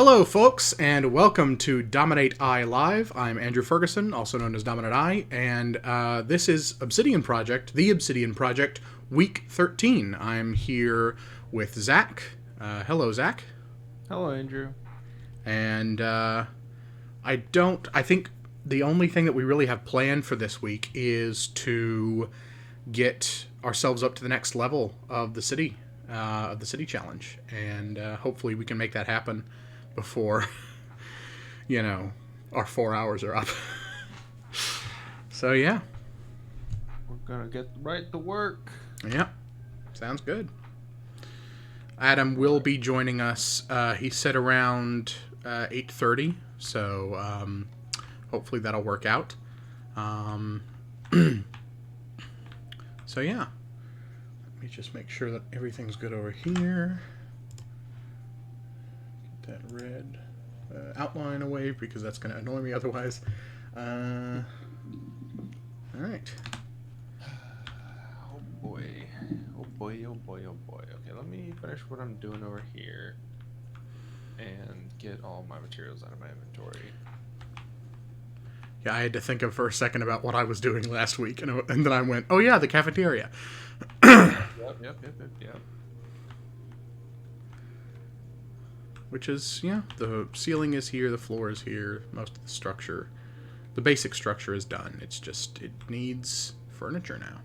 Hello, folks, and welcome to DominateEye Live. I'm Andrew Ferguson, also known as DominateEye, and this is Obsidian Project, the Obsidian Project, Week 13. I'm here with Zach. Hello, Zach. Hello, Andrew. And I think the only thing that we really have planned for this week is to get ourselves up to the next level of the city challenge, and hopefully we can make that happen before our 4 hours are up. So yeah, We're gonna get right to work. yeah, sounds good. Adam will be joining us. He said around 8:30, so hopefully that'll work out. So yeah, let me just make sure that everything's good over here. Get that red outline away because that's going to annoy me otherwise. All right. Oh boy. Oh boy, oh boy, oh boy. Okay, let me finish what I'm doing over here and get all my materials out of my inventory. Yeah, I had to think of for a second about what I was doing last week, and then I went, oh yeah, the cafeteria. Yep. Which is, the ceiling is here, the floor is here, most of the structure, the basic structure is done. It's just, it needs furniture now.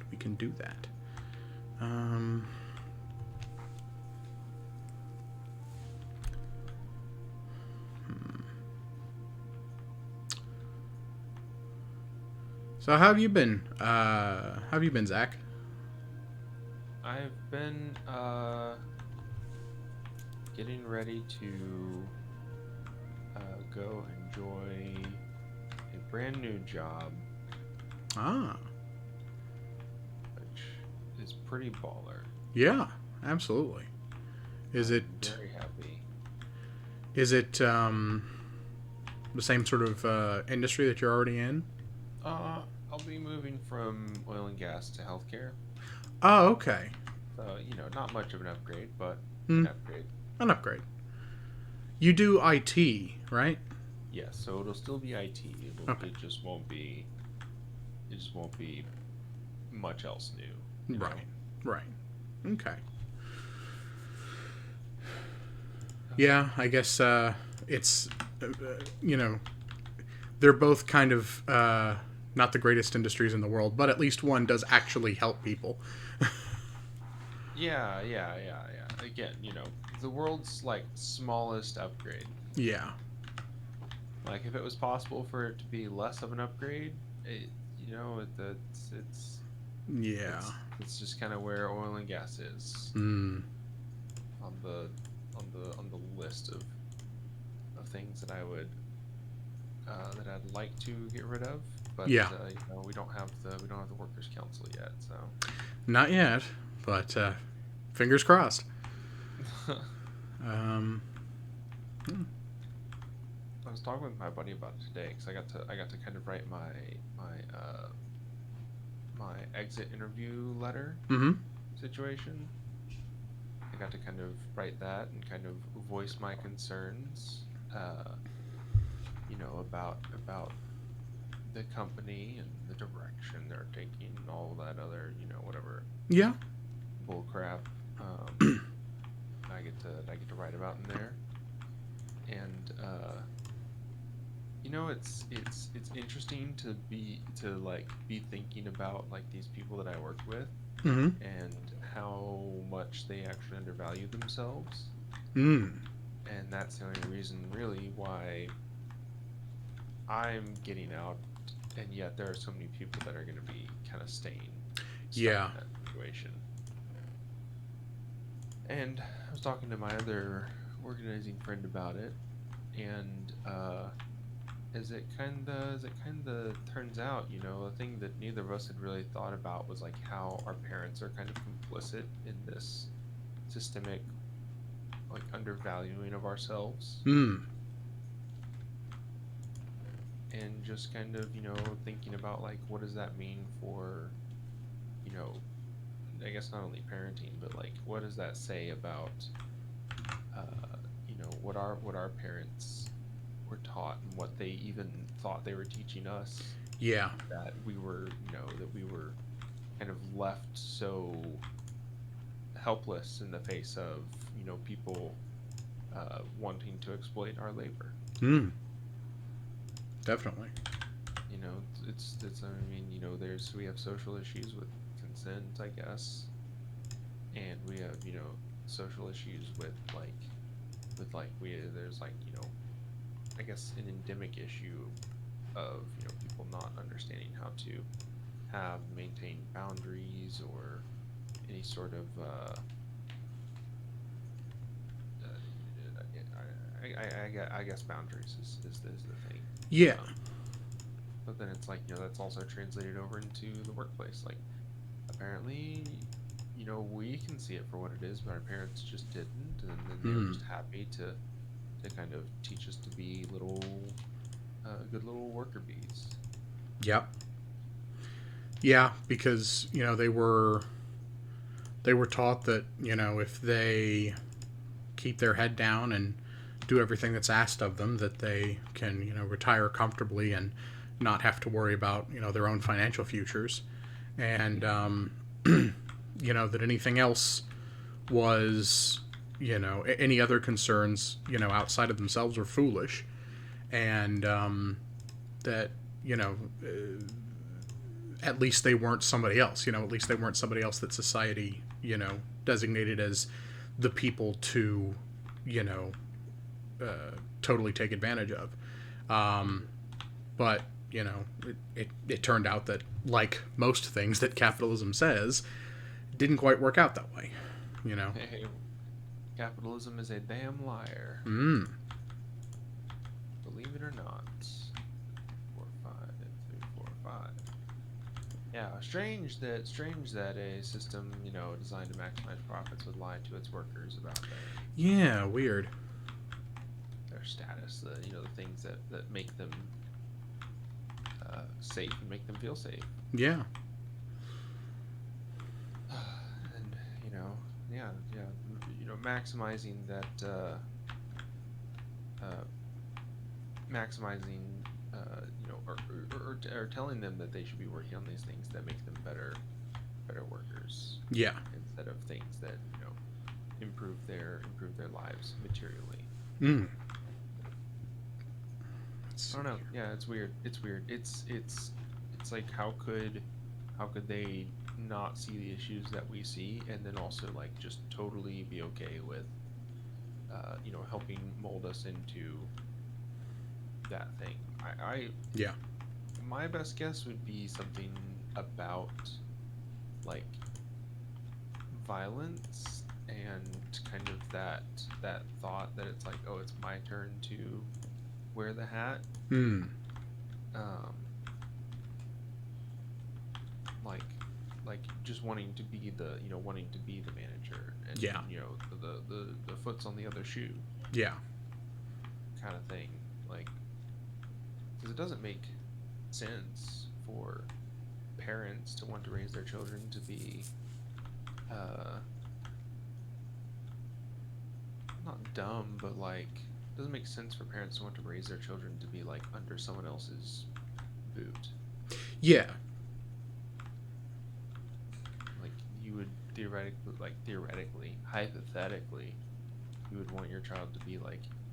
We can do that. So how have you been? Zach? I've been getting ready to go enjoy a brand new job, Ah. which is pretty baller. Yeah, absolutely. Is I'm it very happy. the same sort of industry that you're already in? I'll be moving from oil and gas to healthcare. Oh, okay. So, not much of an upgrade, but Hmm. an upgrade. An upgrade. You do IT, right? Yes, so it'll still be IT. Okay. It just won't be much else new. you know? Right. Okay. Yeah, I guess it's they're both kind of not the greatest industries in the world, but at least one does actually help people. Yeah. Again, the world's like smallest upgrade. Yeah. Like if it was possible for it to be less of an upgrade, it's Yeah. it's just kind of where oil and gas is Mm. on the list of things that that I'd like to get rid of, but Yeah. we don't have the workers' council yet, so. Not yet, but fingers crossed. Um, I was talking with my buddy about it today because I got to kind of write my exit interview letter mm-hmm. situation. I got to kind of write that and kind of voice my concerns, about the company and the direction they're taking and all that other, whatever Yeah. bull crap. I get to write about in there, and it's interesting to be thinking about like these people that I work with Mm-hmm. and how much they actually undervalue themselves. Mm. And that's the only reason really why I'm getting out, and yet there are so many people that are going to be kind of staying Yeah. in that situation. And I was talking to my other organizing friend about it, and as it kind of turns out, a thing that neither of us had really thought about was like how our parents are kind of complicit in this systemic like undervaluing of ourselves. Mm. And just kind of thinking about like what does that mean for I guess not only parenting but like what does that say about what our parents were taught and what they even thought they were teaching us, Yeah. that we were kind of left so helpless in the face of people wanting to exploit our labor. Mm, definitely. I mean, we have social issues with consent, I guess, and we have social issues with there's I guess an endemic issue of people not understanding how to maintain boundaries or any sort of I guess boundaries is the thing. Yeah. But then it's that's also translated over into the workplace. Like, apparently, we can see it for what it is, but our parents just didn't, and then they were Mm. just happy to kind of teach us to be good little worker bees. Yep. Yeah, because they were taught that if they keep their head down and do everything that's asked of them, that they can retire comfortably and not have to worry about their own financial futures, and that anything else was any other concerns outside of themselves were foolish, and that you know at least they weren't somebody else. At least they weren't somebody else that society designated as the people to you know totally take advantage of. But it turned out that, like most things that capitalism says, didn't quite work out that way. Hey, capitalism is a damn liar. Mm. Believe it or not. 4, 5, 3, 4, 5. Yeah, strange that a system, designed to maximize profits would lie to its workers about Yeah, weird. their status, the things that make them safe and make them feel safe. Yeah. And yeah, maximizing that, maximizing, or telling them that they should be working on these things that make them better workers, Yeah. instead of things that improve their lives materially. Mm. I don't know. Yeah, it's weird. It's weird. It's like, how could they not see the issues that we see, and then also just totally be okay with helping mold us into that thing. Yeah. My best guess would be something about violence, and kind of that thought that it's oh, it's my turn to wear the hat. Mm. um like just wanting to be the manager, and Yeah. the foot's on the other shoe Yeah. kind of thing, because it doesn't make sense for parents to want to raise their children to be not dumb, but it doesn't make sense for parents to want to raise their children to be under someone else's boot. Yeah. You would theoretically, hypothetically, you would want your child to be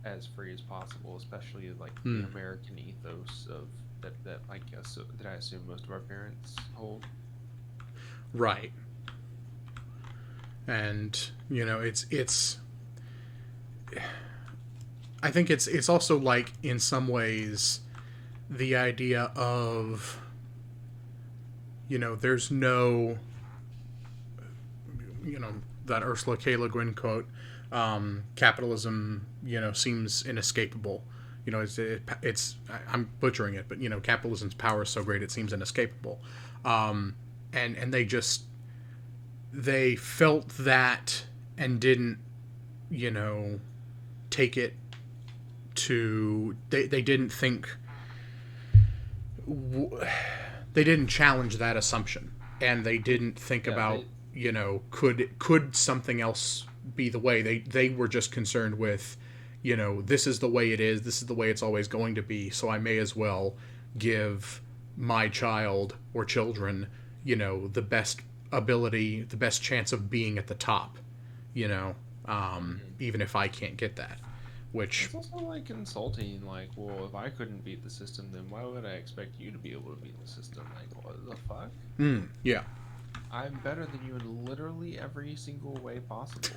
as free as possible, especially the American ethos of that I guess that I assume most of our parents hold. Right. And it's I think it's also in some ways the idea of there's no that Ursula K. Le Guin quote, capitalism seems inescapable. It's I'm butchering it, but capitalism's power is so great it seems inescapable. And they felt that and didn't take it to they didn't think they didn't challenge that assumption, and they didn't think about could something else be the way? They were just concerned with, this is the way it is, this is the way it's always going to be, so I may as well give my child or children, the best ability, the best chance of being at the top, even if I can't get that. Which it's also like insulting. Like, well, if I couldn't beat the system, then why would I expect you to be able to beat the system? Like, what the fuck? Yeah. I'm better than you in literally every single way possible.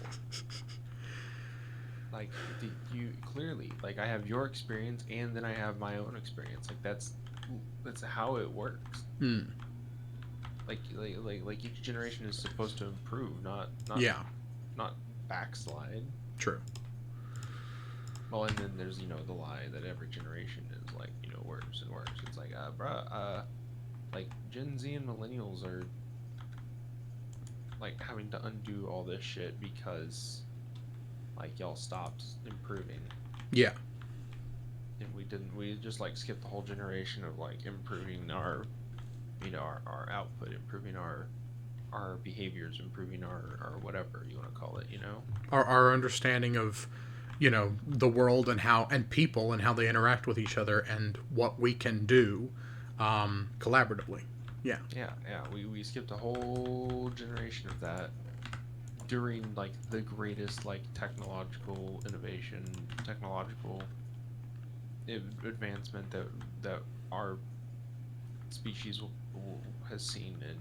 Like, you clearly, like, I have your experience and then I have my own experience. Like, that's how it works. Like each generation is supposed to improve, not backslide. True. Well, and then there's the lie that every generation is like worse and worse. It's like like Gen Z and millennials are like having to undo all this shit because like y'all stopped improving. Yeah. And we just like skipped the whole generation of like improving our our output, improving our behaviors, improving our whatever you want to call it, Our understanding of the world and people and how they interact with each other and what we can do collaboratively. Yeah. We skipped a whole generation of that during like the greatest like technological innovation, technological advancement that our species has seen in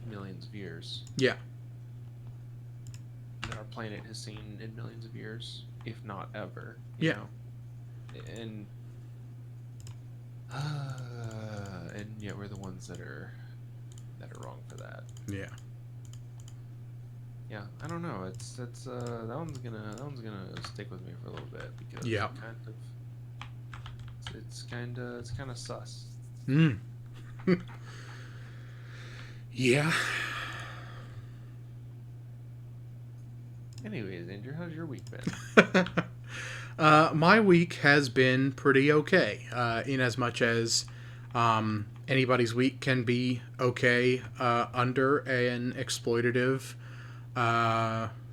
millions of years. Yeah. That our planet has seen in millions of years, if not ever. You know? And yet we're the ones that are wrong for that. Yeah. Yeah, I don't know. It's that one's gonna stick with me for a little bit because it's kind of sus. Yeah. Anyways, Andrew, how's your week been? My week has been pretty okay, in as much as anybody's week can be okay under an exploitative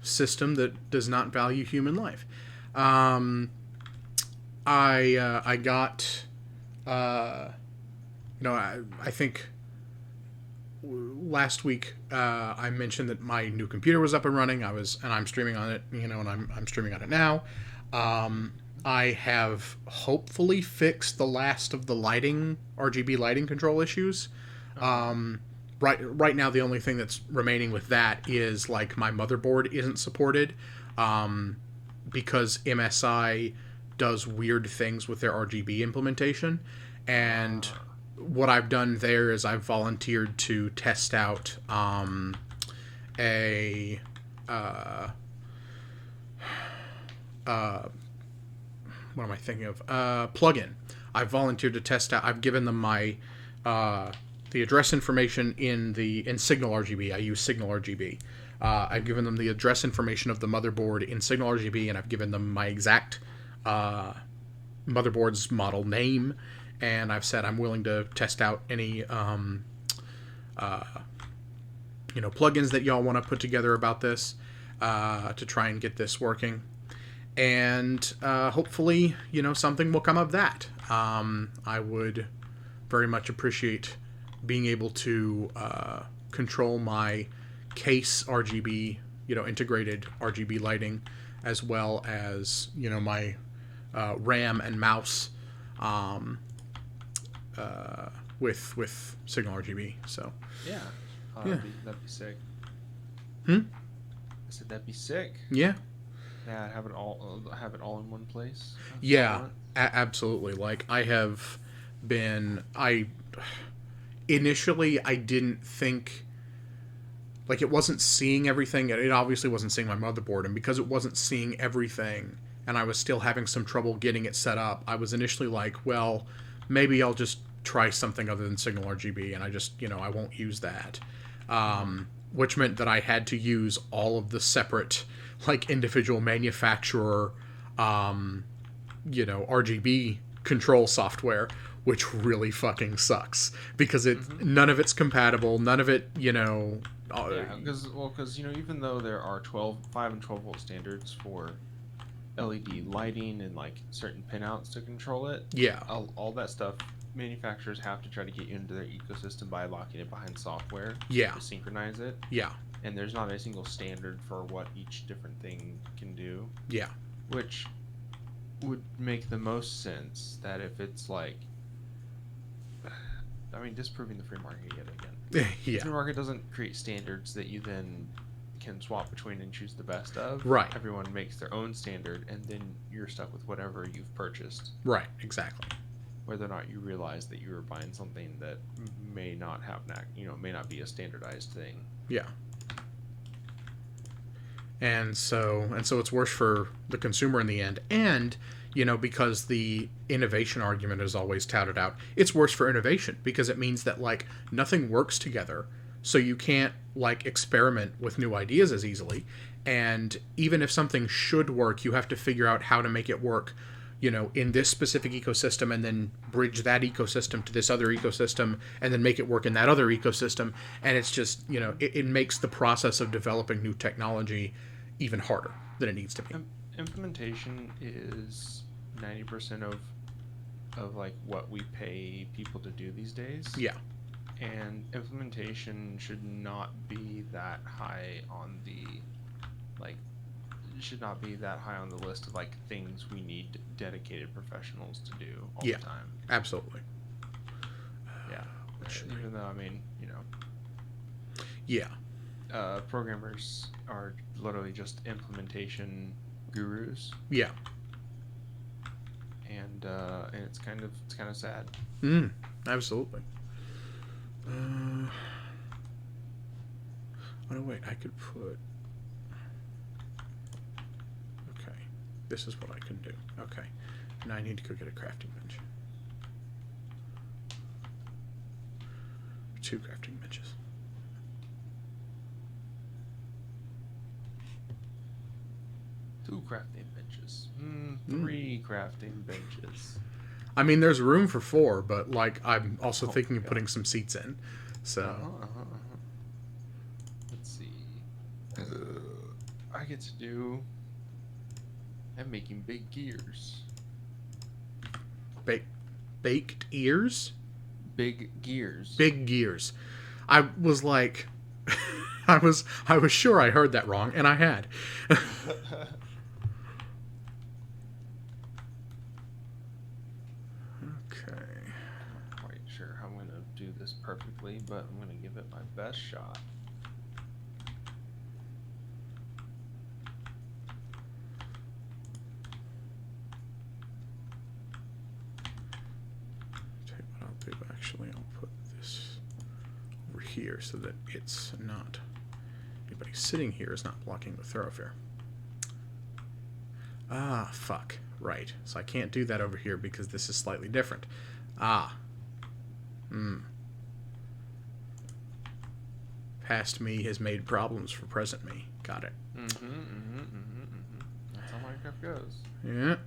system that does not value human life. I got, I think last week I mentioned that my new computer was up and running. I'm streaming on it, and I'm streaming on it now. I have hopefully fixed the last of the RGB lighting control issues. Right now, the only thing that's remaining with that is like my motherboard isn't supported because MSI does weird things with their RGB implementation, and what I've done there is I've volunteered to test out a what am I thinking of? Plugin. I've volunteered to test out. I've given them my the address information in Signal RGB. I use Signal RGB. I've given them the address information of the motherboard in Signal RGB, and I've given them my exact motherboard's model name, and I've said I'm willing to test out any plugins that y'all want to put together about this to try and get this working. And hopefully, something will come of that. I would very much appreciate being able to control my case RGB, integrated RGB lighting, as well as, my RAM and mouse with Signal RGB. So yeah, yeah. That'd be sick. I said that'd be sick. Yeah. Yeah, have it all in one place. Yeah, absolutely. Like initially I didn't think, like, it wasn't seeing everything. It obviously wasn't seeing my motherboard, and because it wasn't seeing everything and I was still having some trouble getting it set up, I was initially like, well, maybe I'll just try something other than Signal RGB, and I just, I won't use that. Which meant that I had to use all of the separate, like, individual manufacturer, RGB control software, which really fucking sucks because none of it's compatible. None of it, Yeah, because even though there are 5 and 12 volt standards for LED lighting and like certain pinouts to control it, yeah, all that stuff, manufacturers have to try to get you into their ecosystem by locking it behind software yeah, to synchronize it. yeah, And there's not a single standard for what each different thing can do, yeah, which would make the most sense that if it's like, I mean, disproving the free market yet again. The yeah. free market doesn't create standards that you then can swap between and choose the best of. Right. Everyone makes their own standard, and then you're stuck with whatever you've purchased. Right, exactly. Whether or not you realize that you were buying something that may not have, may not be a standardized thing. Yeah. And so it's worse for the consumer in the end. And, because the innovation argument is always touted out, it's worse for innovation because it means that, like, nothing works together. So you can't, like, experiment with new ideas as easily. And even if something should work, you have to figure out how to make it work, in this specific ecosystem, and then bridge that ecosystem to this other ecosystem, and then make it work in that other ecosystem. And it's just, it makes the process of developing new technology even harder than it needs to be. Implementation is 90% of like what we pay people to do these days. Yeah. And implementation should not be that high on the list of like things we need dedicated professionals to do all the time. Absolutely. Yeah. Even though, I mean, yeah. Programmers are literally just implementation gurus. Yeah. And it's kind of sad. Absolutely. Oh no, wait, I could put. Okay, this is what I can do. Okay, now I need to go get a crafting bench. 2 crafting benches. Two crafting benches. 3 crafting benches. I mean, there's room for 4, but like I'm also thinking of putting some seats in. So let's see. I get to do. I'm making big gears. Baked ears. Big gears. Big gears. I was like, I was sure I heard that wrong, and I had. Perfectly, but I'm going to give it my best shot. Tell you what I'll do, actually, I'll put this over here so that it's not, anybody sitting here is not blocking the thoroughfare. Ah, fuck. Right. So I can't do that over here because this is slightly different. Past me has made problems for present me. Got it. That's how Minecraft goes. Yeah.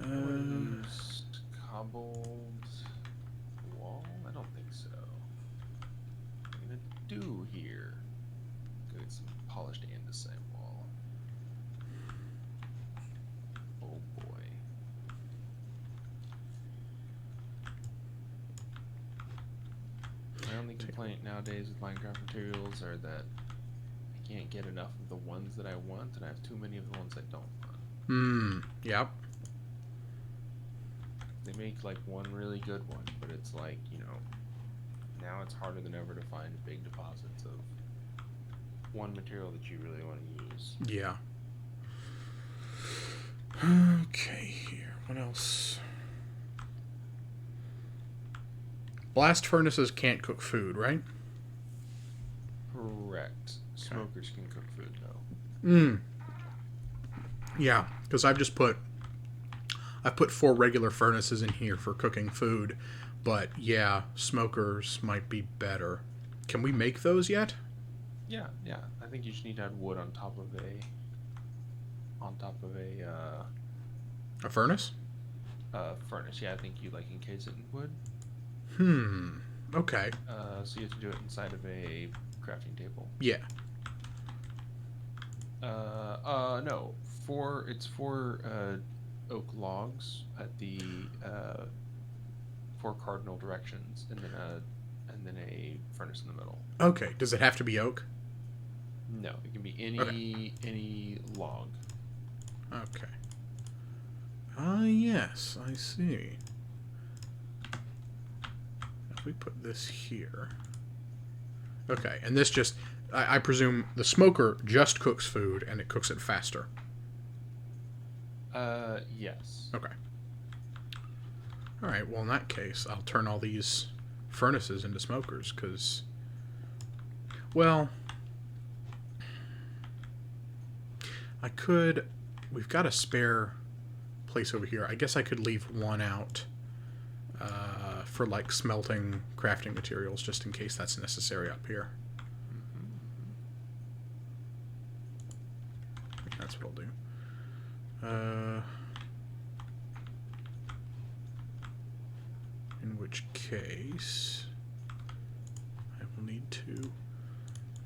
Used cobbled wall? I don't think so. What am I gonna do here? Go get some polished andesite wall. Oh boy. My only complaint nowadays with Minecraft materials are that I can't get enough of the ones that I want, and I have too many of the ones I don't want. Yep. They make like one really good one, but it's like, now it's harder than ever to find big deposits of one material that you really want to use. Yeah. Okay, here. What else? Blast furnaces can't cook food, right? Correct. Smokers can cook food, though. Yeah, because I've put 4 regular furnaces in here for cooking food, but yeah, smokers might be better. Can we make those yet? Yeah. I think you just need to add wood on top of a furnace? Furnace. Yeah, I think you encase it in wood. Okay. So you have to do it inside of a crafting table. Yeah. No, it's four oak logs at the four cardinal directions, and then a furnace in the middle. Okay. Does it have to be oak? No, it can be Okay. any log. Okay. Ah, yes, I see. If we put this here. Okay, and this just, I presume the smoker just cooks food and it cooks it faster. Yes. Okay. All right, well, in that case, I'll turn all these furnaces into smokers, because, well, I could, we've got a spare place over here. I guess I could leave one out for, like, smelting crafting materials, just in case that's necessary up here. I think that's what I'll do. In which case, I will need to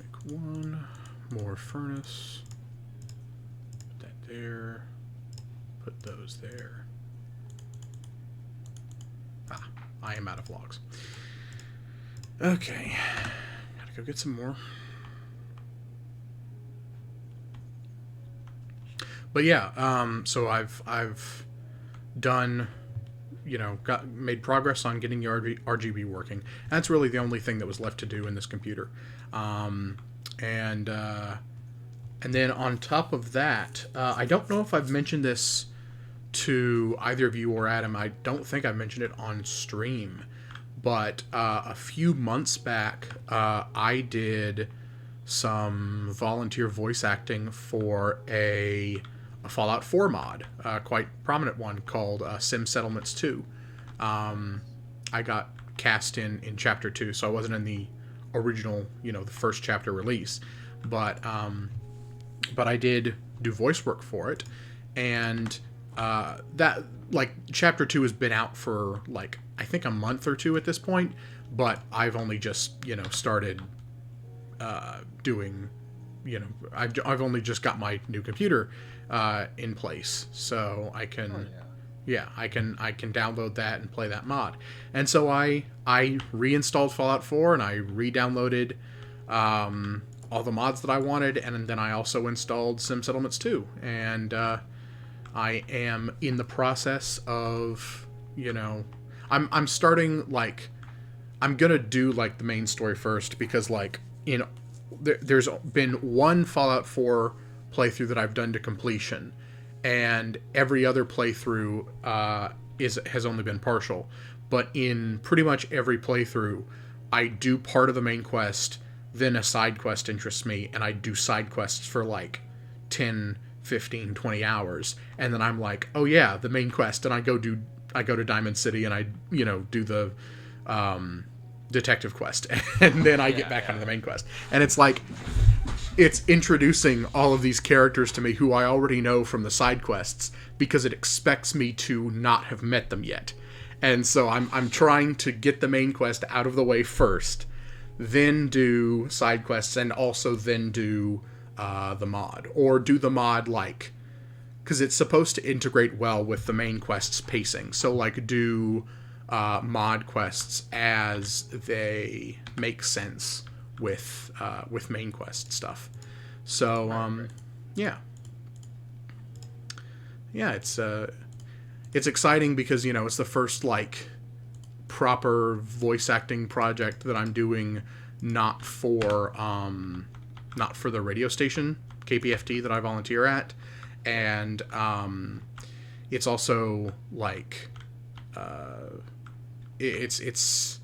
make one more furnace. Put that there. Put those there. Ah, I am out of logs. Okay, gotta go get some more. But yeah, so I've done, made progress on getting the RGB working. That's really the only thing that was left to do in this computer. And then on top of that, I don't know if I've mentioned this to either of you or Adam. I don't think I mentioned it on stream, but a few months back, I did some volunteer voice acting for a Fallout 4 mod, quite prominent one, called Sim Settlements 2. I got cast in Chapter 2, so I wasn't in the original, the first chapter release. But I did do voice work for it, and that, like, Chapter 2 has been out for, like, I think a month or two at this point, but I've only just, started doing, I've only just got my new computer in place, so I can, I can download that and play that mod. And so I reinstalled Fallout 4 and I re-downloaded all the mods that I wanted, and then I also installed Sim Settlements 2, and I am in the process of, I'm starting, like, I'm gonna do, like, the main story first, because, like, there's been one Fallout 4 playthrough that I've done to completion, and every other playthrough has only been partial. But in pretty much every playthrough, I do part of the main quest, then a side quest interests me, and I do side quests for, like, 10, 15, 20 hours, and then I'm like, oh yeah, the main quest, and I go to Diamond City, and I, do the detective quest, and then I get back onto the main quest. And it's like, it's introducing all of these characters to me who I already know from the side quests, because it expects me to not have met them yet. And so I'm trying to get the main quest out of the way first, then do side quests, and also then do the mod. Or do the mod, like, because it's supposed to integrate well with the main quest's pacing. So, like, do mod quests as they make sense with main quest stuff. So yeah, it's exciting because it's the first, like, proper voice acting project that I'm doing, not for the radio station KPFT that I volunteer at, and it's also, like, it's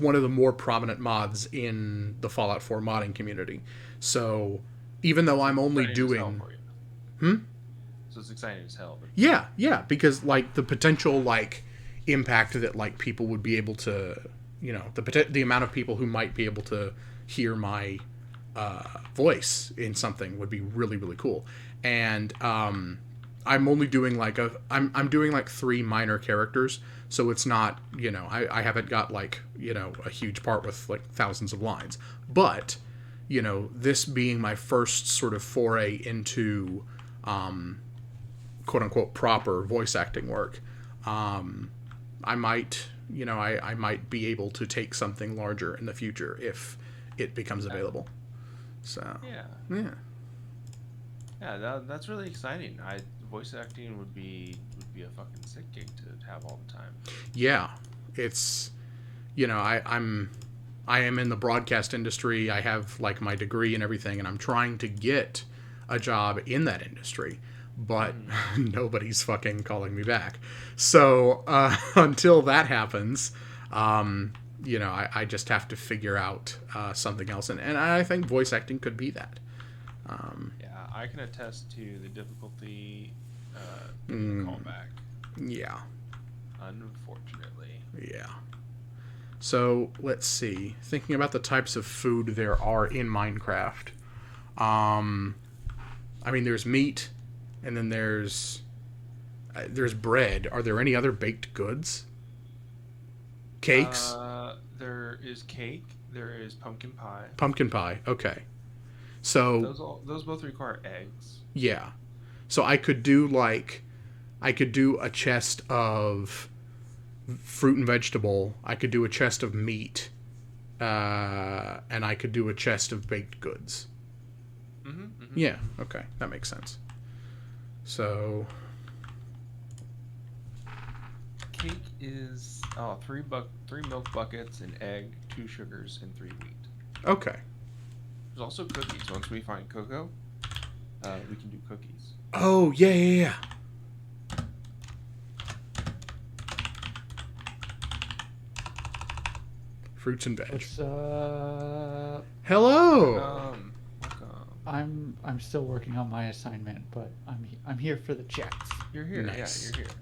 one of the more prominent mods in the Fallout 4 modding community. So even though I'm only doing, so it's exciting as hell. Yeah, because, like, the potential, like, impact that, like, people would be able to, the amount of people who might be able to hear my voice in something would be really, really cool. And I'm only doing like I'm doing like 3 minor characters, so it's not, I haven't got like, a huge part with like thousands of lines. But, this being my first sort of foray into quote unquote proper voice acting work, I might, I might be able to take something larger in the future if it becomes available. So, Yeah. yeah. Yeah, that's really exciting. Voice acting would be a fucking sick gig to have all the time. Yeah. It's, I am in the broadcast industry. I have like my degree and everything, and I'm trying to get a job in that industry, but nobody's fucking calling me back. So until that happens, I just have to figure out something else, and I think voice acting could be that. Yeah, I can attest to the difficulty getting a call back. Yeah. Unfortunately. Yeah. So let's see. Thinking about the types of food there are in Minecraft. I mean, there's meat, and then there's bread. Are there any other baked goods? Cakes? There is cake. There is pumpkin pie. Pumpkin pie. Okay. So Those both require eggs. yeah. So I could do a chest of fruit and vegetable. I could do a chest of meat, and I could do a chest of baked goods. Yeah. Okay, that makes sense. So Cake is three milk buckets, an egg, 2 sugars, and 3 wheat. okay. There's also cookies. Once we find cocoa, we can do cookies. Oh yeah. Fruits and veg. What's up? Hello. Welcome. I'm still working on my assignment, but I'm here for the chats. You're here. Nice. Yeah, you're here.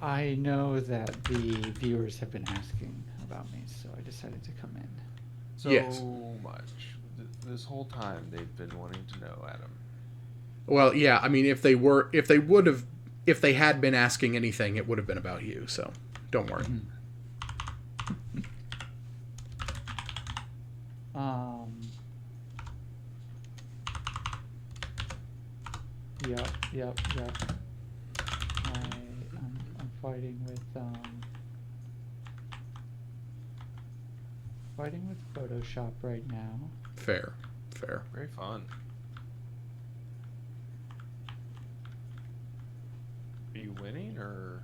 I know that the viewers have been asking about me, so I decided to come in. So Yes. much. This whole time they've been wanting to know, Adam. Well, yeah. I mean, if they had been asking anything, it would have been about you. So don't worry. Yep. I'm fighting with Photoshop right now. Fair. Very fun. Are you winning or?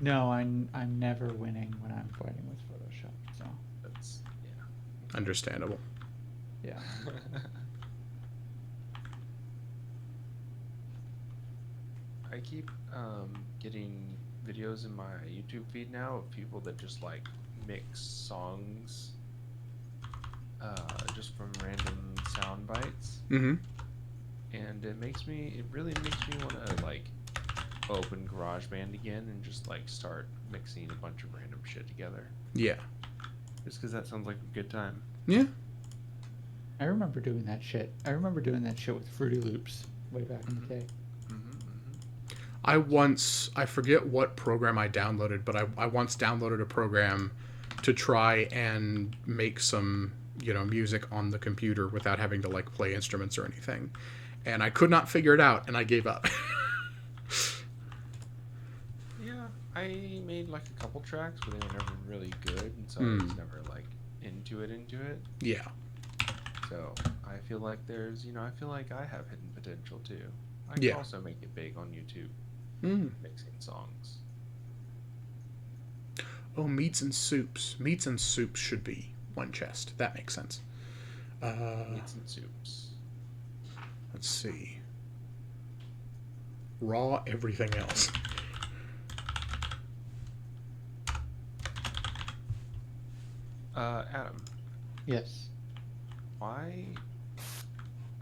No, I'm never winning when I'm fighting with Photoshop. So That's Understandable. yeah. I keep getting videos in my YouTube feed now of people that just like mix songs just from random sound bites, Mm-hmm. and it really makes me want to like open GarageBand again and just like start mixing a bunch of random shit together. Yeah. Just because that sounds like a good time. Yeah. I remember doing that shit. With Fruity Loops way back in the day. I forget what program I downloaded, but I once downloaded a program to try and make some, music on the computer without having to like play instruments or anything. And I could not figure it out, and I gave up. Yeah, I made like a couple tracks, but they were never really good, and so I was never like into it. Yeah. So I feel like I feel like I have hidden potential too. I can Yeah. also make it big on YouTube, mixing songs. Oh, meats and soups. Meats and soups should be one chest. That makes sense. Meats and soups. Let's see. Raw everything else. Adam, Yes. why?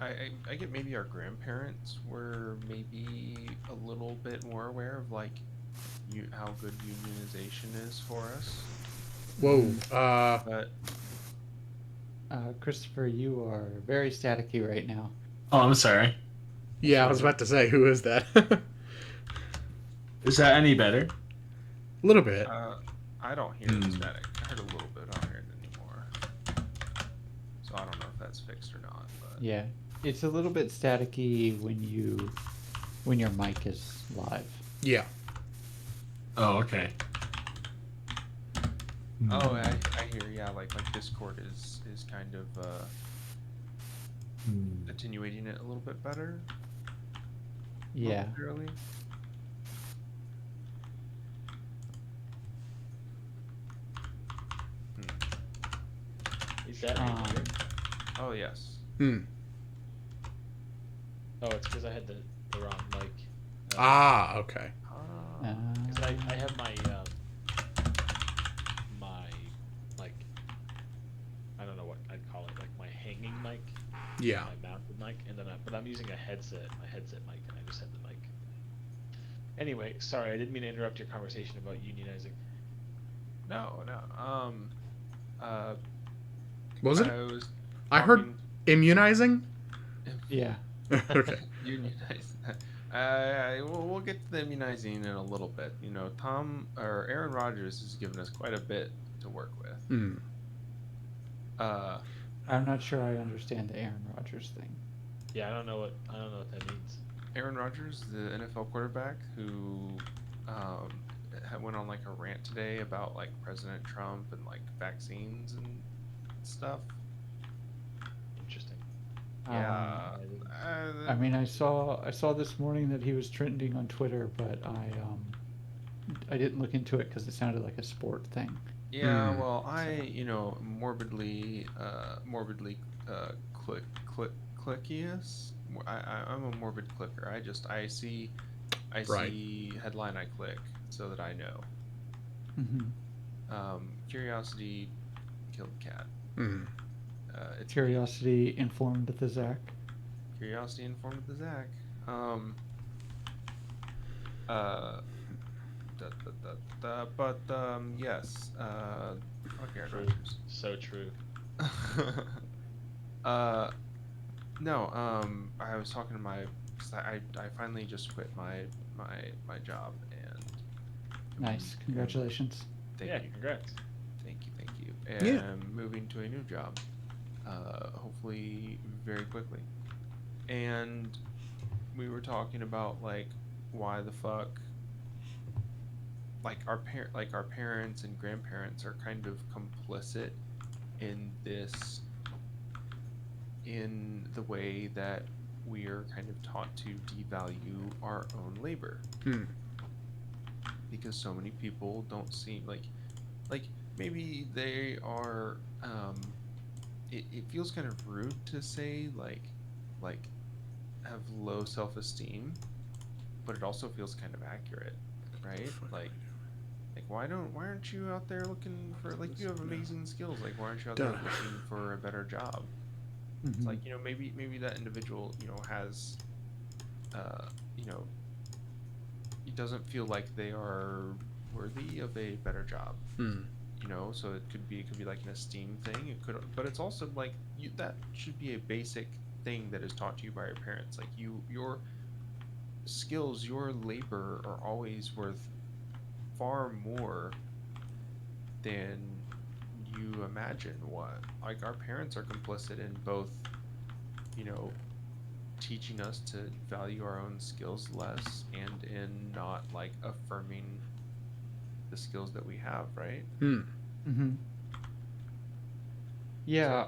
I get maybe our grandparents were maybe a little bit more aware of like how good unionization is for us. Whoa. But Christopher, you are very staticky right now. Oh, I'm sorry. Yeah, I was about to say, who is that? A Is that any better? little bit. I don't hear the static. I heard a little bit. I don't hear it anymore. So I don't know if that's fixed or not. But Yeah, it's a little bit staticky when your mic is live. Yeah. Oh, okay. oh, I hear. Yeah, like Discord is kind of attenuating it a little bit better. Yeah. Momentarily. Is that any better? Oh yes. Hmm. Oh, it's because I had the wrong mic. Ah, okay. Because I have my like, I don't know what I'd call it, like my hanging mic, Yeah. my mounted mic, and then but I'm using a headset, my headset mic, and I just had the mic. Anyway, sorry, I didn't mean to interrupt your conversation about unionizing. No. Was it? I was. I heard talking- immunizing. Yeah. Okay. Unionize. We'll get to the immunizing in a little bit. You know, Aaron Rodgers has given us quite a bit to work with. Hmm. I'm not sure I understand the Aaron Rodgers thing. Yeah, I don't know what that means. Aaron Rodgers, the NFL quarterback, who went on like a rant today about like President Trump and like vaccines and stuff. Interesting. Yeah. I mean, I saw this morning that he was trending on Twitter, but I didn't look into it because it sounded like a sport thing. Yeah, Hmm. well, morbidly clickiest. I'm a morbid clicker. I see Right. headline, I click so that I know. Mm-hmm. Curiosity killed cat. Hmm. It's Curiosity informed the Zach. Curiosity informed the Zach. But yes. Fuck Aaron True. Rodgers. So true. No, I was talking to my, 'cause I finally just quit my job and Nice. Congratulations. thank Yeah, you, congrats. thank you, and Yeah. moving to a new job, hopefully very quickly. And we were talking about like why the fuck, like our parents and grandparents are kind of complicit in this, in the way that we are kind of taught to devalue our own labor, Hmm. because so many people don't seem like maybe they are it feels kind of rude to say like have low self-esteem, but it also feels kind of accurate, right? Like why aren't you out there looking for, like, you have amazing skills, like why aren't you out there Duh. looking for a better job? It's like, you know, maybe that individual, you know, has you know, it doesn't feel like they are worthy of a better job. Hmm. You know, so it could be like an esteem thing. It could, but it's also like that should be a basic thing that is taught to you by your parents. Like your skills, your labor are always worth far more than you imagine. What, like, our parents are complicit in both, you know, teaching us to value our own skills less and in not like affirming the skills that we have, right? Hmm. Mm-hmm. Yeah,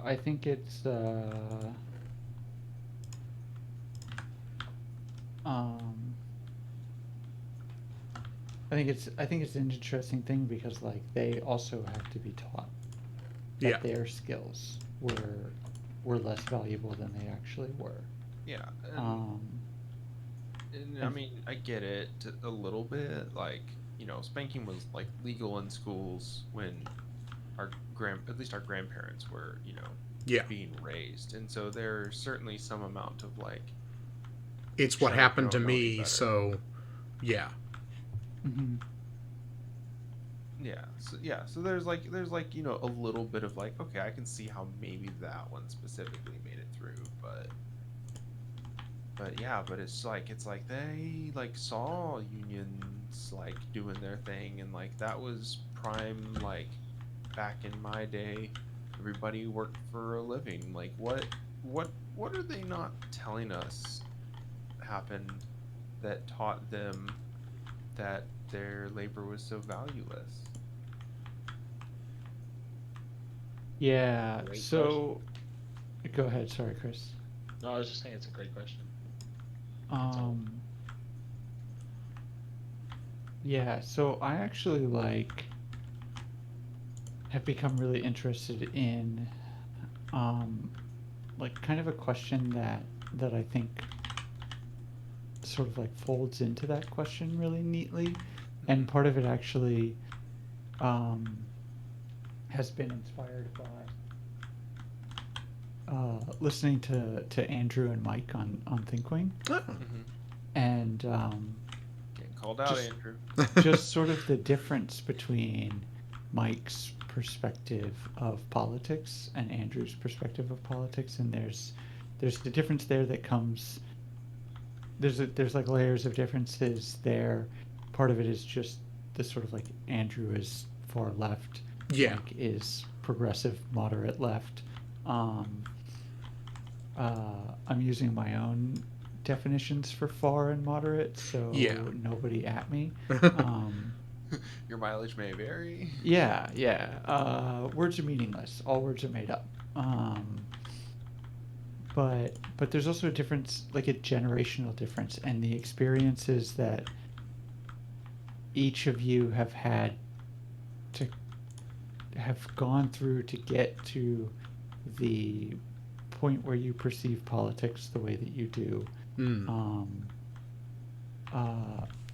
I think it's I think it's an interesting thing because like they also have to be taught that Yeah. their skills were less valuable than they actually were. Yeah. And I and- mean, I get it a little bit. Like, you know, spanking was like legal in schools when at least our grandparents were, you know, Yeah. being raised, and so there's certainly some amount of like, It's what shut up, happened to don't know any me, better. so yeah. Mhm. So there's like you know, a little bit of like, okay, I can see how maybe that one specifically made it through, but but it's like they like saw unions like doing their thing, and like that was prime, like back in my day, everybody worked for a living. Like what are they not telling us happened that taught them that their labor was so valueless? Yeah. Great So, go ahead. Sorry, Chris. No, I was just saying it's a great question. That's all. Um. Yeah. So I actually have become really interested in like kind of a question that I think sort of like folds into that question really neatly, and part of it actually um, has been inspired by listening to Andrew and Mike on ThinkWing, Oh. Mm-hmm. and Getting called out, just Andrew. just sort of the difference between Mike's perspective of politics and Andrew's perspective of politics, and there's the difference there that comes. There's like layers of differences there. Part of it is just the sort of like Andrew is far left, Yeah. Mike is progressive moderate left. Um, I'm using my own definitions for far and moderate, so Yeah. nobody at me. Um, Your mileage may vary. yeah, yeah. Words are meaningless. All words are made up. But there's also a difference, like a generational difference, and the experiences that each of you have had to have gone through to get to the point where you perceive politics the way that you do. Mm. Um,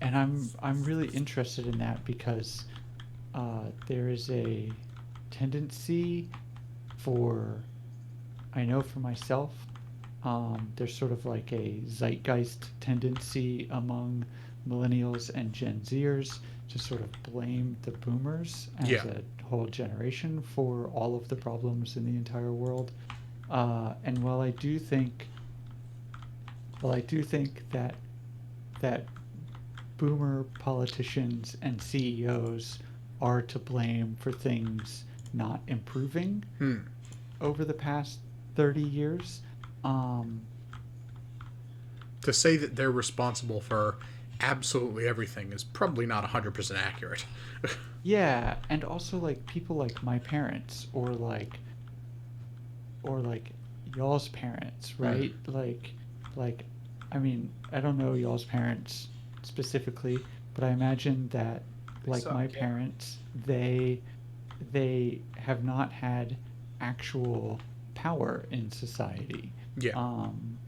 and I'm really interested in that because there is a tendency for, I know for myself, there's sort of like a zeitgeist tendency among millennials and Gen Zers to sort of blame the boomers as Yeah. a whole generation for all of the problems in the entire world. And while I do think that that boomer politicians and CEOs are to blame for things not improving Hmm. over the past 30 years. To say that they're responsible for absolutely everything is probably not 100% accurate. Yeah, and also like people like my parents or like y'all's parents, right? Like I mean, I don't know y'all's parents specifically, but I imagine that They like my suck, yeah. parents, they have not had actual power in society. Yeah. Um,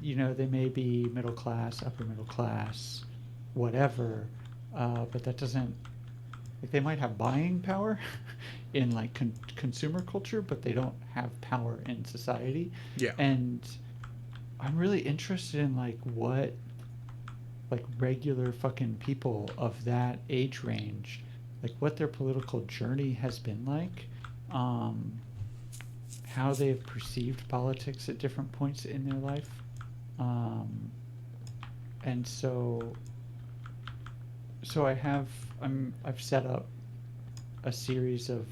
you know, they may be middle class, upper middle class, whatever, but that doesn't, like, they might have buying power in like consumer culture, but they don't have power in society. Yeah. And I'm really interested in like what like regular fucking people of that age range, like what their political journey has been like, um, how they've perceived politics at different points in their life. Um, and so I've set up a series of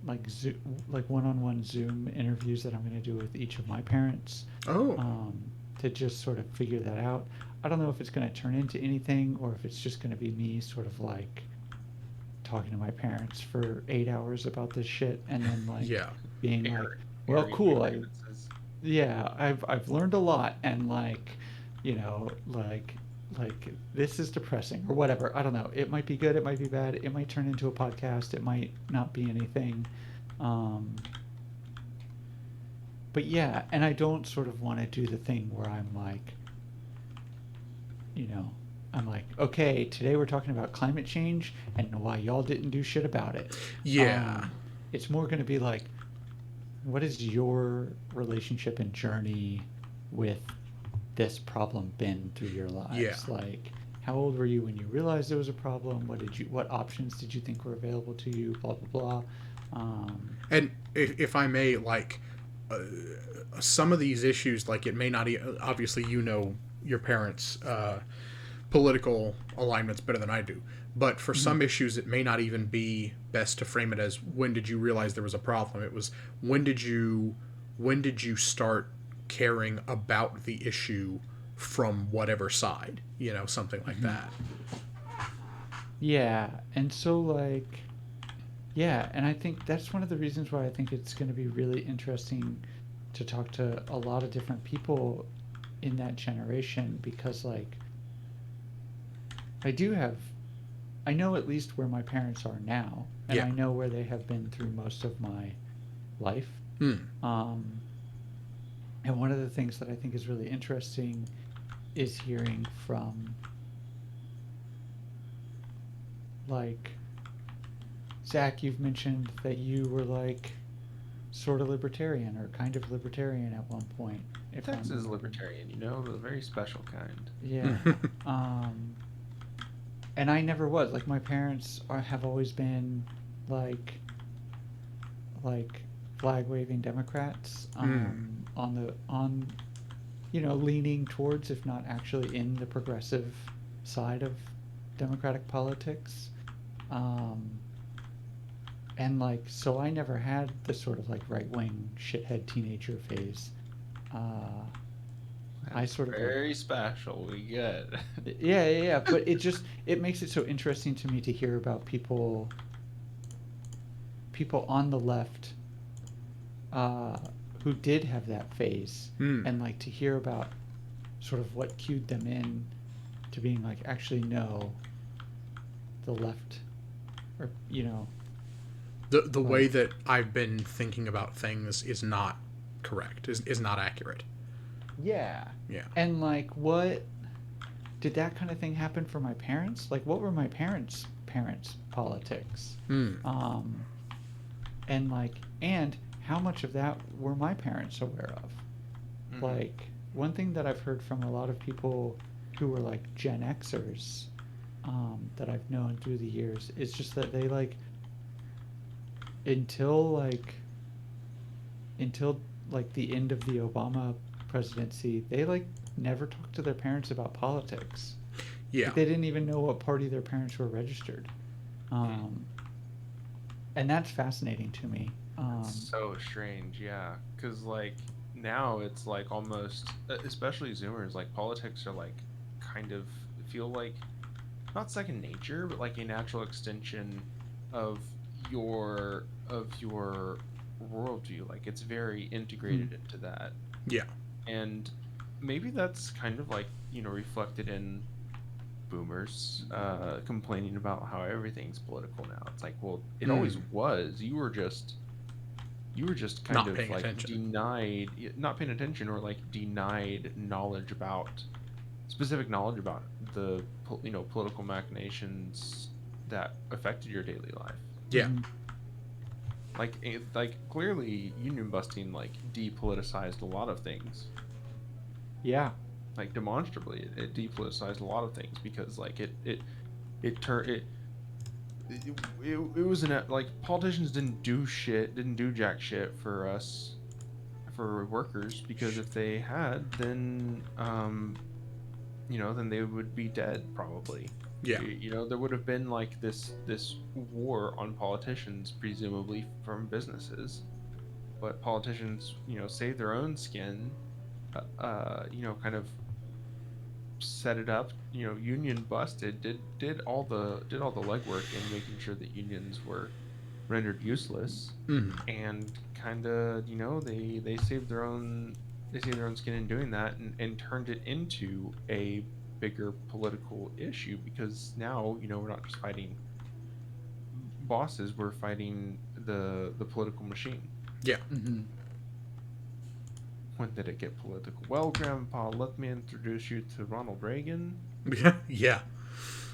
like one-on-one Zoom interviews that I'm going to do with each of my parents, Oh. to just sort of figure that out. I don't know if it's going to turn into anything or if it's just going to be me sort of like talking to my parents for 8 hours about this shit and then like Yeah. being like, Airing well, your cool, grievances. yeah, I've learned a lot, and like, you know, like this is depressing or whatever. I don't know. It might be good, it might be bad, it might turn into a podcast, it might not be anything. Um, but yeah, and I don't sort of want to do the thing where I'm like, you know, I'm like, okay, today we're talking about climate change and why y'all didn't do shit about it. Yeah. It's more going to be like, what is your relationship and journey with this problem been through your lives? Yeah. Like, how old were you when you realized there was a problem? What options did you think were available to you? Blah blah blah. And if I may, like, some of these issues, like it may not obviously your parents' political alignments better than I do, but for some issues it may not even be best to frame it as when did you realize there was a problem. It was when did you start caring about the issue from whatever side, something like that. Yeah, and so like, yeah, and I think that's one of the reasons why I think it's going to be really interesting to talk to a lot of different people in that generation, because like I know at least where my parents are now, and Yeah. I know where they have been through most of my life. Um, and one of the things that I think is really interesting is hearing from like Zach. You've mentioned that you were like sort of libertarian or kind of libertarian at one point. If Tex I'm is libertarian, the very special kind. Yeah. um, and I never was. Like my parents have always been like flag waving Democrats. On leaning towards, if not actually in the progressive side of Democratic politics. And like, so I never had the sort of like right wing shithead teenager phase. I sort of like, Very special. We get. yeah. But it makes it so interesting to me to hear about people on the left who did have that phase, and like to hear about sort of what cued them in to being like, actually no, the left, or the way that I've been thinking about things is not correct, is not accurate. Yeah. Yeah. And like, what did that kind of thing happen for my parents? Like, what were my parents' politics? And like, and how much of that were my parents aware of? Like, one thing that I've heard from a lot of people who were like Gen Xers, that I've known through the years, is just that they like, until the end of the Obama presidency, they like never talked to their parents about politics. Yeah. Like, they didn't even know what party their parents were registered. And that's fascinating to me. So strange, yeah. Because like now it's like almost, especially Zoomers, like politics are like kind of feel like not second nature, but like a natural extension of your worldview. Like it's very integrated into that. Yeah. And maybe that's kind of like reflected in boomers complaining about how everything's political now. It's like, well, it always was. You were just kind Not of paying like attention. not paying attention, or like denied specific knowledge about the political machinations that affected your daily life. Yeah. Like clearly union busting like depoliticized a lot of things. Yeah. Like demonstrably it depoliticized a lot of things, because like it was like politicians didn't do jack shit for us, for workers, because if they had, then then they would be dead probably. Yeah. There would have been like this war on politicians, presumably from businesses, but politicians saved their own skin, kind of set it up, union busted, did all the legwork in making sure that unions were rendered useless, and kind of they saved their own skin in doing that, and turned it into a bigger political issue, because now we're not just fighting bosses, we're fighting the political machine. Yeah. When did it get political? Well, Grandpa, let me introduce you to Ronald Reagan. Yeah.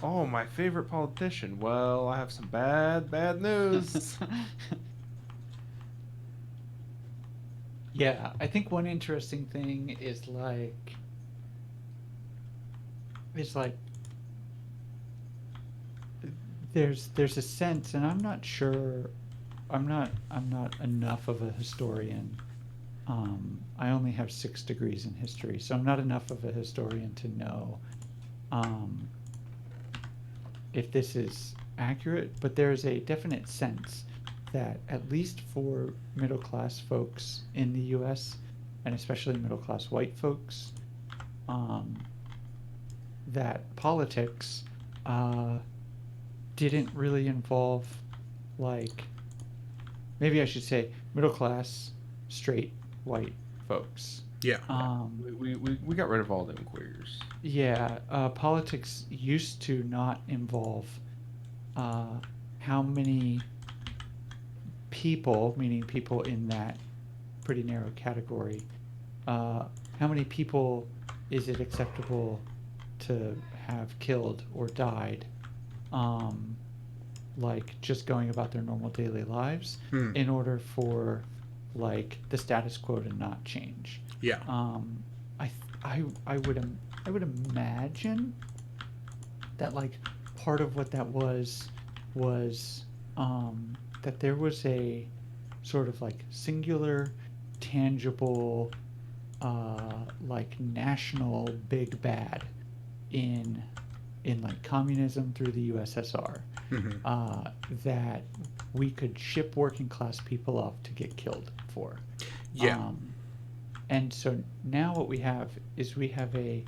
Oh, my favorite politician. Well, I have some bad news. Yeah, I think one interesting thing is like there's a sense, and I'm not sure, I'm not enough of a historian I only have 6 degrees in history, so I'm not enough of a historian to know um, if this is accurate, but there's a definite sense that, at least for middle class folks in the US, and especially middle class white folks, that politics didn't really involve, like, maybe I should say middle class straight white folks. Yeah. We got rid of all them queers. Yeah, politics used to not involve how many people, meaning people in that pretty narrow category, how many people is it acceptable to have killed or died, like just going about their normal daily lives, in order for like the status quo to not change. Yeah. I would imagine that like part of what that was that there was a sort of like singular, tangible, like national big bad in like communism through the USSR, that we could ship working class people off to get killed for. Yeah. And so now what we have is we have a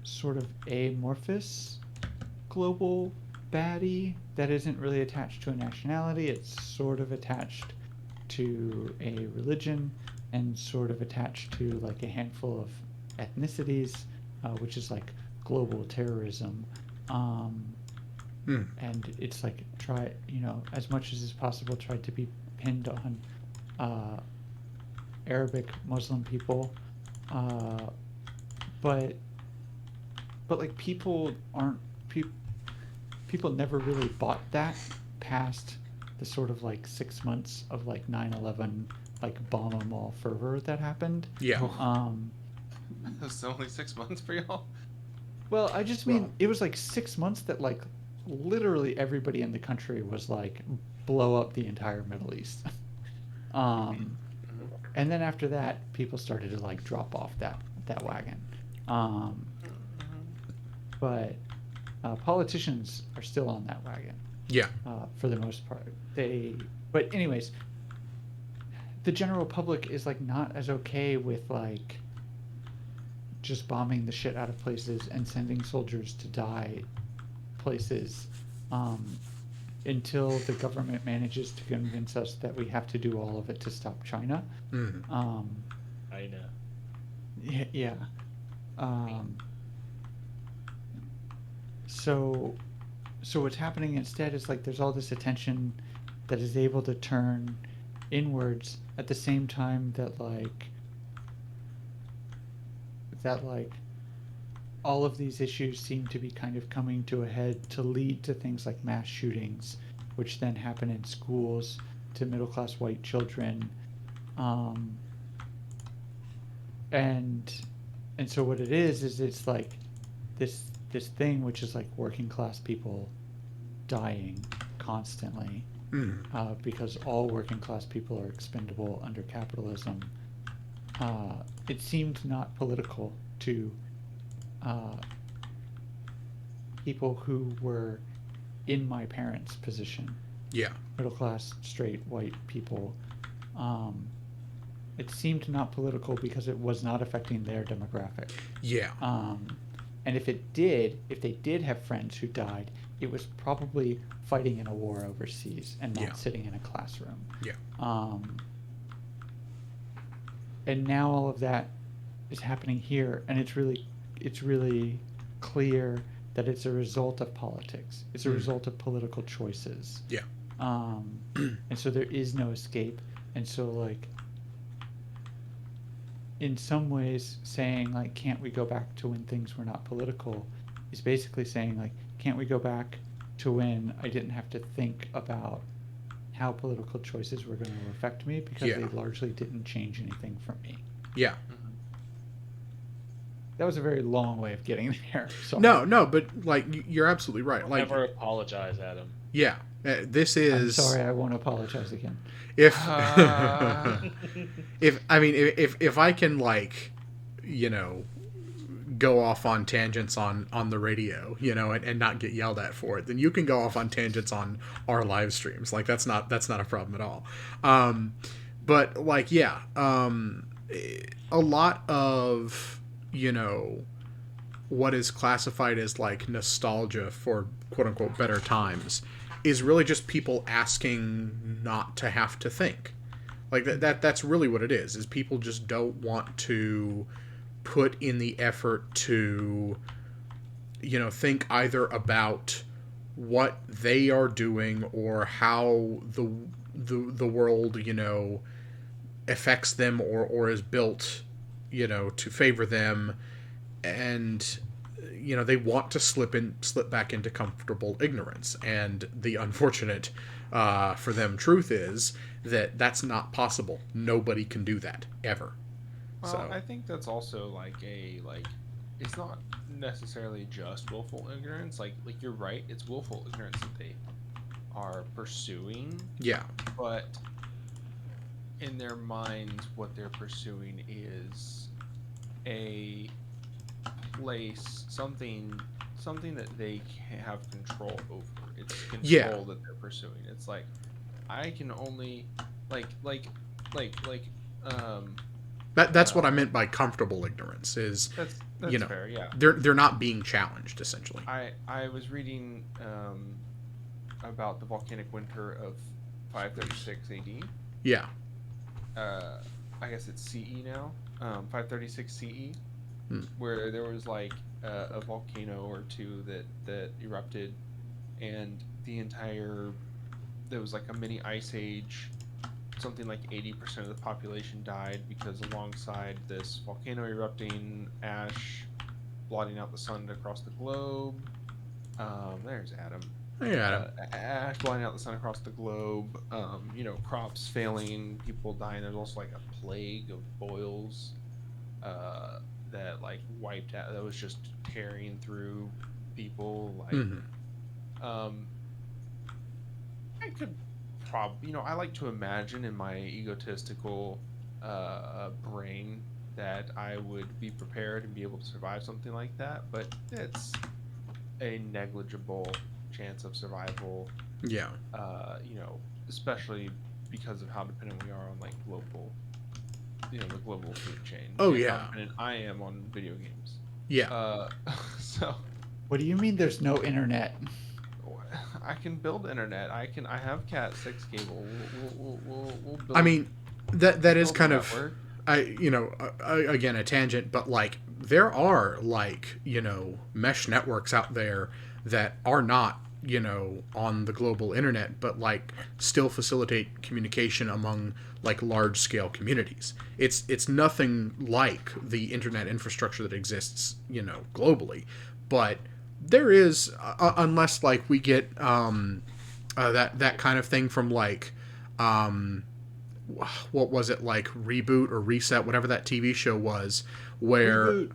sort of amorphous global baddie that isn't really attached to a nationality. It's sort of attached to a religion and sort of attached to like a handful of ethnicities, which is like global terrorism. And it's like as much as is possible, tried to be pinned on Arabic Muslim people, but like people never really bought that past the sort of like 6 months of like 9/11 like bomb 'em all fervor that happened. Yeah. It's only 6 months for y'all. Well, I just mean it was like 6 months that like literally everybody in the country was like blow up the entire Middle East. And then after that, people started to like drop off that wagon. But politicians are still on that wagon. Yeah. For the most part. But anyways, the general public is like not as okay with like just bombing the shit out of places and sending soldiers to die places, until the government manages to convince us that we have to do all of it to stop China. I know. Yeah. So what's happening instead is like there's all this attention that is able to turn inwards at the same time that all of these issues seem to be kind of coming to a head to lead to things like mass shootings, which then happen in schools to middle-class white children. And so what it is it's like this thing which is like working class people dying constantly, because all working class people are expendable under capitalism. It seemed not political to people who were in my parents' position. Yeah. Middle class, straight, white people. It seemed not political because it was not affecting their demographic. Yeah. And if they did have friends who died, it was probably fighting in a war overseas and not sitting in a classroom. Yeah. And now all of that is happening here, and it's really clear that it's a result of politics. It's a result of political choices. Yeah. And so there is no escape. And so like in some ways saying like can't we go back to when things were not political is basically saying like can't we go back to when I didn't have to think about how political choices were going to affect me because they largely didn't change anything for me. Yeah. That was a very long way of getting there. So No, but like you're absolutely right. Like Never apologize, Adam. this is. I'm sorry, I won't apologize again. If if I can, like, you know, go off on tangents on the radio, you know, and not get yelled at for it, then you can go off on tangents on our live streams. Like, that's not a problem at all. But like, yeah, a lot of, you know, what is classified as like nostalgia for quote unquote better times is really just people asking not to have to think. Like that's really what it is people just don't want to put in the effort to, you know, think either about what they are doing or how the world, you know, affects them or is built, you know, to favor them. And, you know, they want to slip back into comfortable ignorance. And the unfortunate for them truth is that that's not possible. Nobody can do that ever. Well, So I think that's also like it's not necessarily just willful ignorance. Like you're right, it's willful ignorance that they are pursuing. yeah, But in their minds, what they're pursuing is a place, something that they can have control over. It's control Yeah. that they're pursuing. It's like I can only like that's what I meant by comfortable ignorance. Is that's you know, fair, yeah. they're not being challenged essentially. I was reading about the volcanic winter of 536 AD. Yeah. I guess it's CE now, 536 CE, Hmm. where there was like a volcano or two that erupted, and there was like a mini ice age. Something like 80% of the population died because alongside this volcano erupting, ash blotting out the sun across the globe. There's Adam. Hey, Adam. Ash blotting out the sun across the globe. You know, crops failing, people dying. There's also like a plague of boils that like wiped out. That was just tearing through people. Like, Mhm. I could probably, you know, I like to imagine in my egotistical brain that I would be prepared and be able to survive something like that, but it's a negligible chance of survival. Yeah. You know, especially because of how dependent we are on like global, you know, the global food chain. Oh, And yeah. how dependent I am on video games. Yeah. So What do you mean there's no internet? I can build internet. I have Cat 6 cable. We'll build. I mean, that is build a kind of network. again a tangent, but like there are like, you know, mesh networks out there that are not, you know, on the global internet, but like still facilitate communication among like large scale communities. It's nothing like the internet infrastructure that exists, you know, globally, but there is, unless like we get that kind of thing from like what was it, like Reboot or Reset, whatever that TV show was, where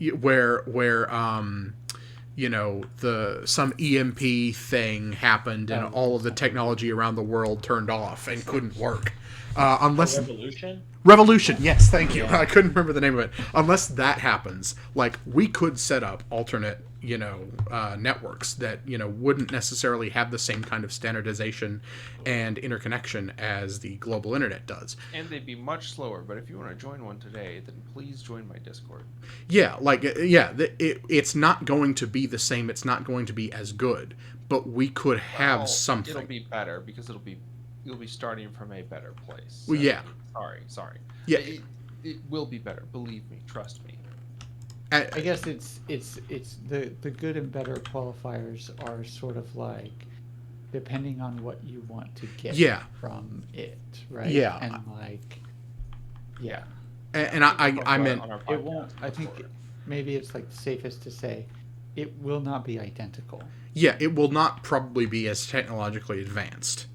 Reboot. where you know, some EMP thing happened and all of the technology around the world turned off and couldn't work. Unless Revolution, yes, thank you. Yeah. I couldn't remember the name of it. Unless that happens, like we could set up alternate, you know, networks that, you know, wouldn't necessarily have the same kind of standardization and interconnection as the global internet does. And they'd be much slower. But if you want to join one today, then please join my Discord. Yeah, like it's not going to be the same. It's not going to be as good, but we could have Well, something. It'll be better because you'll be starting from a better place. Well, yeah. Sorry. Yeah. It will be better. Believe me. Trust me. I guess it's the good and better qualifiers are sort of like depending on what you want to get Yeah. from it, right? Yeah. And like, yeah, And I meant On our it podcast won't. I think before. maybe it's like safest to say it will not be identical. yeah, it will not probably be as technologically advanced,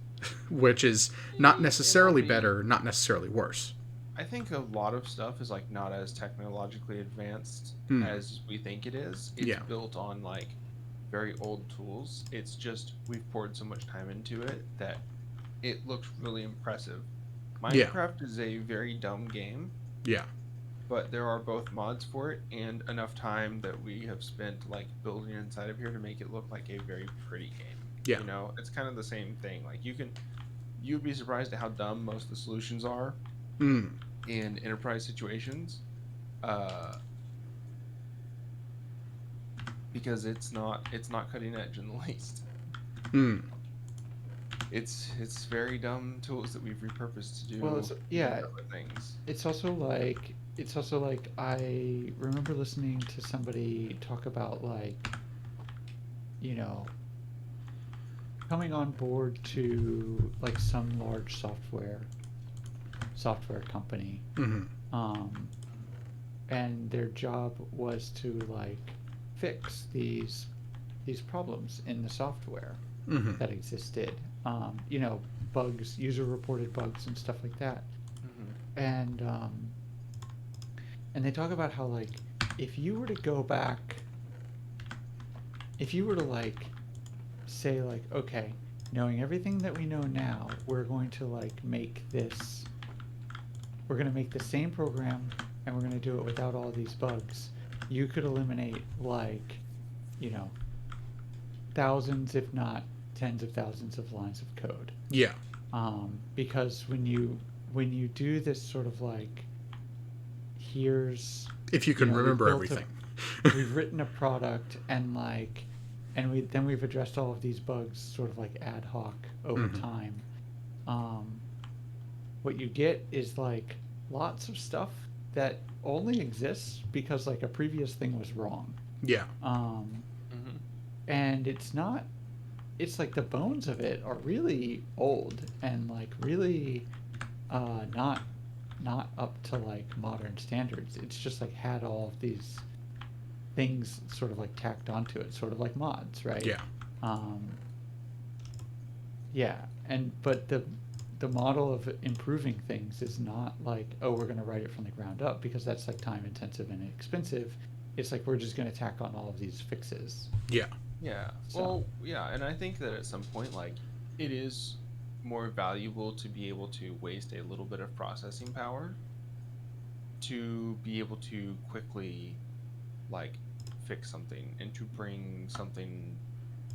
which is not necessarily better, not necessarily worse. I think a lot of stuff is like not as technologically advanced Hmm. as we think it is. It's Yeah. built on like very old tools. It's just we've poured so much time into it that it looks really impressive. Yeah. Minecraft is a very dumb game, Yeah. but there are both mods for it and enough time that we have spent like building inside of here to make it look like a very pretty game. Yeah. You know, it's kind of the same thing. Like you'd be surprised at how dumb most of the solutions are Mm. in enterprise situations, because it's not cutting edge in the least. Mm. It's very dumb tools that we've repurposed to do Well, yeah, other things. it's also like I remember listening to somebody talk about like, you know, coming on board to like some large software company, Mm-hmm. and their job was to like fix these problems in the software Mm-hmm. that existed. You know, bugs, user reported bugs and stuff like that. Hmm. And they talk about how like if you were to go back, if you were to like say like, okay, knowing everything that we know now, we're going to like make this, we're going to make the same program and we're going to do it without all these bugs, you could eliminate like, you know, thousands if not tens of thousands of lines of code. Yeah. Because when you do this sort of like, here's, If you can know, remember built everything. we've written a product and like, and we've addressed all of these bugs sort of like ad hoc over Mhm. time. What you get is like lots of stuff that only exists because like a previous thing was wrong. Yeah. Hmm. And it's like the bones of it are really old and like really not up to like modern standards. It's just like had all of these things sort of like tacked onto it, sort of like mods, right? Yeah. Yeah, but the model of improving things is not like, oh, we're going to write it from the ground up, because that's like time intensive and expensive. It's like we're just going to tack on all of these fixes. Yeah. Yeah. So- Well, yeah, and I think that at some point, like, it is more valuable to be able to waste a little bit of processing power to be able to quickly, like, fix something and to bring something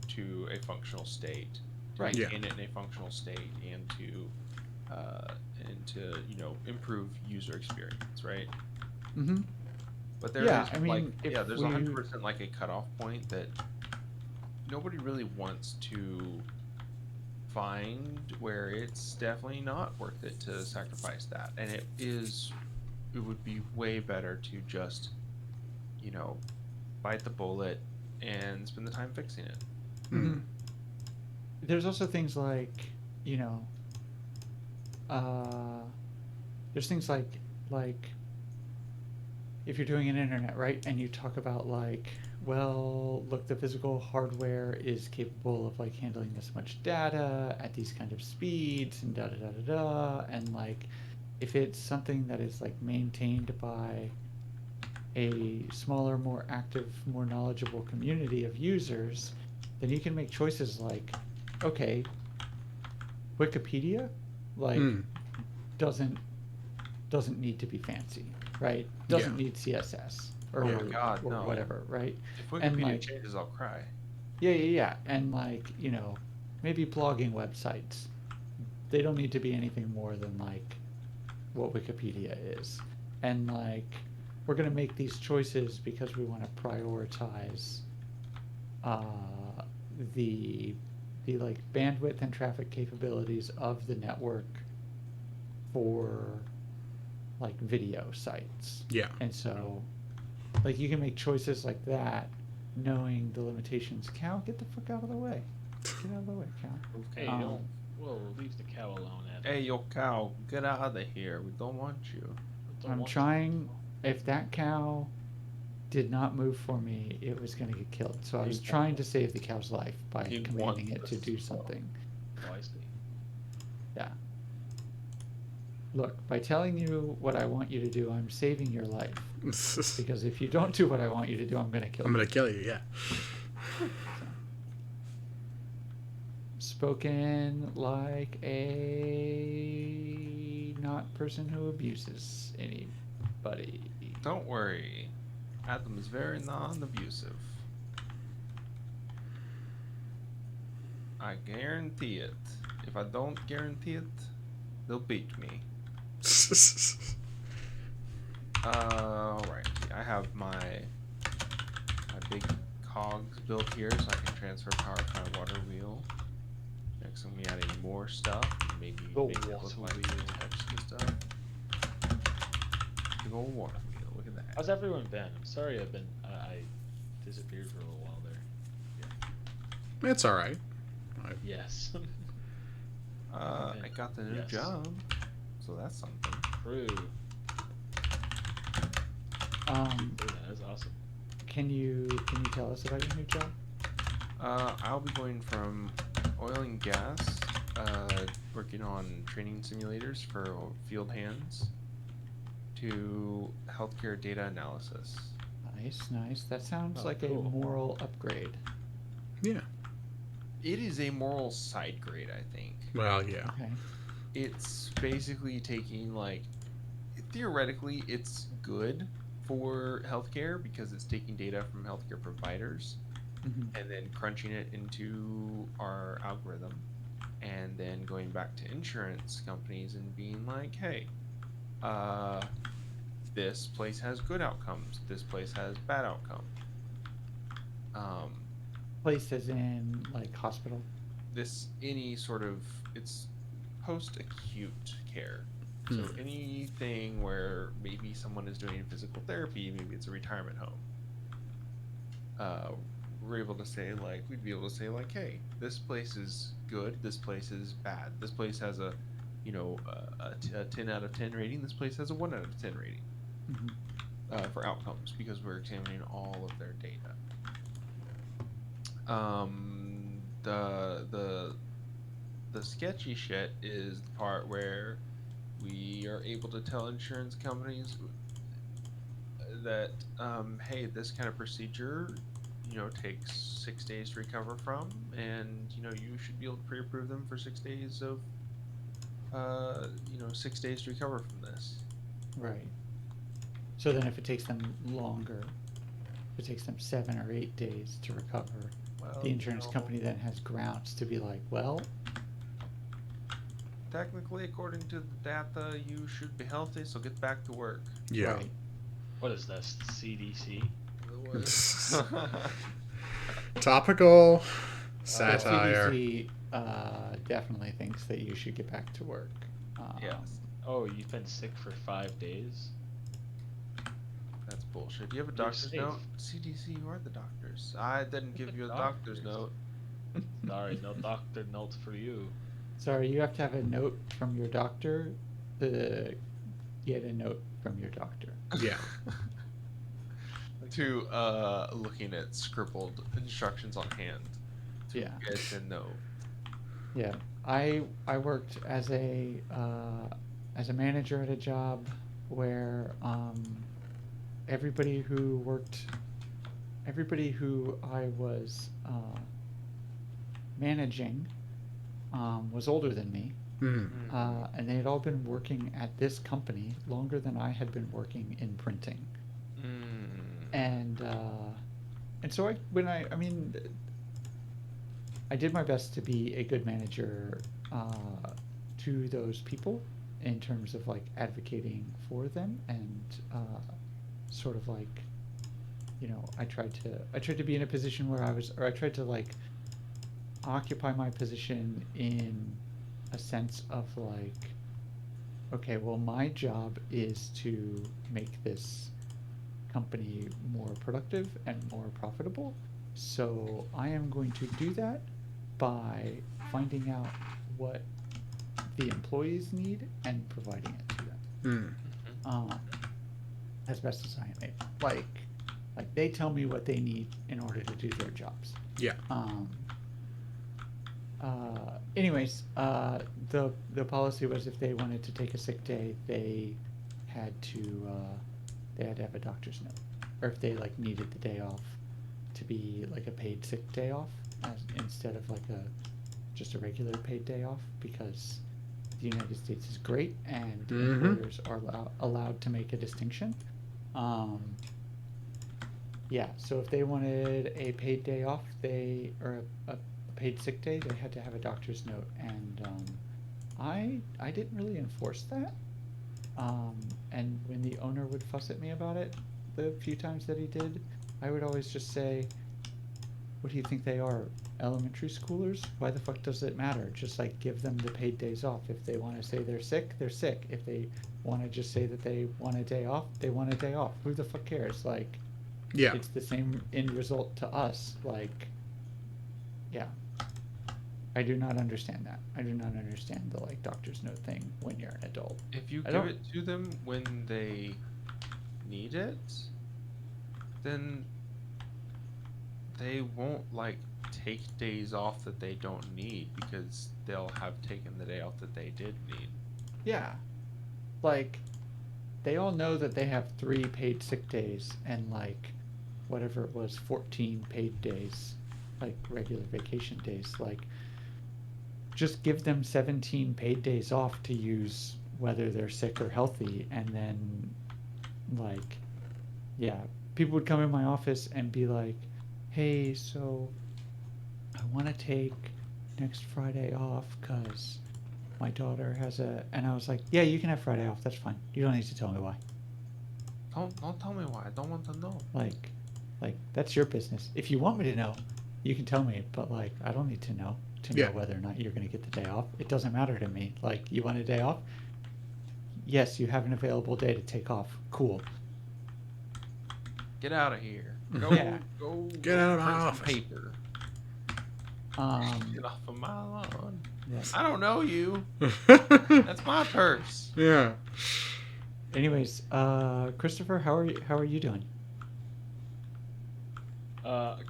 to a functional state, to Right. Yeah. maintain it in a functional state, and to improve user experience, right? Mm-hmm. But there Yeah, is I mean, like, if yeah, there's we- 100% like a cutoff point that nobody really wants to find, where it's definitely not worth it to sacrifice that, and it would be way better to just bite the bullet and spend the time fixing it. Mm-hmm. There's also things like, you know, there's things like if you're doing an internet, right, and you talk about like, well, look, the physical hardware is capable of like handling this much data at these kind of speeds and da da da da da, and like if it's something that is like maintained by a smaller, more active, more knowledgeable community of users, then you can make choices like, okay, Wikipedia, like, doesn't need to be fancy, right? Doesn't need CSS or, Oh my God, or no. whatever, right? If And, Wikipedia like- changes, I'll cry. Yeah. And like, you know, maybe blogging websites, they don't need to be anything more than like what Wikipedia is. And like, we're going to make these choices because we want to prioritize the like bandwidth and traffic capabilities of the network for like video sites. Yeah. And so like you can make choices like that knowing the limitations. Cal, get the fuck out of the way. Get out of the way, Cal. Hey, we'll leave the cow alone. Ed. Hey, yo, cow, get out of here. We don't want you. Don't I'm want trying. If that cow did not move for me, it was going to get killed. So I was trying to save the cow's life by He commanding it wants to us do to something. to- Oh, I see. Yeah. Look, by telling you what I want you to do, I'm saving your life. Because if you don't do what I want you to do, I'm going to kill I'm you. gonna kill you. Yeah. Spoken like a not person who abuses anybody. Don't worry. Atom is very non-abusive. I guarantee it. If I don't guarantee it, they'll beat me. Alright. I have my big cogs built here so I can transfer power to my water wheel. Next I'm gonna be adding more stuff. Maybe The make it water look like wheel. text and stuff. Big old water wheel. Look at that. How's everyone been? I'm sorry I disappeared for a little while there. It's all right. Yes. I got the new Yes. job, so that's something. True. Um, Ooh, that is awesome. can you tell us about your new job? I'll be going from oil and gas, working on training simulators for field hands, to healthcare data analysis. Nice. That sounds Oh, like cool. a moral upgrade. Yeah. It is a moral side grade, I think. Well, yeah. Okay. It's basically taking, like, theoretically, it's good for healthcare because it's taking data from healthcare providers Mhm. and then crunching it into our algorithm and then going back to insurance companies and being like, hey, this place has good outcomes, this place has bad outcomes. Place as in like hospital. This any sort of, it's post-acute care. So anything where maybe someone is doing physical therapy, maybe it's a retirement home. We're able to say, like, we'd be able to say, like, hey, this place is good, this place is bad. This place has a 10 out of 10 rating. This place has a 1 out of 10 rating Mhm. for outcomes because we're examining all of their data. The sketchy shit is the part where we are able to tell insurance companies that, hey, this kind of procedure, takes 6 days to recover from, and you should be able to pre-approve them for 6 days of, 6 days to recover from this. Right. So then if it takes them longer, if it takes them 7 or 8 days to recover, Well, the insurance company then has grounds to be like, well, technically, according to the data, you should be healthy, so get back to work. Yeah. right. What is this? CDC? Topical The satire. CDC definitely thinks that you should get back to work. Yes, Oh, you've been sick for 5 days? that's bullshit. Do you have a You're doctor's safe. note? CDC, you are the doctors. I didn't give you a doctor's Doctors. note. Sorry, no doctor notes for you. Sorry, you have to have a note from your doctor to get a note from your doctor. Yeah. To looking at scribbled instructions on hand to Yeah. get to know. Yeah, I worked as a manager at a job where everybody who I was managing was older than me, and they had all been working at this company longer than I had been working in printing, and so I did my best to be a good manager to those people in terms of like advocating for them and sort of like, I tried to be in a position where I tried to like occupy my position in a sense of like, okay, well, my job is to make this company more productive and more profitable, so I am going to do that by finding out what the employees need and providing it to them as best as I am able. Like they tell me what they need in order to do their jobs. Yeah. Anyways, the policy was if they wanted to take a sick day, they had to have a doctor's note, or if they like needed the day off to be like a paid sick day off instead of like just a regular paid day off, because the United States is great, and Mhm. employers are allowed to make a distinction. Yeah, so if they wanted a paid day off, or a paid sick day, they had to have a doctor's note, and I didn't really enforce that. And when the owner would fuss at me about it, the few times that he did, I would always just say, "What do you think they are? Elementary schoolers? Why the fuck does it matter? Just like give them the paid days off. If they want to say they're sick, they're sick. If they want to just say that they want a day off, they want a day off. Who the fuck cares? Like, Yeah. it's the same end result to us. Like, yeah. I do not understand that. I do not understand the like doctor's note thing when you're an adult. If you I give don't- it to them when they need it, then they won't like take days off that they don't need because they'll have taken the day off that they did need. Yeah. Like, they all know that they have 3 paid sick days and like whatever it was, 14 paid days, like regular vacation days. Like, just give them 17 paid days off to use whether they're sick or healthy, and then like, yeah, people would come in my office and be like, "Hey, so I want to take next Friday off because my daughter has a," and I was like, "Yeah, you can have Friday off. That's fine. You don't need to tell me why. Don't tell me why. I don't want to know. Like, that's your business. If you want me to know, you can tell me. But like, I don't need to know Yeah. whether or not you're going to get the day off. It doesn't matter to me. Like, you want a day off? Yes, you have an available day to take off. Cool. Get out of here. Go. Yeah. Go. Get out of my print some office. paper. Get off of my lawn. Yeah. I don't know you. That's my purse. Yeah. Anyways, Christopher, how are you doing?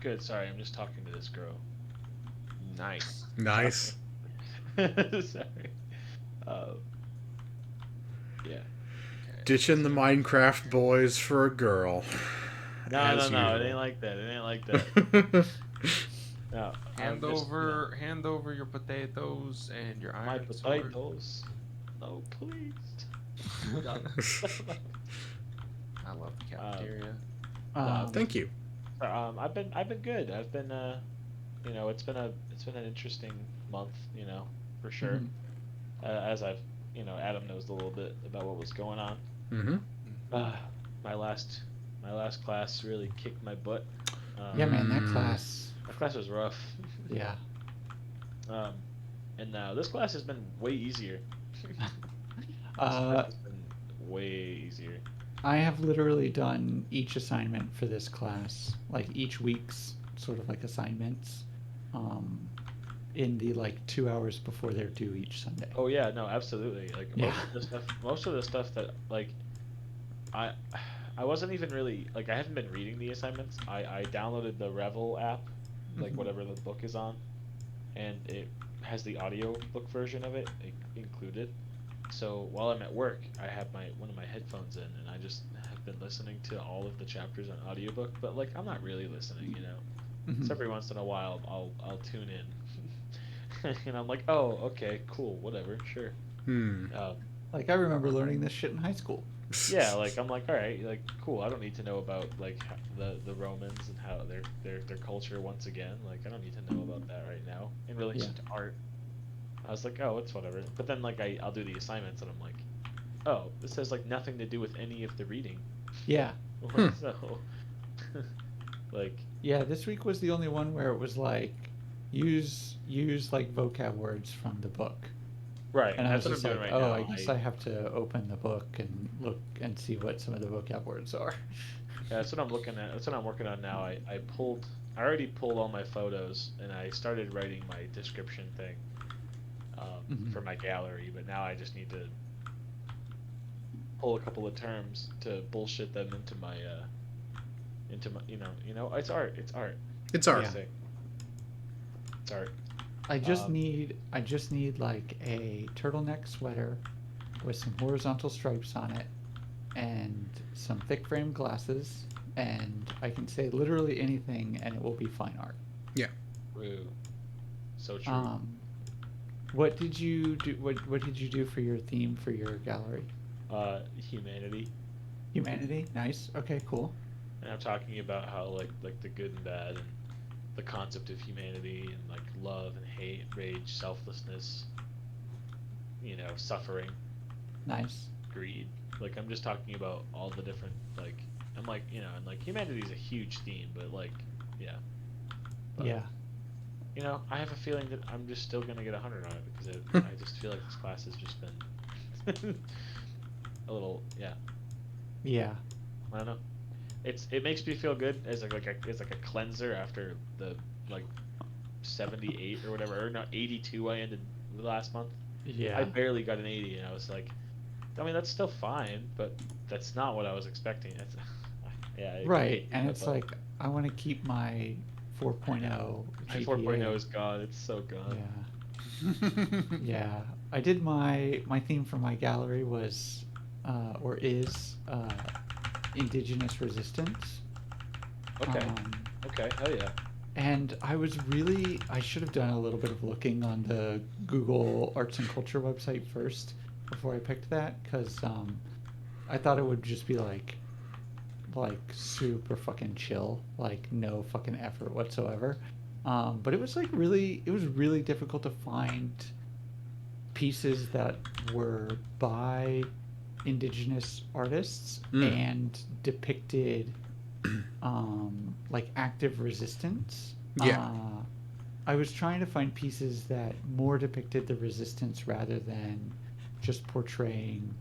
Good. Sorry, I'm just talking to this girl. Nice. Nice. Sorry. Yeah. Ditching the Minecraft boys for a girl. No, As it usual. ain't like that. It ain't like that. No. Hand I'm just, hand over your potatoes and your my iron sword. potatoes. No, please. I love the cafeteria. Thank you. I've been good. I've been it's been an interesting month, for sure. Mhm. As I've Adam knows a little bit about what was going on. Mm-hmm. My last class really kicked my butt. Yeah, man, that Mm. class. That class was rough. Yeah. And now this class has been way easier. This Uh, class has been way easier. I have literally done each assignment for this class, like each week's sort of like assignments, in the like 2 hours before they're due each Sunday. Oh yeah, no, absolutely. Like Yeah. most of the stuff that like I wasn't even really like I haven't been reading the assignments. I downloaded the Revel app, like Mhm. whatever the book is on, and it has the audio book version of it included. So while I'm at work, I have one of my headphones in, and I just have been listening to all of the chapters on audiobook. But like I'm not really listening, Mhm. So every once in a while, I'll tune in, and I'm like, oh, okay, cool, whatever, sure. Hmm. Like, I remember learning this shit in high school. Yeah, like I'm like, all right, like cool. I don't need to know about like the Romans and how their culture once again. Like I don't need to know about that right now in relation to art. I was like, oh, it's whatever. But then like I'll do the assignments and I'm like, oh, this has like nothing to do with any of the reading. Yeah. So, like, Yeah, this week was the only one where it was like, use like vocab words from the book. right. And I was that's just what I'm like, doing right oh, now. I guess I have to open the book and look and see what some of the vocab words are. Yeah, that's what I'm looking at. That's what I'm working on now. I already pulled all my photos and I started writing my description thing Mhm. for my gallery, but now I just need to pull a couple of terms to bullshit them into my it's art. It's art. It's art. Basic. It's art. I just need like a turtleneck sweater with some horizontal stripes on it and some thick frame glasses, and I can say literally anything and it will be fine art. Yeah. True. So true. What did you do? What did you do for your theme for your gallery? Humanity. Humanity. Nice. Okay. Cool. And I'm talking about how like the good and bad and the concept of humanity and like love and hate, rage, selflessness, suffering, Nice. greed. Like I'm just talking about all the different like I'm like, and like humanity is a huge theme, but like yeah. But, Yeah. I have a feeling that I'm just still gonna get 100 on it because I just feel like this class has just been a little Yeah. I don't know. It makes me feel good as a cleanser after the like 78 or whatever, or no 82 I ended last month. Yeah. I barely got an 80, and I was like, I mean that's still fine, but that's not what I was expecting. That's yeah. Right. And it's but like I want to keep my 4.0 my GPA. 4.0 is gone. It's so gone. Yeah. Yeah. I did my theme for my gallery was or is indigenous resistance. Okay. Okay. Hell yeah. And I should have done a little bit of looking on the Google Arts and Culture website first before I picked that, because I thought it would just be like super fucking chill, like no fucking effort whatsoever. But it was really difficult to find pieces that were by indigenous artists and depicted like active resistance. Yeah. I was trying to find pieces that more depicted the resistance rather than just portraying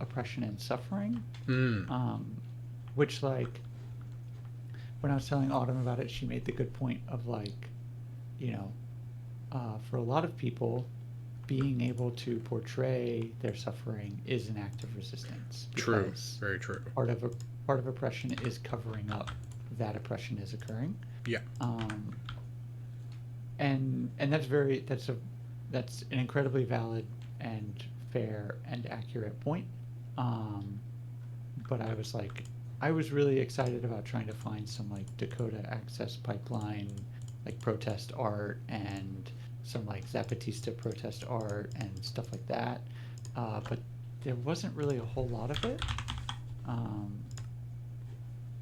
oppression and suffering. Which, like, when I was telling Autumn about it, she made the good point of like, for a lot of people, being able to portray their suffering is an act of resistance. True. Very true. Part of oppression is covering up that oppression is occurring. Yeah. And that's an incredibly valid and fair and accurate point. But I was really excited about trying to find some like Dakota Access Pipeline like protest art and some like Zapatista protest art and stuff like that. But there wasn't really a whole lot of it.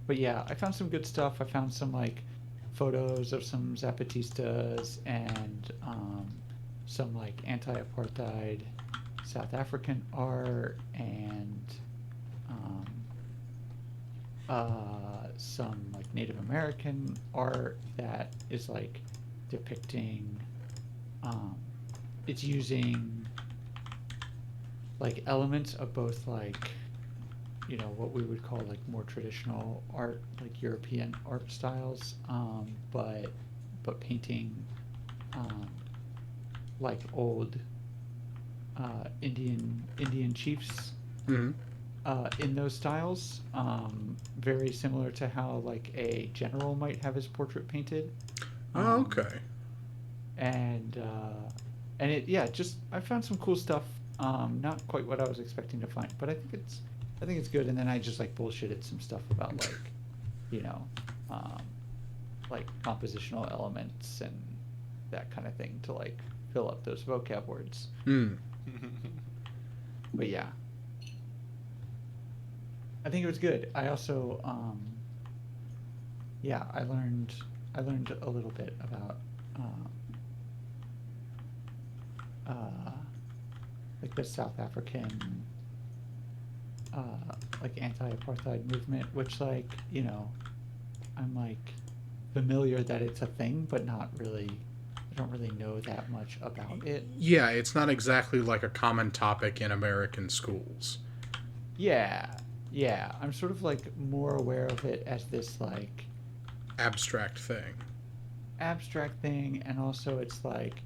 But yeah, I found some good stuff. I found some like photos of some Zapatistas and some like anti-apartheid South African art and some like Native American art that is like depicting it's using like elements of both like what we would call like more traditional art, like European art styles, but painting like old Indian chiefs in those styles, very similar to how like a general might have his portrait painted. Okay. And just I found some cool stuff. Not quite what I was expecting to find, but I think it's good. And then I just like bullshitted some stuff about like, like compositional elements and that kind of thing to like fill up those vocab words. But yeah, I think it was good. I also, I learned a little bit about like the South African like anti-apartheid movement, which like I'm like familiar that it's a thing, but not really. I don't really know that much about it. Yeah, it's not exactly like a common topic in American schools. Yeah, I'm sort of like more aware of it as this like abstract thing, and also it's like,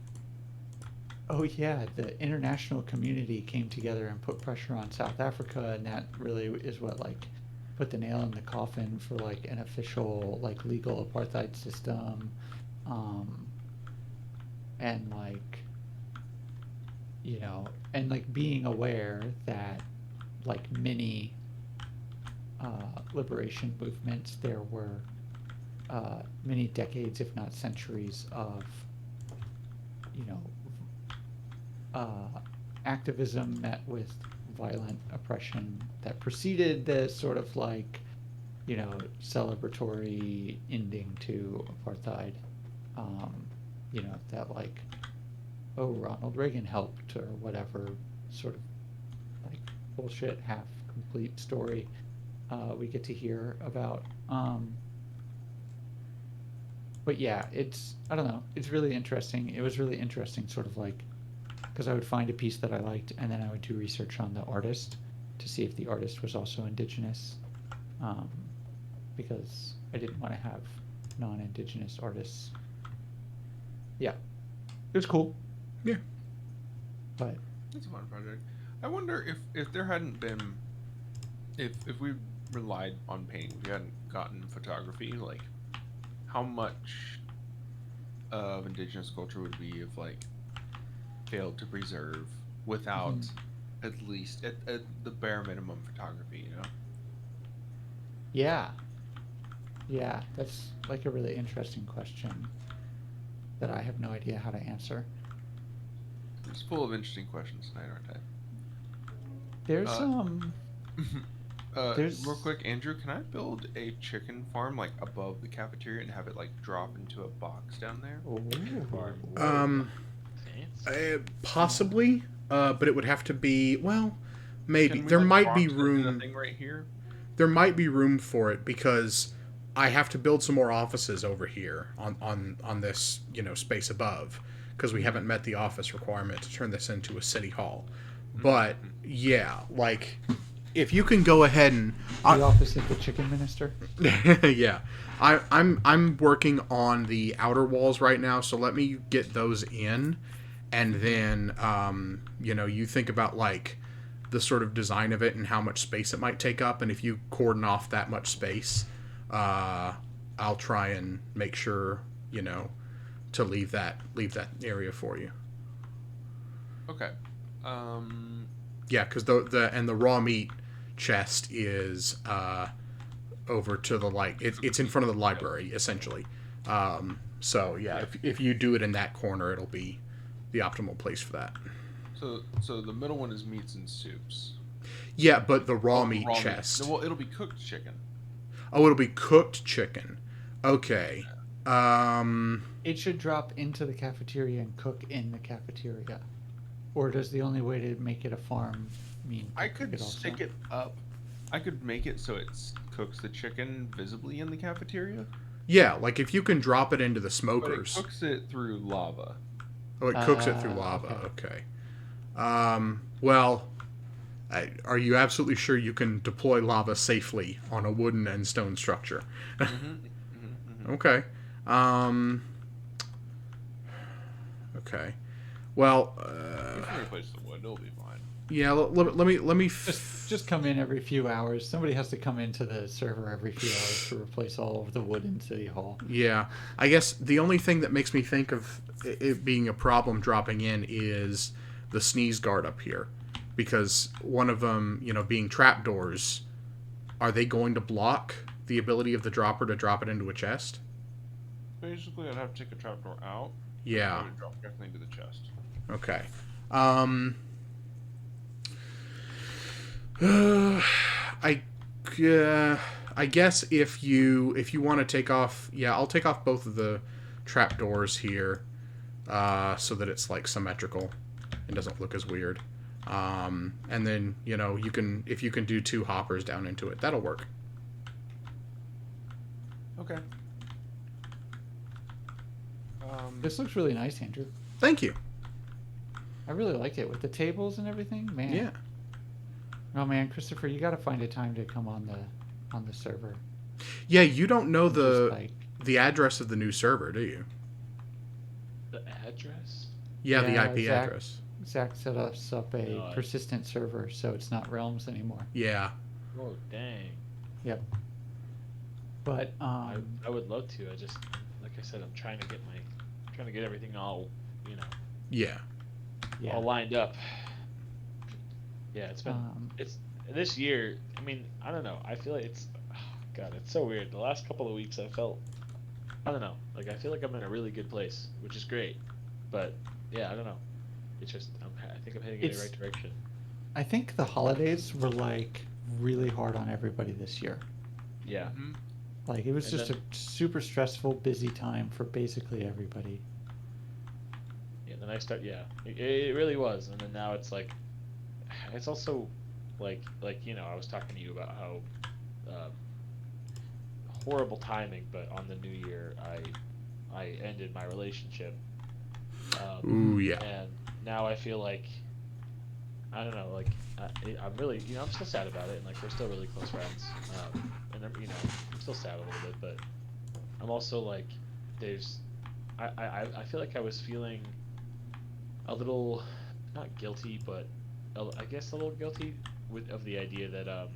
oh yeah, the international community came together and put pressure on South Africa, and that really is what like put the nail in the coffin for like an official like legal apartheid system, and like and like being aware that like many liberation movements, there were many decades, if not centuries, of activism met with violent oppression that preceded the sort of like, celebratory ending to apartheid. That like, oh, Ronald Reagan helped or whatever sort of like bullshit half complete story we get to hear about. But yeah, I don't know, it's really interesting. It was really interesting, sort of like, because I would find a piece that I liked, and then I would do research on the artist to see if the artist was also indigenous, because I didn't want to have non-indigenous artists. Yeah, it was cool. Yeah. But It's a fun project. I wonder if there hadn't been, if we relied on painting, if we hadn't gotten photography, like how much of indigenous culture would we have like failed to preserve without at least at the bare minimum photography, you know? yeah, that's like a really interesting question that I have no idea how to answer. It's full of interesting questions tonight, aren't There's I? There's- Real quick, Andrew, can I build a chicken farm like above the cafeteria and have it like drop into a box down there? Possibly, but it would have to be, well, maybe. Can we, There like, might be box it in a room. thing right here. There might be room for it because I have to build some more offices over here on this space above, because we haven't met the office requirement to turn this into a city hall. But yeah, like if you can go ahead and the office of the chicken minister. yeah, I'm working on the outer walls right now, so let me get those in, and then you think about like the sort of design of it and how much space it might take up, and if you cordon off that much space, I'll try and make sure to leave that area for you. Okay. Yeah, because the raw meat chest is over to the it's in front of the library essentially. So yeah, if you do it in that corner, it'll be the optimal place for that. So the middle one is meats and soups. Yeah, but the raw Oh, meat raw chest. Well, it'll be cooked chicken. Oh, it'll be cooked chicken. Okay. It should drop into the cafeteria and cook in the cafeteria. Or does the only way to make it a farm mean I cook could it also? stick it up. I could make it so it cooks the chicken visibly in the cafeteria, Yeah, like if you can drop it into the but it smokers. cooks it through lava. Oh, it cooks it through lava. Okay. Well, are you absolutely sure you can deploy lava safely on a wooden and stone structure? Okay. Okay. Well, We can replace the wood. It'll be fine. yeah. Let me. Just come in every few hours. Somebody has to come into the server every few hours to replace all of the wood in City Hall. Yeah, I guess the only thing that makes me think of it being a problem dropping in is the sneeze guard up here, because one of them, being trapdoors, are they going to block the ability of the dropper to drop it into a chest? Basically, I'd have to take a trapdoor out. Yeah. And drop directly into the chest. Okay. I guess if you want to take off, I'll take off both of the trapdoors here, so that it's like symmetrical and doesn't look as weird. And then if you can do 2 hoppers down into it, that'll work. Okay. This looks really nice, Andrew. Thank you. I really like it with the tables and everything. Man. Yeah. Oh man, Christopher, you got to find a time to come on the server. Yeah, you don't know Just, the address of the new server, do you? The address? Yeah, the Yeah, IP Zach- address. Zach set us up a No, I- persistent server, so it's not Realms anymore. Yeah. Oh dang. Yep. But I would love to. I just, like I said, I'm trying to get everything all, Yeah. yeah. all lined up. Yeah, it's been Um, it's this year. I mean, I don't know. I feel like it's God. It's so weird. The last couple of weeks, I don't know. Like I feel like I'm in a really good place, which is great. But yeah, I don't know. it's just I think I'm heading in the It's- right direction. I think the holidays were like really hard on everybody this year. Yeah. Mhm. Like it was And just then- a super stressful, busy time for basically everybody. Yeah, then I start. Yeah, it really was, and then now it's like, it's also, like I was talking to you about how, um, horrible timing, but on the new year I ended my relationship, Ooh, yeah. and now I feel like, I don't know, like I'm really, I'm still sad about it, and like we're still really close friends, and I'm still sad a little bit, but I'm also like, there's, I feel like I was feeling a little, not guilty, but I guess a little guilty of the idea that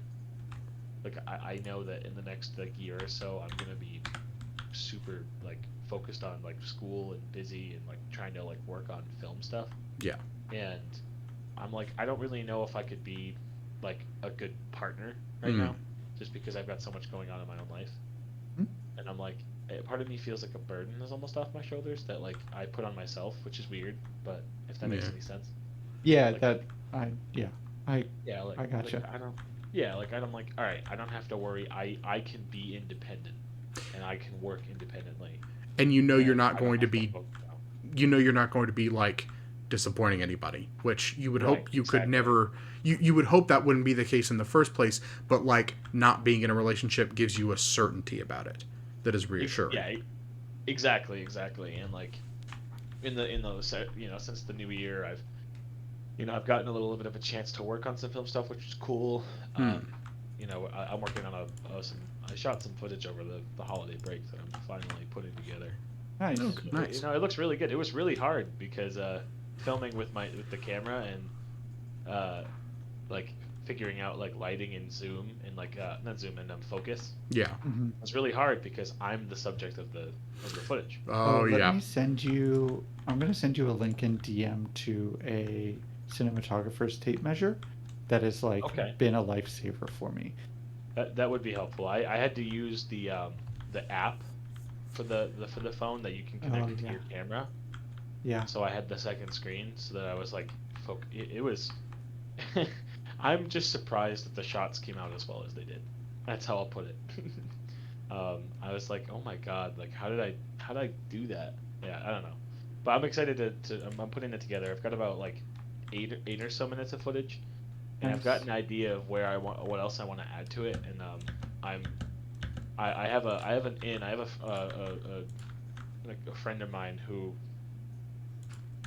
like I know that in the next like year or so I'm gonna be super like focused on like school and busy and like trying to like work on film stuff, Yeah. and I'm like, I don't really know if I could be like a good partner right Mm. now, just because I've got so much going on in my own life. Hmm. And I'm like, part of me feels like a burden is almost off my shoulders that like I put on myself, which is weird, but if that makes Yeah. any sense. Yeah, Like, that I yeah, like I gotcha. I don't. Yeah, like I'm like, all right, I don't have to worry. I can be independent, and I can work independently. And you know you're And not I don't going to have be focus on- you're not going to be like disappointing anybody, which you would Right, hope you could exactly. never. You would hope that wouldn't be the case in the first place, but like not being in a relationship gives you a certainty about it that is reassuring. Yeah, exactly. And like since the new year, I've gotten a little bit of a chance to work on some film stuff, which is cool. I'm working on I shot some footage over the holiday break that I'm finally putting together. Nice. Okay, nice. It looks really good. It was really hard because filming with the camera and like figuring out like lighting and zoom and like not zoom and focus Yeah. Hmm. was really hard because I'm the subject of the footage. Oh, let yeah. me send you. I'm gonna send you a link in DM to a cinematographer's tape measure that has like Okay. been a lifesaver for me. That would be helpful. I had to use the app for the phone that you can connect to yeah. your camera. Yeah. So I had the second screen so that I was like it was I'm just surprised that the shots came out as well as they did. That's how I'll put it. I was like, oh my god, like how did I do that? Yeah, I don't know. But I'm excited to I'm putting it together. I've got about like eight or so minutes of footage, and I've got Nice. an idea of what else I want to add to it, and I'm I have like a friend of mine who,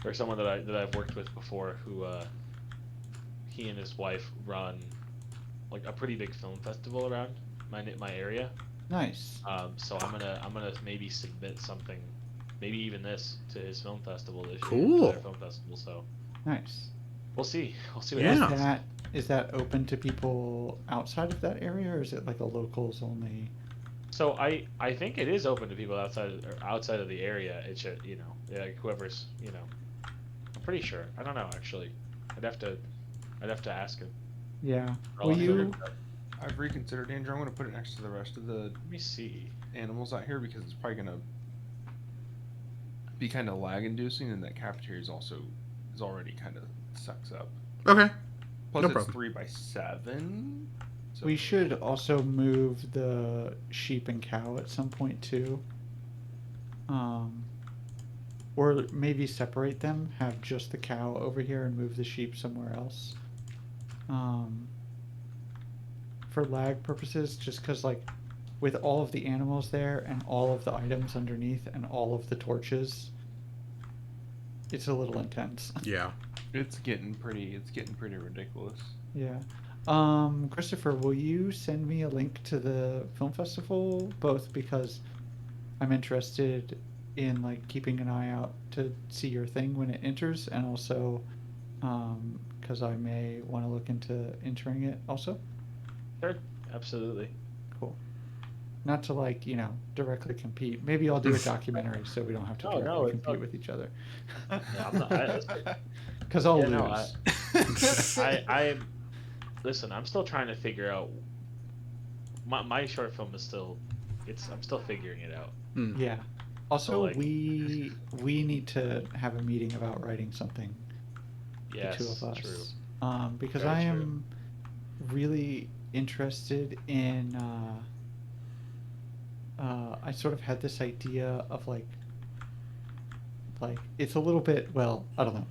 or someone that I've worked with before, who he and his wife run like a pretty big film festival around my area. Nice. So I'm gonna maybe submit something, maybe even this to his film festival this year, Cool. to their film festival. So Nice. we'll see. We'll see what Yeah. happens. Is that open to people outside of that area, or is it like a locals only? So I think it is open to people outside of the area. It should, like whoever's, I'm pretty sure. I don't know actually. I'd have to ask him. Yeah. I'll Will have to you? look it up. I've reconsidered, Andrew. I'm going to put it next to the rest of the Let me see. animals out here because it's probably going to be kind of lag inducing, and that cafeteria is already kind of sucks up. Okay. Plus, No it's problem. 3x7. So We should also move the sheep and cow at some point too. Or maybe separate them, have just the cow over here and move the sheep somewhere else. For lag purposes, just because like with all of the animals there and all of the items underneath and all of the torches, it's a little intense. Yeah. it's getting pretty ridiculous. Yeah. Christopher, will you send me a link to the film festival? Both because I'm interested in like keeping an eye out to see your thing when it enters, and also because I may want to look into entering it also. Sure, absolutely. Cool. Not to like, directly compete. Maybe I'll do a documentary so we don't have to No, directly it's compete not- with each other. Yeah, I'm not. Because I'll Yeah, lose. no, I listen. I'm still trying to figure out. My short film is still, I'm still figuring it out. Mm. Yeah. Also, So, like- we need to have a meeting about writing something Yes, the two of us. true. Because Very I true. am really interested in. I sort of had this idea of like it's a little bit. Well, I don't know.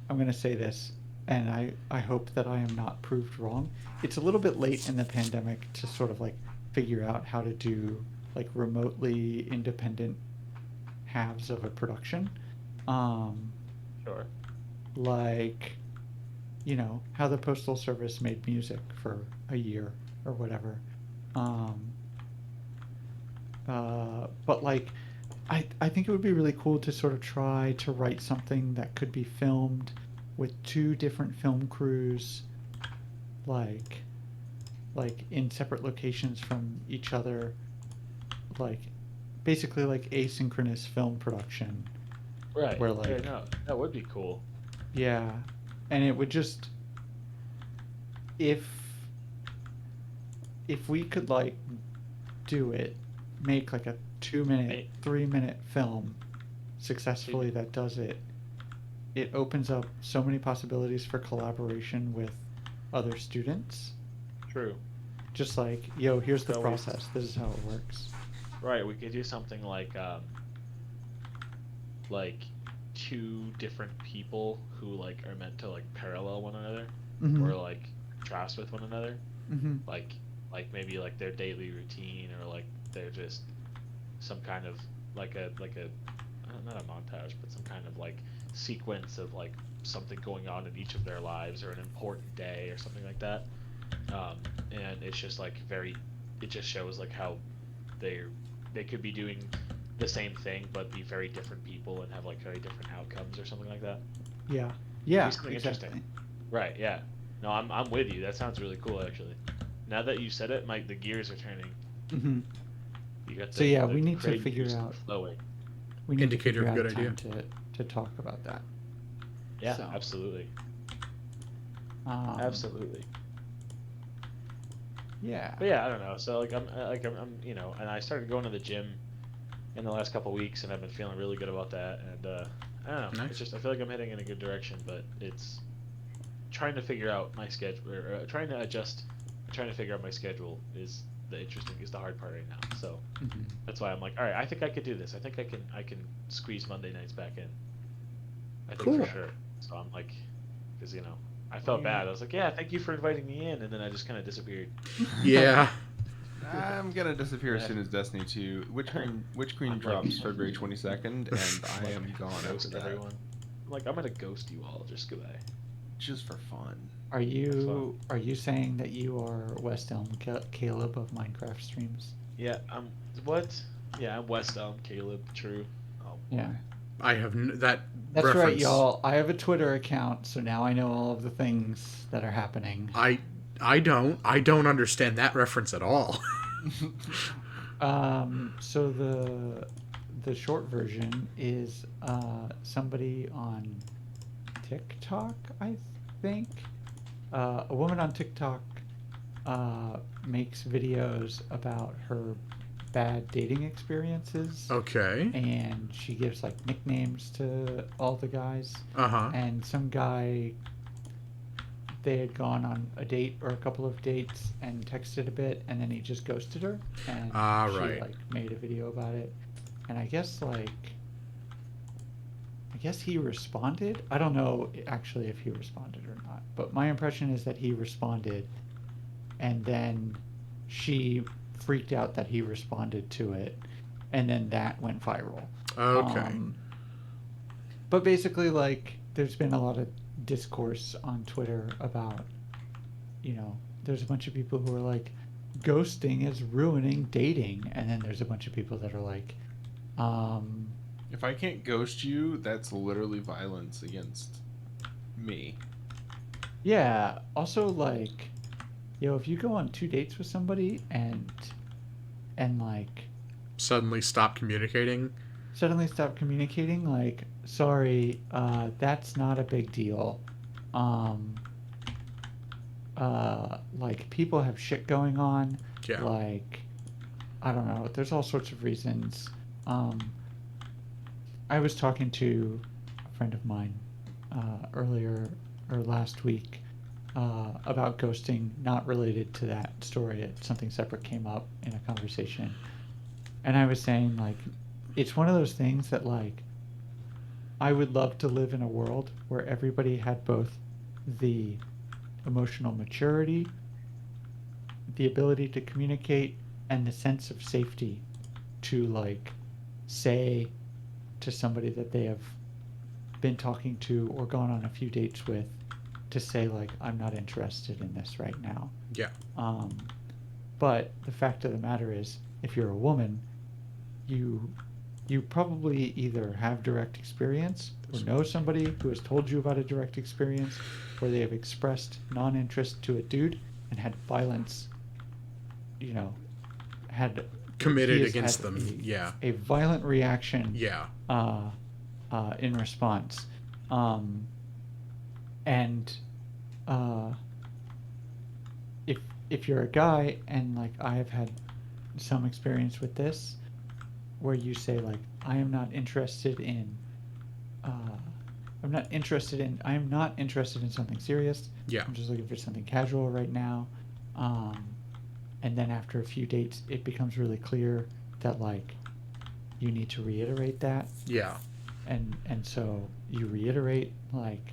I'm gonna say this, and I hope that I am not proved wrong. It's a little bit late in the pandemic to sort of like figure out how to do like remotely independent halves of a production. Um, Sure. like how the postal service made music for a year or whatever. um but like I think it would be really cool to sort of try to write something that could be filmed with two different film crews, like in separate locations from each other, like basically like asynchronous film production Right. where Yeah, like no, that would be cool. yeah, and it would just if we could like do it, make like a 2 minute, I, 3 minute film see, successfully that does it, it opens up so many possibilities for collaboration with other students. true. Just like, yo, here's the So process. This is how it works. right, we could do something like two different people who like are meant to like parallel one another Mm-hmm. or like contrast with one another, Mm-hmm. like maybe like their daily routine or like they're just some kind of like a not a montage but some kind of like sequence of like something going on in each of their lives or an important day or something like that. And it's just like very, it just shows like how they're they could be doing the same thing but be very different people and have like very different outcomes or something like that. Yeah. It'd Yeah, be something exactly. interesting. Right, yeah. No, I'm with you. That sounds really cool actually. Now that you said it, Mike, the gears are turning. Mm-hmm. You got So yeah, the we need to creative figure juices out flowing. Indicator of a good time idea. to talk about that. Yeah, So, absolutely. um, Absolutely. yeah. But yeah, I don't know. So I'm and I started going to the gym in the last couple weeks, and I've been feeling really good about that. And I don't know. It's Nice. just I feel like I'm heading in a good direction, but it's trying to figure out my schedule, or trying to adjust, trying to figure out my schedule is the hard part right now. So Mm-hmm. that's why I'm like, all right, I think I could do this. I think I can squeeze Monday nights back in. I think for Cool. sure. So I'm like, because I felt bad. I was like, yeah, thank you for inviting me in, and then I just kind of disappeared. Yeah. I'm gonna disappear as Yeah. soon as Destiny 2. Which queen I'm like- drops February 22nd, and I am gone after Ghost that. everyone. I'm like, I'm gonna ghost you all. Just goodbye. Just for fun. Are you saying that you are West Elm Caleb of Minecraft streams? Yeah, I'm what? Yeah, I'm West Elm Caleb. True. Oh boy. Yeah. I have that That's reference. right, y'all. I have a Twitter account, so now I know all of the things that are happening. I don't understand that reference at all. So the short version is somebody on TikTok, I think. A woman on TikTok makes videos about her bad dating experiences. Okay. And she gives like nicknames to all the guys. Uh-huh. And some guy, they had gone on a date or a couple of dates and texted a bit, and then he just ghosted her, and she Right. like made a video about it. And I guess he responded. I don't know actually if he responded or not, but my impression is that he responded, and then she freaked out that he responded to it, and then that went viral. Okay. But basically, like, there's been a lot of discourse on Twitter about, there's a bunch of people who are like, ghosting is ruining dating, and then there's a bunch of people that are like, If I can't ghost you, that's literally violence against me. yeah. Also, like, if you go on 2 dates with somebody and like Suddenly stop communicating. suddenly stop communicating, like, sorry, that's not a big deal. Like, people have shit going on. Yeah. Like, I don't know. There's all sorts of reasons. I was talking to a friend of mine earlier or last week about ghosting, not related to that story. Something separate came up in a conversation, and I was saying like, it's one of those things that like, I would love to live in a world where everybody had both the emotional maturity, the ability to communicate, and the sense of safety to like say to somebody that they have been talking to or gone on a few dates with, to say like, I'm not interested in this right now. Yeah. But the fact of the matter is, if you're a woman, you probably either have direct experience or know somebody who has told you about a direct experience where they have expressed non-interest to a dude and had violence, you know, had Committed he has against had them. Yeah. a violent reaction Yeah. in response. And if you're a guy, and like I have had some experience with this, where you say like, I am not interested in I am not interested in something serious. Yeah. I'm just looking for something casual right now. And then after a few dates, it becomes really clear that like, you need to reiterate that. Yeah. And so you reiterate like,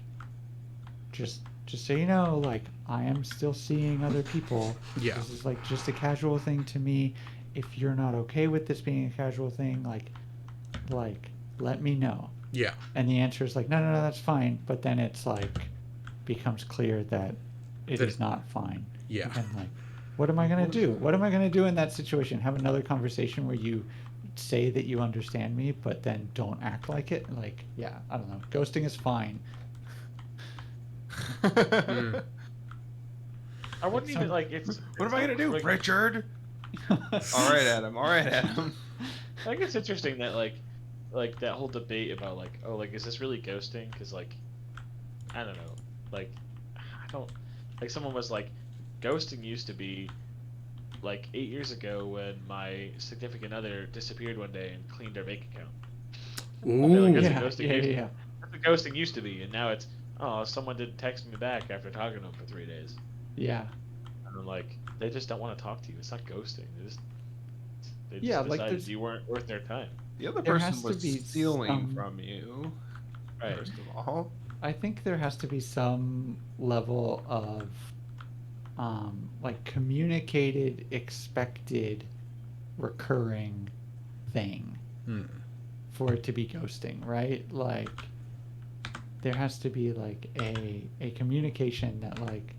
just so you know, like, I am still seeing other people. Yeah. This is like just a casual thing to me. If you're not okay with this being a casual thing, like let me know. Yeah. And the answer is like, no, that's fine. But then it's like, becomes clear that it is not fine. Yeah. And like, what am I gonna do? What am I gonna do in that situation? Have another conversation where you say that you understand me, but then don't act like it? Like, yeah, I don't know. Ghosting is fine. Mm. I wouldn't even like. It's What am I gonna do, like, Richard? All right, Adam. I think it's interesting that like that whole debate about like, oh, like, is this really ghosting? Because like, I don't know, like, I don't like. Someone was like, ghosting used to be like 8 years ago when my significant other disappeared one day and cleaned our bank account. Ooh. Like, Yeah, that's yeah. That's what ghosting used to be, and now it's, oh, someone didn't text me back after talking to them for 3 days. Yeah. And I'm like, they just don't want to talk to you. It's not ghosting. They just Yeah, like, decided there's- you weren't worth their time. The other There person has to was be stealing some- from you. Right. First of all, I think there has to be some level of like communicated, expected, recurring thing Hmm. for it to be ghosting, right? Like, there has to be like a communication that like,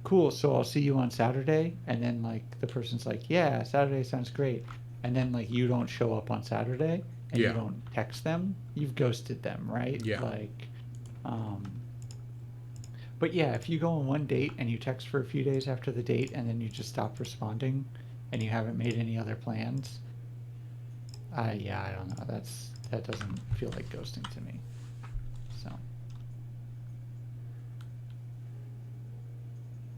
cool, so I'll see you on Saturday, and then like the person's like, yeah, Saturday sounds great, and then like you don't show up on Saturday and Yeah. you don't text them, you've ghosted them, right? Yeah. Like, but yeah, if you go on one date and you text for a few days after the date and then you just stop responding and you haven't made any other plans, yeah, I don't know. That doesn't feel like ghosting to me. So.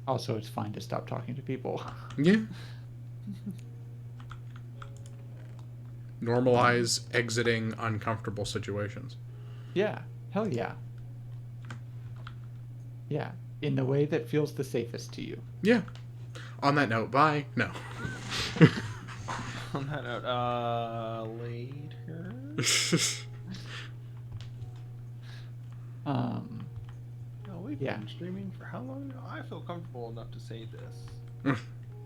Also, it's fine to stop talking to people. Yeah. Normalize exiting uncomfortable situations. Yeah, hell yeah. Yeah, in the way that feels the safest to you. Yeah. On that note, bye. No. on that note, later. No, we've Yeah. been streaming for how long now? I feel comfortable enough to say this.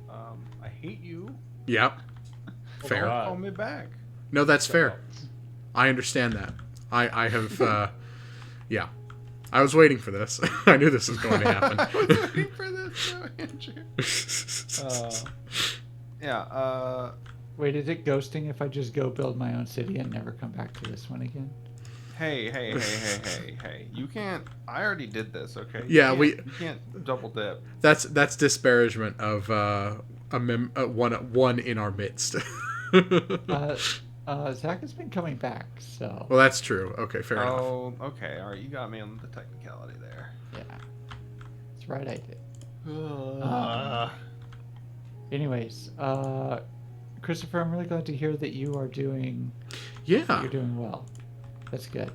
I hate you. Yep. Fair. God. Call me back. No, that's Shut fair. up. I understand that. I have, yeah. I was waiting for this. I knew this was going to happen. I was waiting for this, though, Andrew. Yeah. Wait, is it ghosting if I just go build my own city and never come back to this one again? Hey. You can't. I already did this, okay? Yeah, You can't double dip. That's disparagement of one in our midst. Zach has been coming back, so Well, that's true. Okay, fair enough. Oh, okay. All right. You got me on the technicality there. yeah, that's right, I did. Anyways, Christopher, I'm really glad to hear that you are doing Yeah. you're doing well. That's good.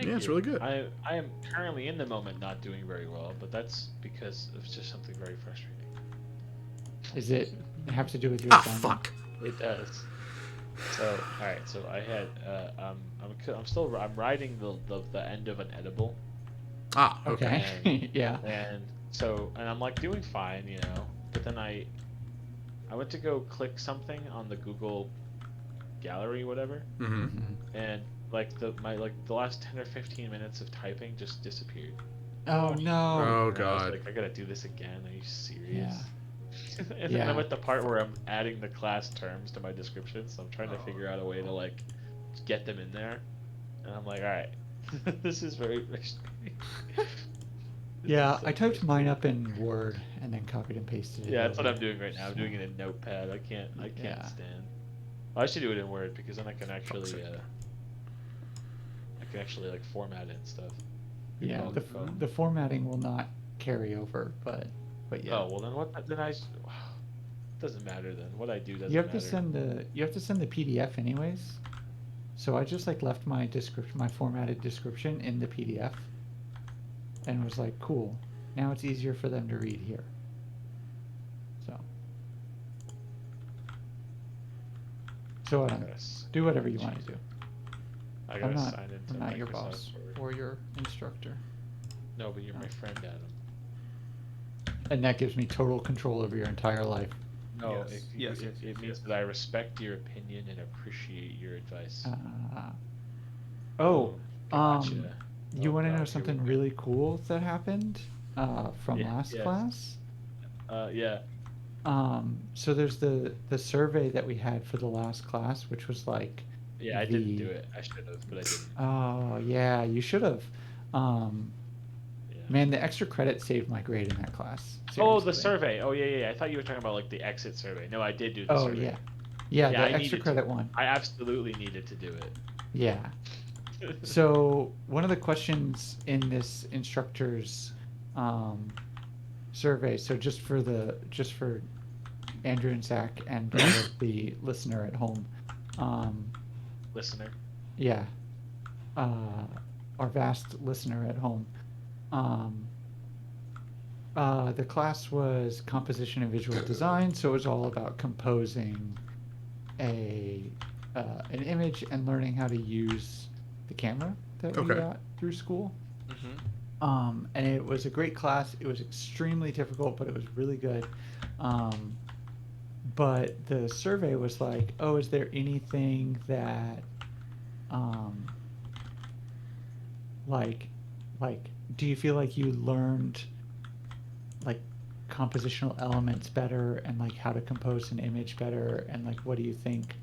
Thank Yeah, it's you. really good. I am currently in the moment not doing very well, but that's because of just something very frustrating. Is it have to do with your Ah, assignment? fuck. It does. So all right, so I had I'm writing the end of an edible, Ah, okay. Okay. Yeah. and I'm like doing fine, you know, but then I went to go click something on the Google Gallery, whatever, Mm-hmm. Mhm. and the last 10 or 15 minutes of typing just disappeared. Oh no. Oh, And I was God. like, I gotta do this again. Are you serious? Yeah. And then I'm Yeah. at the part where I'm adding the class terms to my description, so I'm trying to figure out a way to like get them in there. And I'm like, all right, this is very frustrating. This Yeah, is so I typed mine frustrating. up in Word and then copied and pasted it Yeah, that's what over. I'm doing right now. I'm So, doing it in Notepad. I can't yeah. stand. Well, I should do it in Word because then I can Fuck's actually sake. like format it and stuff. Yeah, Call- call- the formatting will not carry over, but yeah. Oh well, then what? Then doesn't matter then. What I do doesn't You have matter. to send the PDF anyways. So I just like left my formatted description in the PDF and was like, cool. Now it's easier for them to read here. So I gotta s- do whatever you want to do. I I'm gotta not sign into I'm not your Microsoft boss Word. or your instructor. No, but you're my friend, Adam. And that gives me total control over your entire life. No, Yes, if yes, it, yes, it yes, means yes. that I respect your opinion and appreciate your advice. Oh, Gotcha. you Oh want to God, know here we something go. really cool that happened from Yeah, last yes. class? Yeah. So there's the survey that we had for the last class, which was like Yeah, I didn't do it. I should have, but I didn't. Oh yeah, you should have. Yeah. Man, the extra credit saved my grade in that class. Oh, the Seriously. survey. Oh, yeah. I thought you were talking about like the exit survey. No, I did do the Oh survey. yeah, yeah, Yeah, the I extra needed credit to. one. I absolutely needed to do it. Yeah. So one of the questions in this instructor's um, survey, so just for Andrew and Zach and all of the listener at home, um, Listener. yeah, our vast listener at home, um, the class was composition and visual design, so it was all about composing a an image and learning how to use the camera that we Okay. got through school. Mm-hmm. And it was a great class. It was extremely difficult, but it was really good. But the survey was like, oh, is there anything that, um, like, do you feel like you learned, like, compositional elements better and, like, how to compose an image better? And, like, what do you think?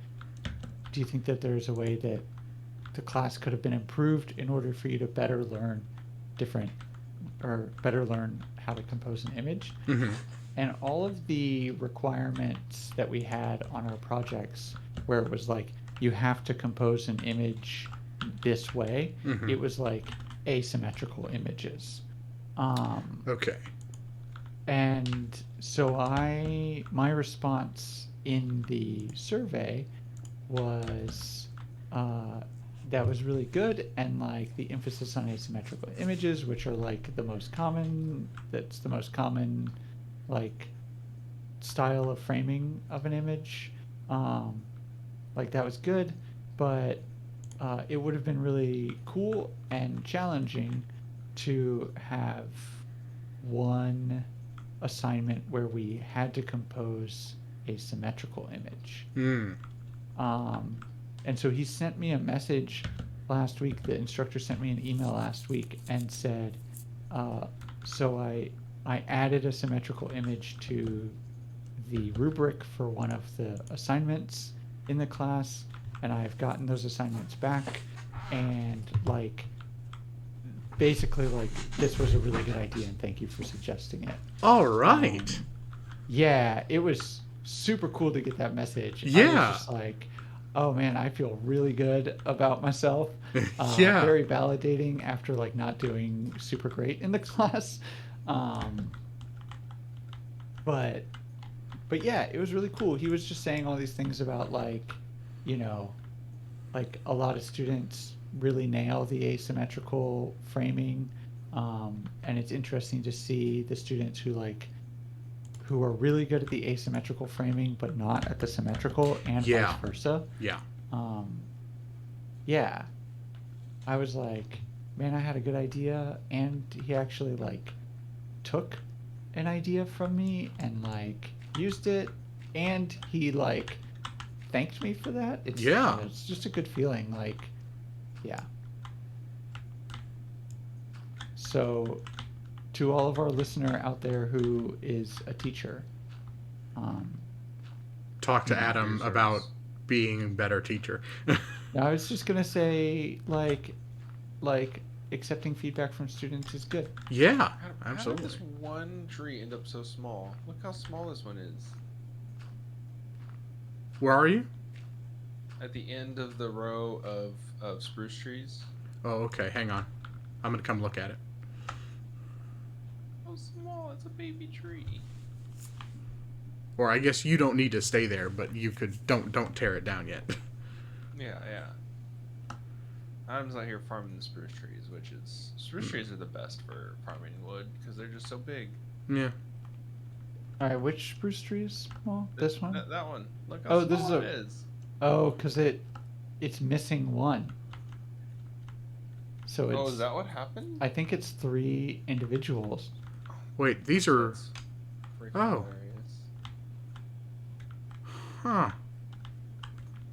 Do you think that there's a way that the class could have been improved in order for you to better learn how to compose an image? Mm-hmm. And all of the requirements that we had on our projects, where it was like, you have to compose an image this way, Mhm. it was like asymmetrical images. Okay. And so my response in the survey was that was really good, and like the emphasis on asymmetrical images, which are like that's the most common like style of framing of an image. Like that was good, but it would have been really cool and challenging to have one assignment where we had to compose a symmetrical image. Mm. And so he sent me a message last week. The instructor sent me an email last week and said, so I added a symmetrical image to the rubric for one of the assignments in the class, and I've gotten those assignments back, and like basically like this was a really good idea and thank you for suggesting it. All right. Yeah, it was super cool to get that message. I was Yeah. just like, oh man, I feel really good about myself. Yeah. Very validating after like not doing super great in the class. But yeah, it was really cool. He was just saying all these things about like, you know, like a lot of students really nail the asymmetrical framing, and it's interesting to see the students who are really good at the asymmetrical framing but not at the symmetrical, and Yeah. vice versa. Yeah. Yeah, I was like, man, I had a good idea, and he actually took an idea from me and used it, and he thanked me for that. Yeah. It's just a good feeling. Yeah. So, to all of our listener out there who is a teacher, Talk to Yeah, Adam your about service. being a better teacher. I was just gonna say accepting feedback from students is good. Yeah, How did absolutely. this one tree end up so small? Look how small this one is. Where are you? At the end of the row of spruce trees. Oh, okay. Hang on. I'm gonna come look at it. How small? It's a baby tree. Or I guess you don't need to stay there, but you could. Don't tear it down yet. Yeah, yeah. Adam's out here farming the spruce trees, which is spruce trees are the best for farming wood because they're just so big. Yeah. All right, which spruce tree is small? This one? That one. Look how Oh, small this is it is. Oh, because it's missing one. So it's. Oh, is that what happened? I think it's 3 individuals. Wait, these are. That's freaking Oh. hilarious. Huh.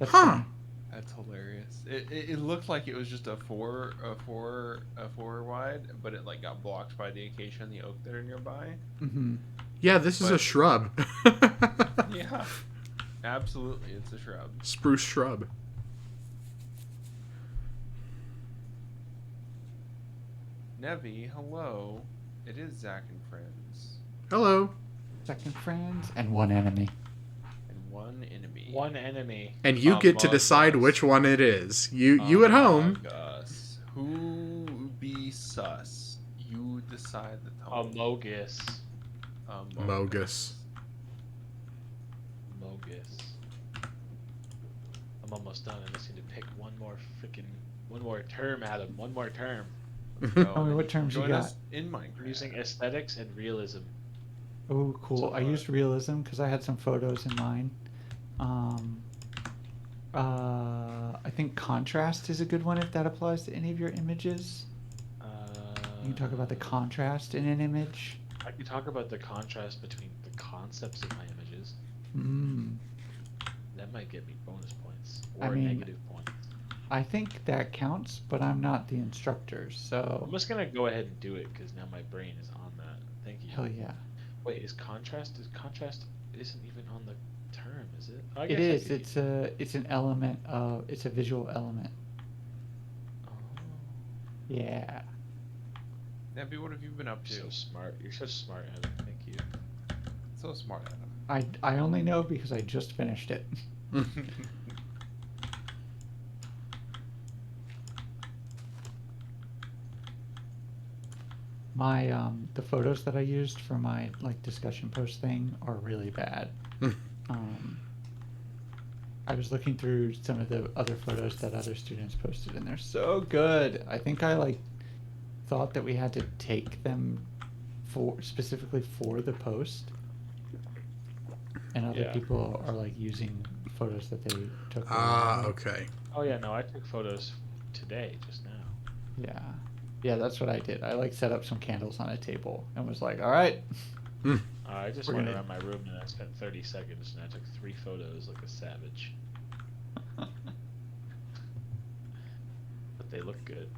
That's Huh. funny. That's hilarious. It looked like it was just a four wide, but it got blocked by the acacia and the oak that are nearby. Mm-hmm. Yeah, this is a But- shrub. Yeah, absolutely, it's a shrub. Spruce shrub. Nevi, hello. It is Zach and friends, Hello. Second friends and 1 enemy. and one enemy. One enemy. And you get to Among decide Us. which one it is. You at home. Among Us. Who be sus? You decide the tone. Amogus. Mogus. Mogus. I'm almost done. I just need to pick one more term, Adam. One more term. Oh, what terms you Join got? us in Minecraft. I'm using aesthetics and realism. Oh, cool. So, I used realism because I had some photos in mind. I think contrast is a good one if that applies to any of your images. You can talk about the contrast in an image. I could talk about the contrast between the concepts of my images. Mm. That might get me bonus points I or mean- negative points. I think that counts, but I'm not the instructor, so I'm just gonna go ahead and do it because now my brain is on that. Thank you. hell yeah. Wait, is contrast isn't even on the term, is it? I It guess I is. could It's an element of. It's a visual element. Oh, Yeah. Nebby, what have you been up to? so smart. You're so smart, Adam. Thank you. So smart, Adam. I only know because I just finished it. My the photos that I used for my discussion post thing are really bad. I was looking through some of the other photos that other students posted, and they're so good. I think I thought that we had to take them specifically for the post, and other Yeah. people are using photos that they took. Ah, already. okay. Oh yeah, no, I took photos today, just now. Yeah. Yeah, that's what I did. I set up some candles on a table and was like, all right. I just We're went gonna- around my room and I spent 30 seconds and I took 3 photos like a savage. But they look good.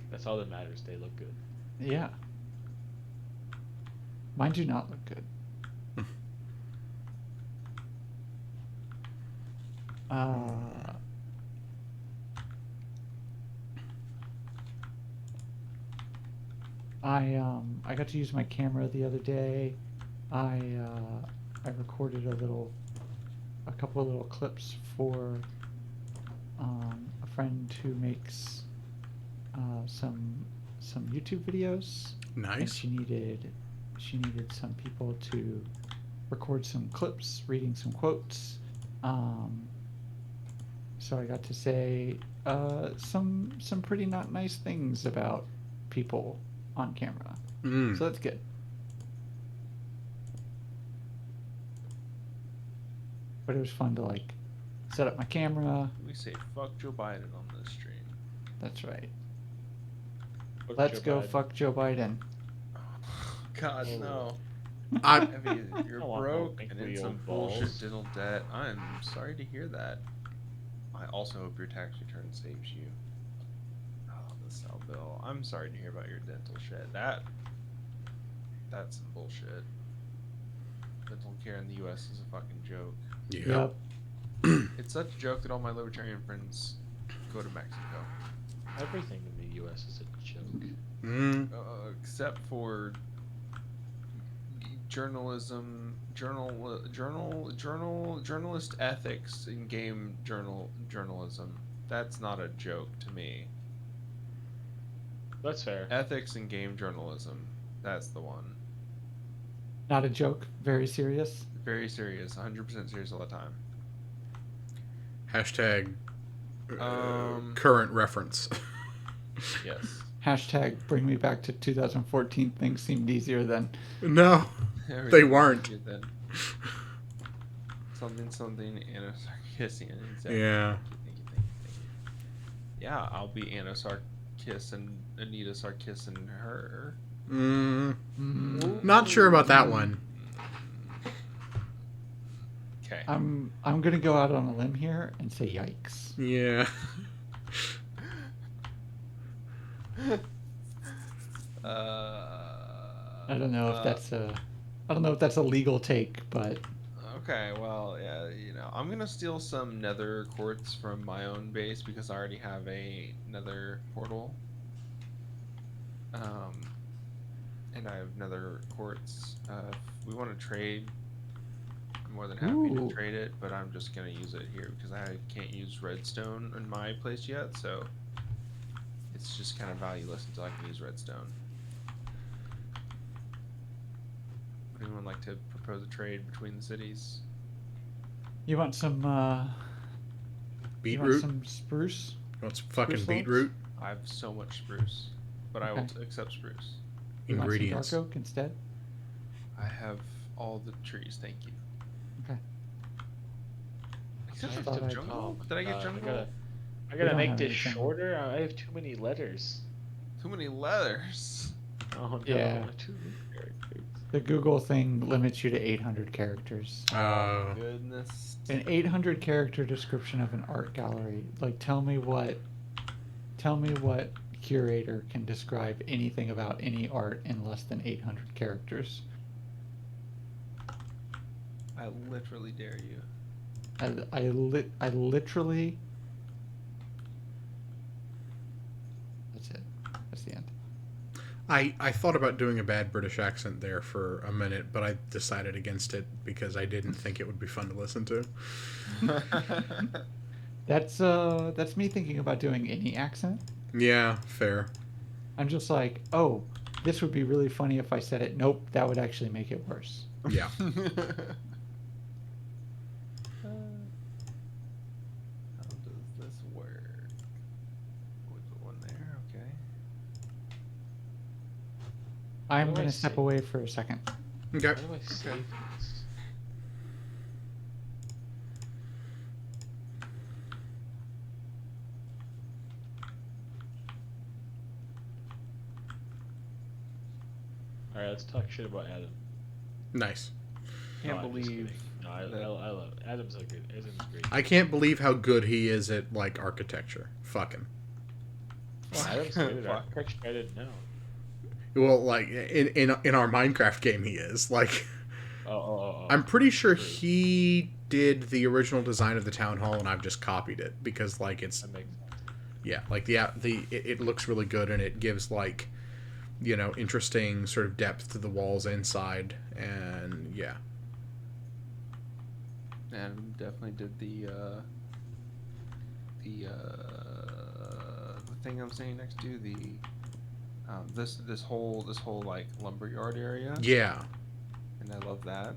That's all that matters. They look good. Yeah. Mine do not look good. I got to use my camera the other day. I recorded a couple of little clips for a friend who makes some YouTube videos. And Nice. she needed some people to record some clips, reading some quotes. so I got to say some pretty not nice things about people on camera. Mm. So that's good. But it was fun to like set up my camera. We say fuck Joe Biden on this stream. That's right. Fuck Let's Joe go Biden. fuck Joe Biden. God Oh. no. I Evie, you're I want no broke and in thankfully some old bullshit balls. dental debt. I'm sorry to hear that. I also hope your tax return saves you. Oh, the cell bill. I'm sorry to hear about your dental shit. That's some bullshit. Dental care in the U.S. is a fucking joke. yeah. It's such a joke that all my libertarian friends go to Mexico. Everything in the U.S. is a joke. Mm. Except for journalist ethics in game journalism. That's not a joke to me. That's fair. Ethics in game journalism. That's the one. Not a joke. Very serious. Very serious. 100% serious all the time. Hashtag current reference. Yes. Hashtag bring me back to 2014. Things seemed easier then. No, they weren't. Then. Something Anna Sarkeesian. Exactly. Yeah. Thank you. Yeah, I'll be Anna Sarkeesian and Anita Sarkeesian her. Not sure about that one. Okay. I'm gonna go out on a limb here and say yikes. Yeah. I don't know if that's a legal take, but Okay, well, yeah, I'm gonna steal some nether quartz from my own base because I already have a nether portal. And I have nether quartz. If we want to trade, I'm more than happy to Ooh. trade it, but I'm just gonna use it here because I can't use redstone in my place yet, so it's just kind of valueless until I can use redstone. Would anyone like to propose a trade between the cities? you want some Beetroot. some spruce? What's fucking Spruce logs? beetroot? I have so much spruce, but I will Okay. accept spruce. You want some Ingredients. dark oak instead? I have all the trees, thank you. Okay. Except I for thought I'd- jungle? Oh, Did I get God, jungle? I We gotta don't make have this any jungle. shorter. I have too many letters. Too many leathers. Oh no, Yeah. too many characters. The Google thing limits you to 800 characters. Oh. Goodness. An 800 character description of an art gallery. Like tell me what curator can describe anything about any art in less than 800 characters. I literally dare you. I literally. That's it. That's the end. I thought about doing a bad British accent there for a minute, but I decided against it because I didn't think it would be fun to listen to. That's me thinking about doing any accent. Yeah, fair. I'm just like, oh, this would be really funny if I said it. Nope, that would actually make it worse. Yeah. How does this work? We put one there, okay. I'm What do I gonna step say? away for a second. Okay. How do I save this? Alright, let's talk shit about Adam. Nice. Can't No, I'm just believe kidding. No, that- I love Adam's a good. Adam's great. I can't believe how good he is at like architecture. Fuck him. Adam's good at Fuck. architecture. I didn't know. Well, like in our Minecraft game, he is like. Oh. I'm pretty sure True. he did the original design of the town hall, and I've just copied it because like it's That makes sense. yeah, like it looks really good, and it gives like interesting sort of depth to the walls inside, and yeah. Adam definitely did the thing I'm saying next to the this whole like lumberyard area, Yeah. and I love that.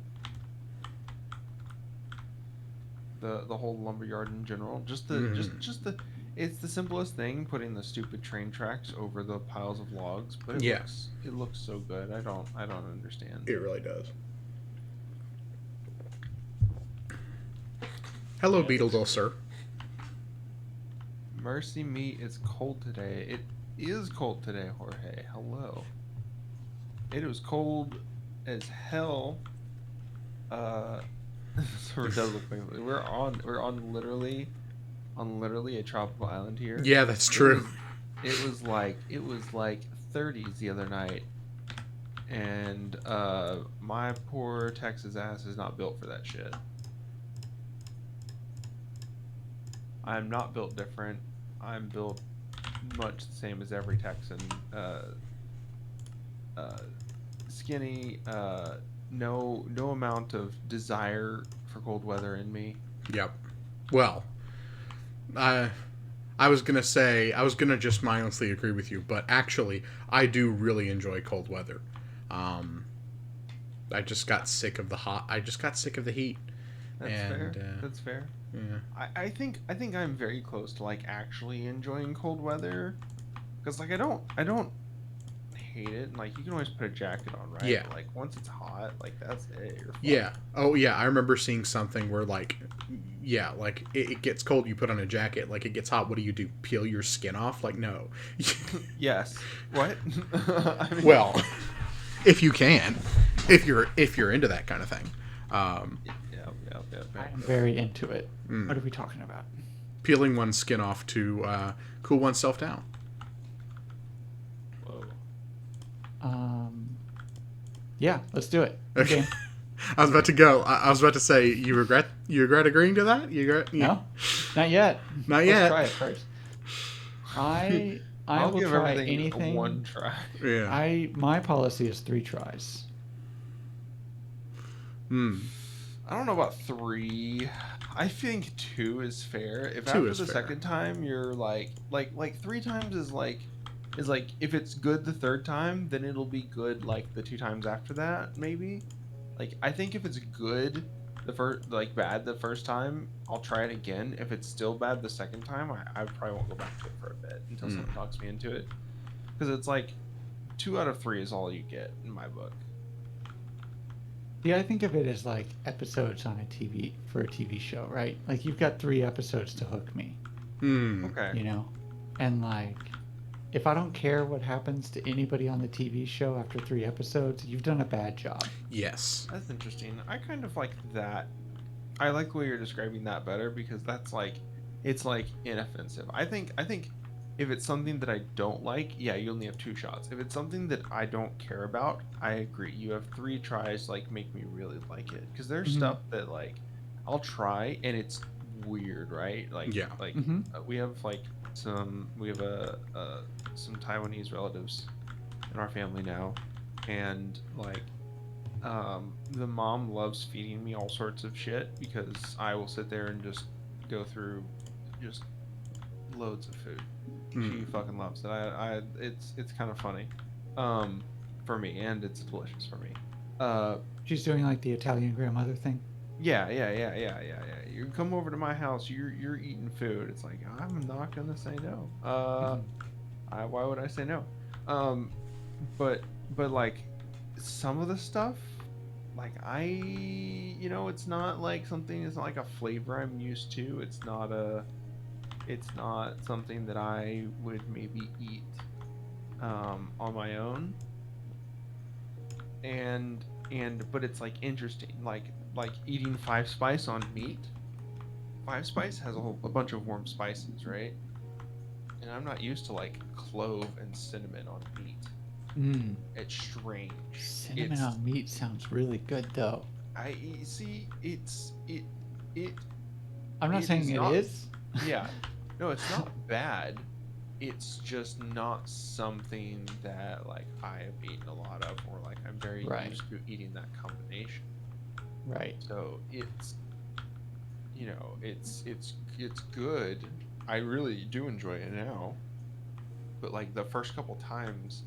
the whole lumberyard in general. Just the just the it's the simplest thing, putting the stupid train tracks over the piles of logs, but Yeah. it looks so good. I don't understand. It really does. Hello, Yeah, Beetledoll, it's- sir. Mercy me, it's cold today. It is cold today, Jorge. Hello. It was cold as hell. So it does look like we're on literally a tropical island here. Yeah, that's true. It was like 30s the other night, and my poor Texas ass is not built for that shit. I'm not built different. I'm built much the same as every Texan. Skinny. No amount of desire for cold weather in me. Yep. Well, I was gonna just mindlessly agree with you, but actually, I do really enjoy cold weather. I just got sick of the hot. I just got sick of the heat. That's And, fair. That's fair. Yeah. I think I'm very close to like actually enjoying cold weather, because like I don't hate it. Like you can always put a jacket on, right? Yeah. But, like once it's hot, like that's it. You're fucked. Yeah. Oh, yeah. I remember seeing something where, like, yeah, like it gets cold, you put on a jacket. Like it gets hot, what do? Peel your skin off? Like, no. Yes. What? I mean, Well, if you can, if you're into that kind of thing. Yeah. I'm very into it. Mm. What are we talking about? Peeling one's skin off to cool oneself down. Whoa. Yeah, let's do it. Okay. I was about to go. I was about to say, you regret agreeing to that? No, not yet. Not yet. Let's try it first. I I'll will give try everything anything. one try. Yeah. My policy is 3 tries. I don't know about 3. I think 2 is fair. If 2 after is the fair. second time you're like 3 times is like if it's good the third time, then it'll be good like the 2 times after that, maybe. Like I think if it's good the first bad the first time, I'll try it again. If it's still bad the second time, I probably won't go back to it for a bit until someone talks me into it. Because it's like 2 out of 3 is all you get in my book. Yeah, I think of it as like episodes on a TV show, right? Like you've got 3 episodes to hook me, Okay. you know? And like if I don't care what happens to anybody on the TV show after 3 episodes, you've done a bad job. Yes. That's interesting. I kind of like that. I like the way you're describing that better, because that's like it's like inoffensive. I think if it's something that I don't like, yeah, you only have 2 shots. If it's something that I don't care about, I agree. You have 3 tries to like make me really like it, because there's stuff that like I'll try and it's weird, right? Like Yeah. like we have like some some Taiwanese relatives in our family now, and like the mom loves feeding me all sorts of shit, because I will sit there and just go through just loads of food. She fucking loves it. It's kind of funny for me, and it's delicious for me. She's doing like the Italian grandmother thing. Yeah. You come over to my house, you're eating food. It's like, I'm not gonna say no. Why would I say no? But like some of the stuff, like it's not like something. It's not like a flavor I'm used to. It's not something that I would maybe eat on my own. But it's like interesting, like eating 5 spice on meat. 5 spice has a bunch of warm spices, right? And I'm not used to like clove and cinnamon on meat. It's strange. Cinnamon on meat sounds really good, though. I see. I'm not saying it is. Yeah. No, it's not bad. It's just not something that like I have eaten a lot of, or like I'm very used to eating that combination. Right. So it's it's good. I really do enjoy it now. But like the first couple times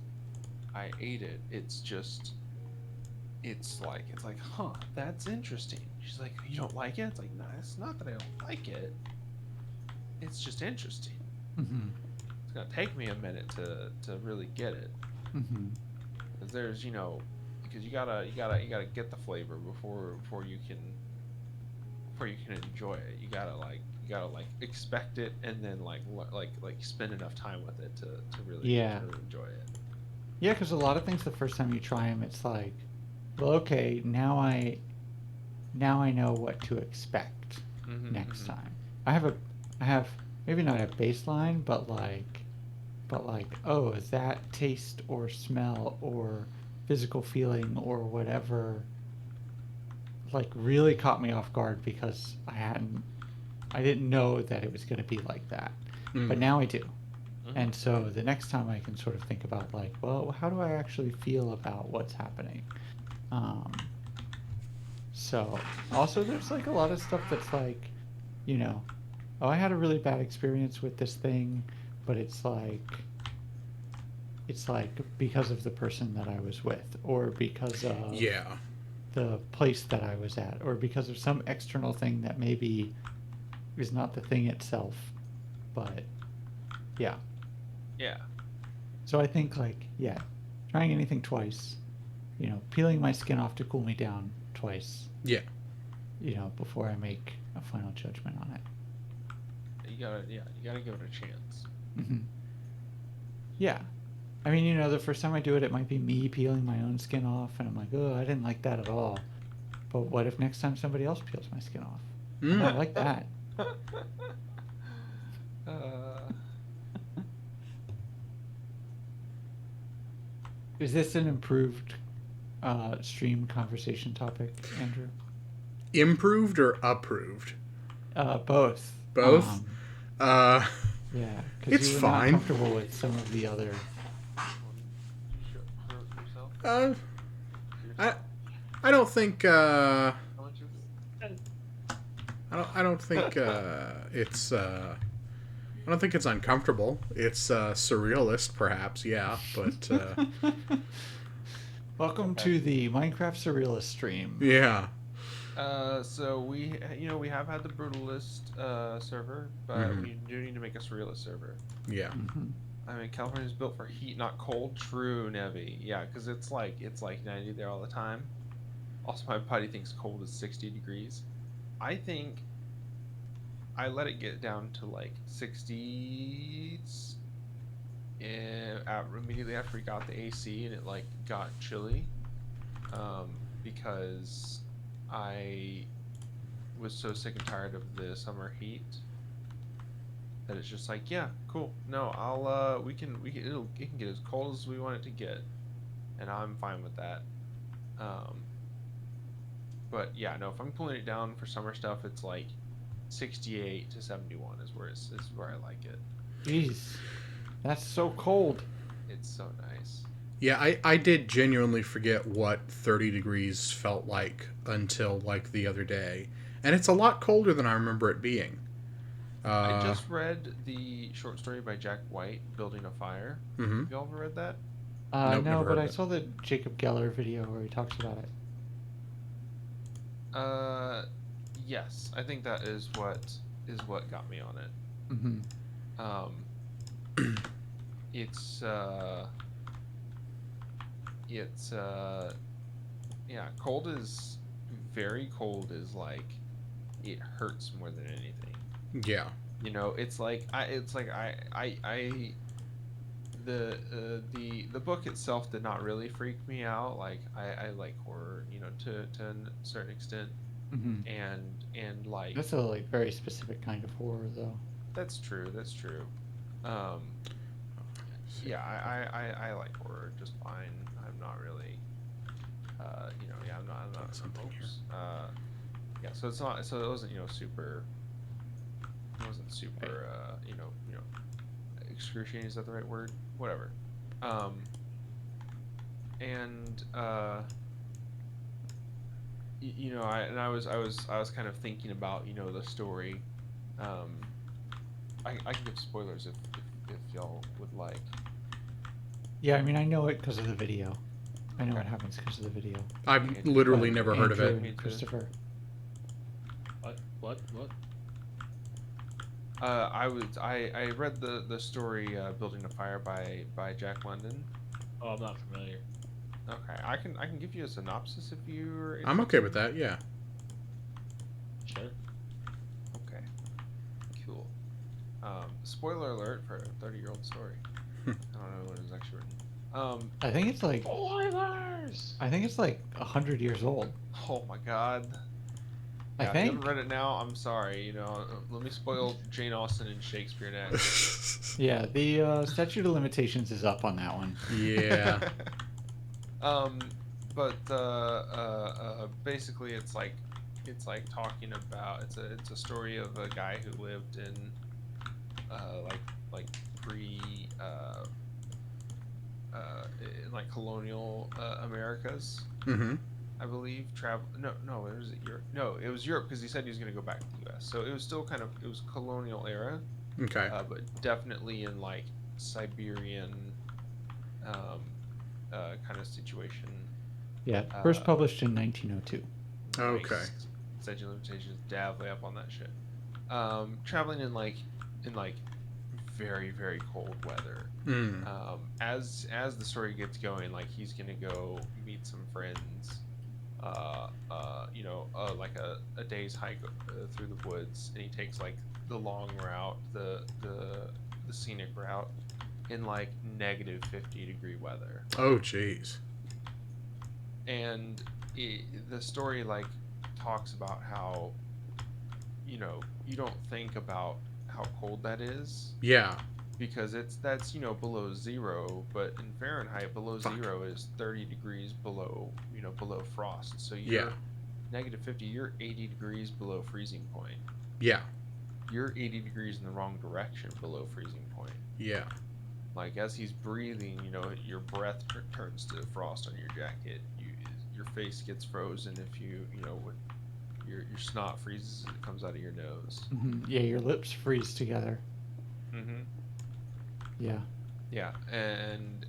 I ate it, it's just it's like, huh, that's interesting. She's like, you don't like it? It's like, no, it's not that I don't like it. It's just interesting. Mm-hmm. It's gonna take me a minute to really get it. Mm-hmm. Because there's, because you gotta get the flavor before you can enjoy it. You gotta expect it, and then like spend enough time with it to really Yeah. to really enjoy it. Yeah, because a lot of things, the first time you try them, it's like, well, okay, now I know what to expect next time. I have maybe not a baseline, but like, oh, is that taste or smell or physical feeling or whatever, like really caught me off guard because I didn't know that it was going to be like that, but now I do. Mhm. And so the next time I can sort of think about like, well, how do I actually feel about what's happening? So also there's like a lot of stuff that's like, oh, I had a really bad experience with this thing, but it's like because of the person that I was with, or because of Yeah. the place that I was at, or because of some external thing that maybe is not the thing itself, but yeah. Yeah. So I think like, yeah, trying anything twice, peeling my skin off to cool me down twice, Yeah. Before I make a final judgment on it. You gotta give it a chance. Mm-hmm. Yeah. I mean, the first time I do it, it might be me peeling my own skin off, and I'm like, oh, I didn't like that at all. But what if next time somebody else peels my skin off? I might like that. Is this an improved stream conversation topic, Andrew? Improved or approved? Both. Both. Yeah, because It's you were fine. not comfortable with some of the other. Yourself? I don't think. How much is I don't think it's. I don't think it's uncomfortable. It's surrealist, perhaps. Yeah, but Welcome to the Minecraft Surrealist stream. yeah. So we have had the brutalist server, but we do need to make a surrealist server. Yeah. Mm-hmm. I mean, California's built for heat, not cold. True, Nevi. Yeah, because it's like 90 there all the time. Also, my buddy thinks cold is 60 degrees. I think I let it get down to like 60s immediately after we got the AC, and it like got chilly because I was so sick and tired of the summer heat that it's just like, yeah, cool. No, it can get as cold as we want it to get, and I'm fine with that. But yeah, no, if I'm pulling it down for summer stuff, it's like 68 to 71 is where I like it. Jeez, that's so cold. It's so nice. Yeah, I did genuinely forget what 30 degrees felt like until like the other day, and it's a lot colder than I remember it being. I just read the short story by Jack White, Building a Fire. Mm-hmm. Have you all ever read that? Nope, No, never but heard I of it. saw the Jacob Geller video where he talks about it. Yes, I think that is what got me on it. Mm-hmm. Yeah, very cold is like, it hurts more than anything. Yeah. The book itself did not really freak me out. Like I like horror, to a certain extent. Mm-hmm. And like, That's a like very specific kind of horror, though. that's true. Yeah, I like horror just fine. I'm not really, I'm not Something here. yeah. So it's not. So it wasn't, super. It wasn't super. Excruciating, is that the right word? Whatever. And I was kind of thinking about, the story. I can give spoilers if y'all would like. Yeah, I mean, I know it because of the video. I know what happens because of the video. I've literally But never heard of Andrew it. Me and too. Christopher. What? I read the story Building a Fire by Jack London. Oh, I'm not familiar. Okay, I can give you a synopsis if you're I'm okay with that. Yeah. Sure. Okay, cool. Spoiler alert for a 30-year-old story. I don't know when it was actually written. I think it's like Spoilers! 100 years old. Oh my god. I Yeah, if you think. haven't read it now, I'm sorry. You know, let me spoil Jane Austen and Shakespeare next. Yeah, the statute of limitations is up on that one. Yeah. um, but basically, it's like talking about it's a story of a guy who lived in like pre in like colonial Americas. Mm-hmm. I believe no, it was Europe. No, it was Europe because he said he was going to go back to the U.S. So it was still it was colonial era, Okay. but definitely in like Siberian kind of situation. Yeah, first published in 1902. Okay. Statute of limitations definitely up on that shit. Traveling in like very very cold weather. Mm. As the story gets going, like he's gonna go meet some friends. Like a day's hike through the woods, and he takes like the long route, the scenic route, in like negative 50-degree weather. Oh, jeez. And the story like talks about how you don't think about how cold that is Yeah. because that's below zero, but in Fahrenheit below Fuck. zero is 30 degrees below below frost. So you're Yeah. negative 50, you're 80 degrees below freezing point. Yeah. You're 80 degrees in the wrong direction below freezing point. Yeah. Like as he's breathing, your breath turns to frost on your jacket. Your face gets frozen if your snot freezes and it comes out of your nose. Yeah, your lips freeze together. Mm-hmm. Yeah. Yeah, and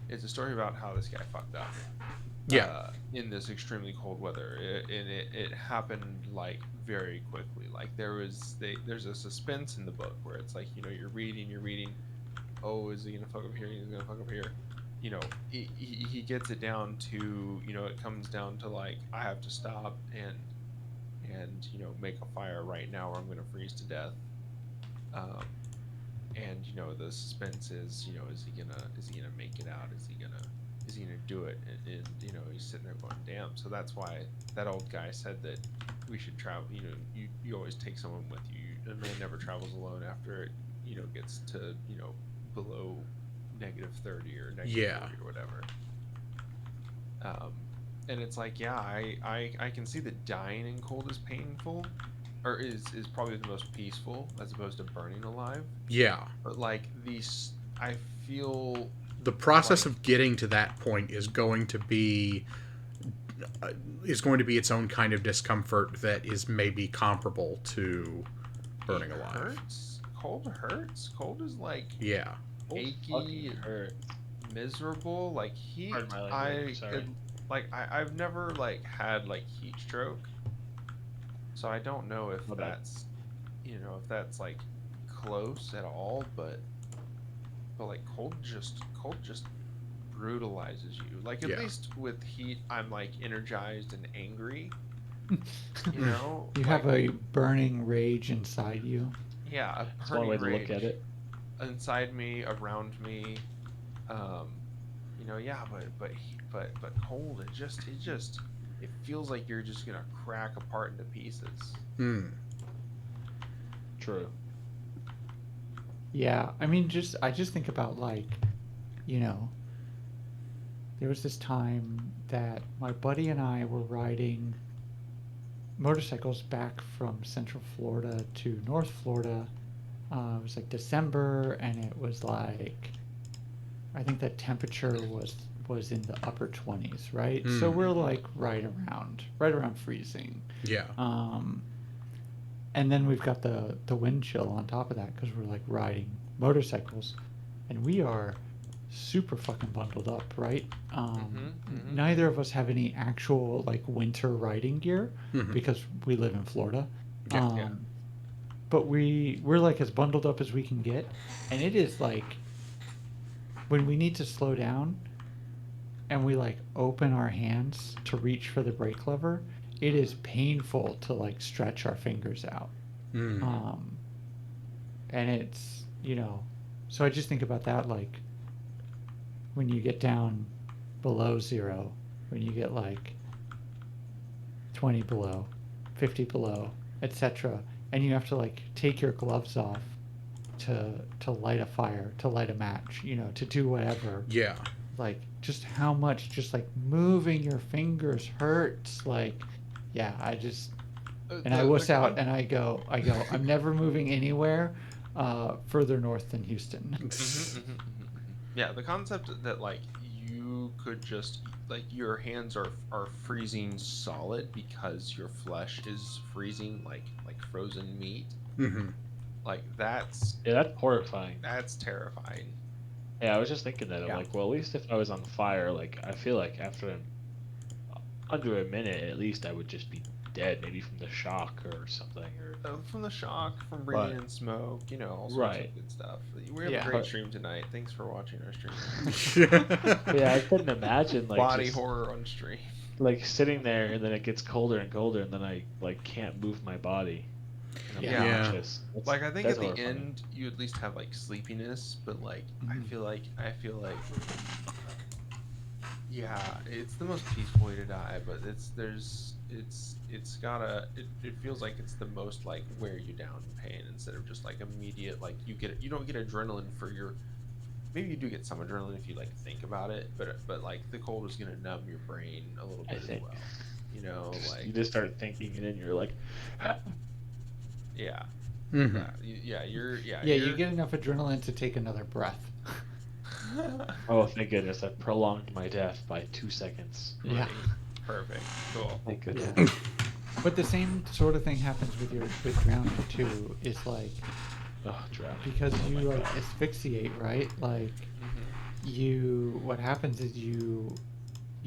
it's a story about how this guy fucked up. Yeah. In this extremely cold weather, it happened like very quickly. Like there's a suspense in the book where it's like you're reading. Oh, is he gonna fuck up here? He's gonna fuck up here. He gets it down to it comes down to like I have to stop and make a fire right now or I'm gonna freeze to death. And the suspense is is he gonna make it out? Is he gonna do it? And he's sitting there going, damn. So that's why that old guy said that we should travel. You always take someone with you. A man never travels alone after it gets to below negative 30 or negative 40 or whatever. And it's like, yeah, I can see that dying in cold is painful, or is probably the most peaceful as opposed to burning alive. Yeah. But like I feel the process of getting to that point is going to be its own kind of discomfort that is maybe comparable to burning alive. Cold hurts. Cold is like achy, miserable. Like heat. I've never like had like heat stroke, so I don't know if that's if that's like close at all. But like cold just brutalizes you. Like at least with heat, I'm like energized and angry. You have a burning rage inside you. Yeah, a That's one way to look at it. Inside me, around me, but cold. It feels like you're just gonna crack apart into pieces. True. Yeah, I mean, I just think about like, there was this time that my buddy and I were riding motorcycles back from Central Florida to North Florida. It was like December, and it was like, I think the temperature was in the upper 20s, right? So we're like right around freezing. Yeah. And then we've got the wind chill on top of that because we're like riding motorcycles, and we are super fucking bundled up, right? Mhm. Neither of us have any actual like winter riding gear Mhm. because we live in Florida. Yeah. Yeah. But we're like as bundled up as we can get, and it is like when we need to slow down and we like open our hands to reach for the brake lever, it is painful to like stretch our fingers out. Mm. And it's, so I just think about that, like when you get down below zero, when you get like 20 below, 50 below, etc., and you have to like take your gloves off to light a fire, to light a match, to do whatever. Yeah. Like just how much just like moving your fingers hurts. Like, yeah, I just and I wuss out and I go, I'm never moving anywhere further north than Houston. Yeah, the concept that like you could just like your hands are freezing solid because your flesh is freezing like frozen meat. Mm-hmm. Like that's horrifying. That's terrifying. Yeah, I was just thinking that. I'm Yeah. like, well, at least if I was on fire, like I feel like after under a minute, at least I would just be dead, maybe from the shock or something, or From the shock, from breathing in smoke, all sorts Right. of good stuff. We have Yeah. a great But- stream tonight. Thanks for watching our stream. yeah, I couldn't imagine like Body just, horror on stream. like sitting there and then it gets colder and colder and then I like can't move my body. And I'm Yeah. Yeah. conscious. That's- Like I think that's at the horrifying. end you at least have like sleepiness, but like I Mhm. feel like yeah, it's the most peaceful way to die, but it feels like it's the most like wear you down pain instead of just like immediate like you don't get adrenaline for your maybe you do get some adrenaline if you like think about it, but like the cold is gonna numb your brain a little I bit as think. well. Like You just start thinking and then you're like, yeah. Mm-hmm. You get enough adrenaline to take another breath. oh, thank goodness, I prolonged my death by 2 seconds. Yeah. Right. Perfect. Cool. Thank goodness. Yeah. But the same sort of thing happens with drowning too. Is like Oh, drown. because Oh you my like God. asphyxiate, right? Like what happens is you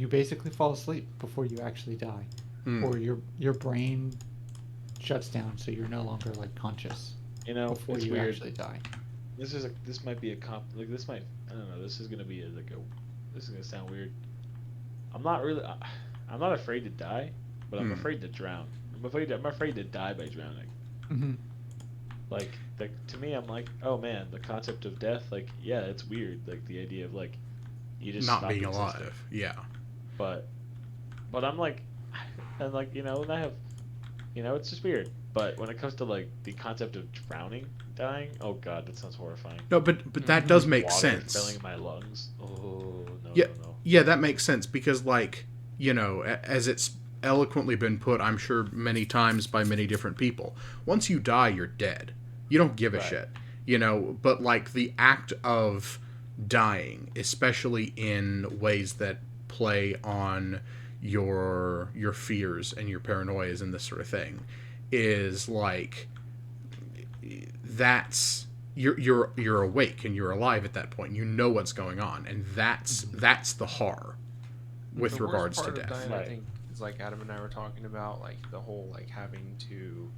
basically fall asleep before you actually die, Mm. or your brain shuts down, so you're no longer like conscious before it's you weird. actually die. This might be a this might, I don't know, this is gonna be this is gonna sound weird. I'm not afraid to die, but I'm Hmm. afraid to drown. I'm afraid to die by drowning. Mm-hmm. Like to me, I'm like, oh man, the concept of death, like, yeah, it's weird. Like the idea of like you just Not stop being existing. alive. Yeah. But I'm like, and like and I have, it's just weird. But when it comes to like the concept of drowning, dying, oh god, that sounds horrifying. No, but that does make Water sense. filling my lungs. Oh no, Yeah. no. Yeah, that makes sense because, like, as it's eloquently been put, I'm sure many times by many different people, once you die, you're dead. You don't give a Right. shit, but, like, the act of dying, especially in ways that play on your fears and your paranoias and this sort of thing, is, like, that's... You're awake and you're alive at that point. You know what's going on, and that's the horror with The worst regards to part of death. dying, I Right. think, is like Adam and I were talking about, like the whole like having to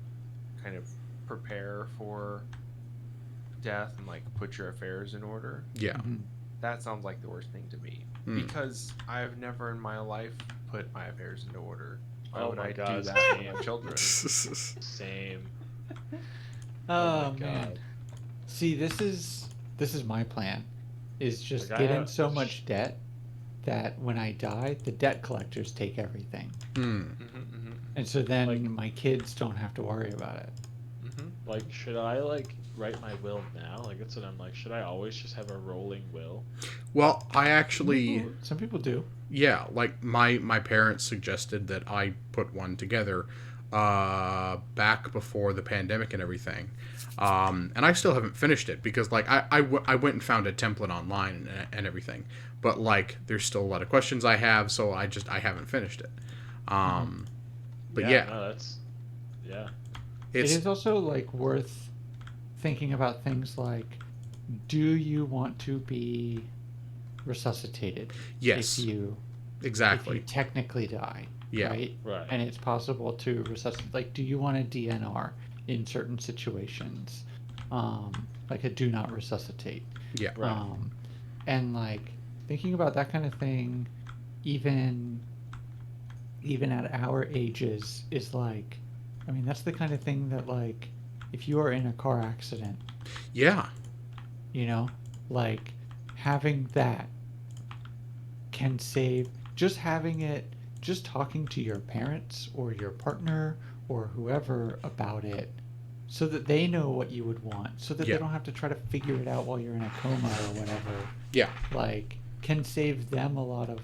kind of prepare for death and like put your affairs in order. Yeah. Mm-hmm. That sounds like the worst thing to me Mm. because I've never in my life put my affairs into order. Why Oh would my I God, do that to same. my children? Same. Oh, my man. God. See, this is my plan. Is just Like, I get in have- so much debt that when I die, the debt collectors take everything, Mm. and so then Like- my kids don't have to worry about it. Like, should I like write my will now? Like, that's what I'm like. Should I always just have a rolling will? Well, I actually... Some people do. Yeah, like my parents suggested that I put one together back before the pandemic and everything, and I still haven't finished it because like I went and found a template online and everything, but like there's still a lot of questions I have, so I haven't finished it. But yeah, No, that's yeah. It it's is also like worth thinking about things like, do you want to be resuscitated. Yes. If you Exactly. technically die. Yeah. Right. Right. And it's possible to resuscitate. Like, do you want a DNR in certain situations? Like a do not resuscitate. Yeah. Right. And like thinking about that kind of thing, even at our ages, is like, I mean, that's the kind of thing that, like, if you are in a car accident, Yeah. you know, like having that can save. Just having it, just talking to your parents or your partner or whoever about it, so that they know what you would want, so that Yeah. they don't have to try to figure it out while you're in a coma or whatever. Yeah. Like, can save them a lot of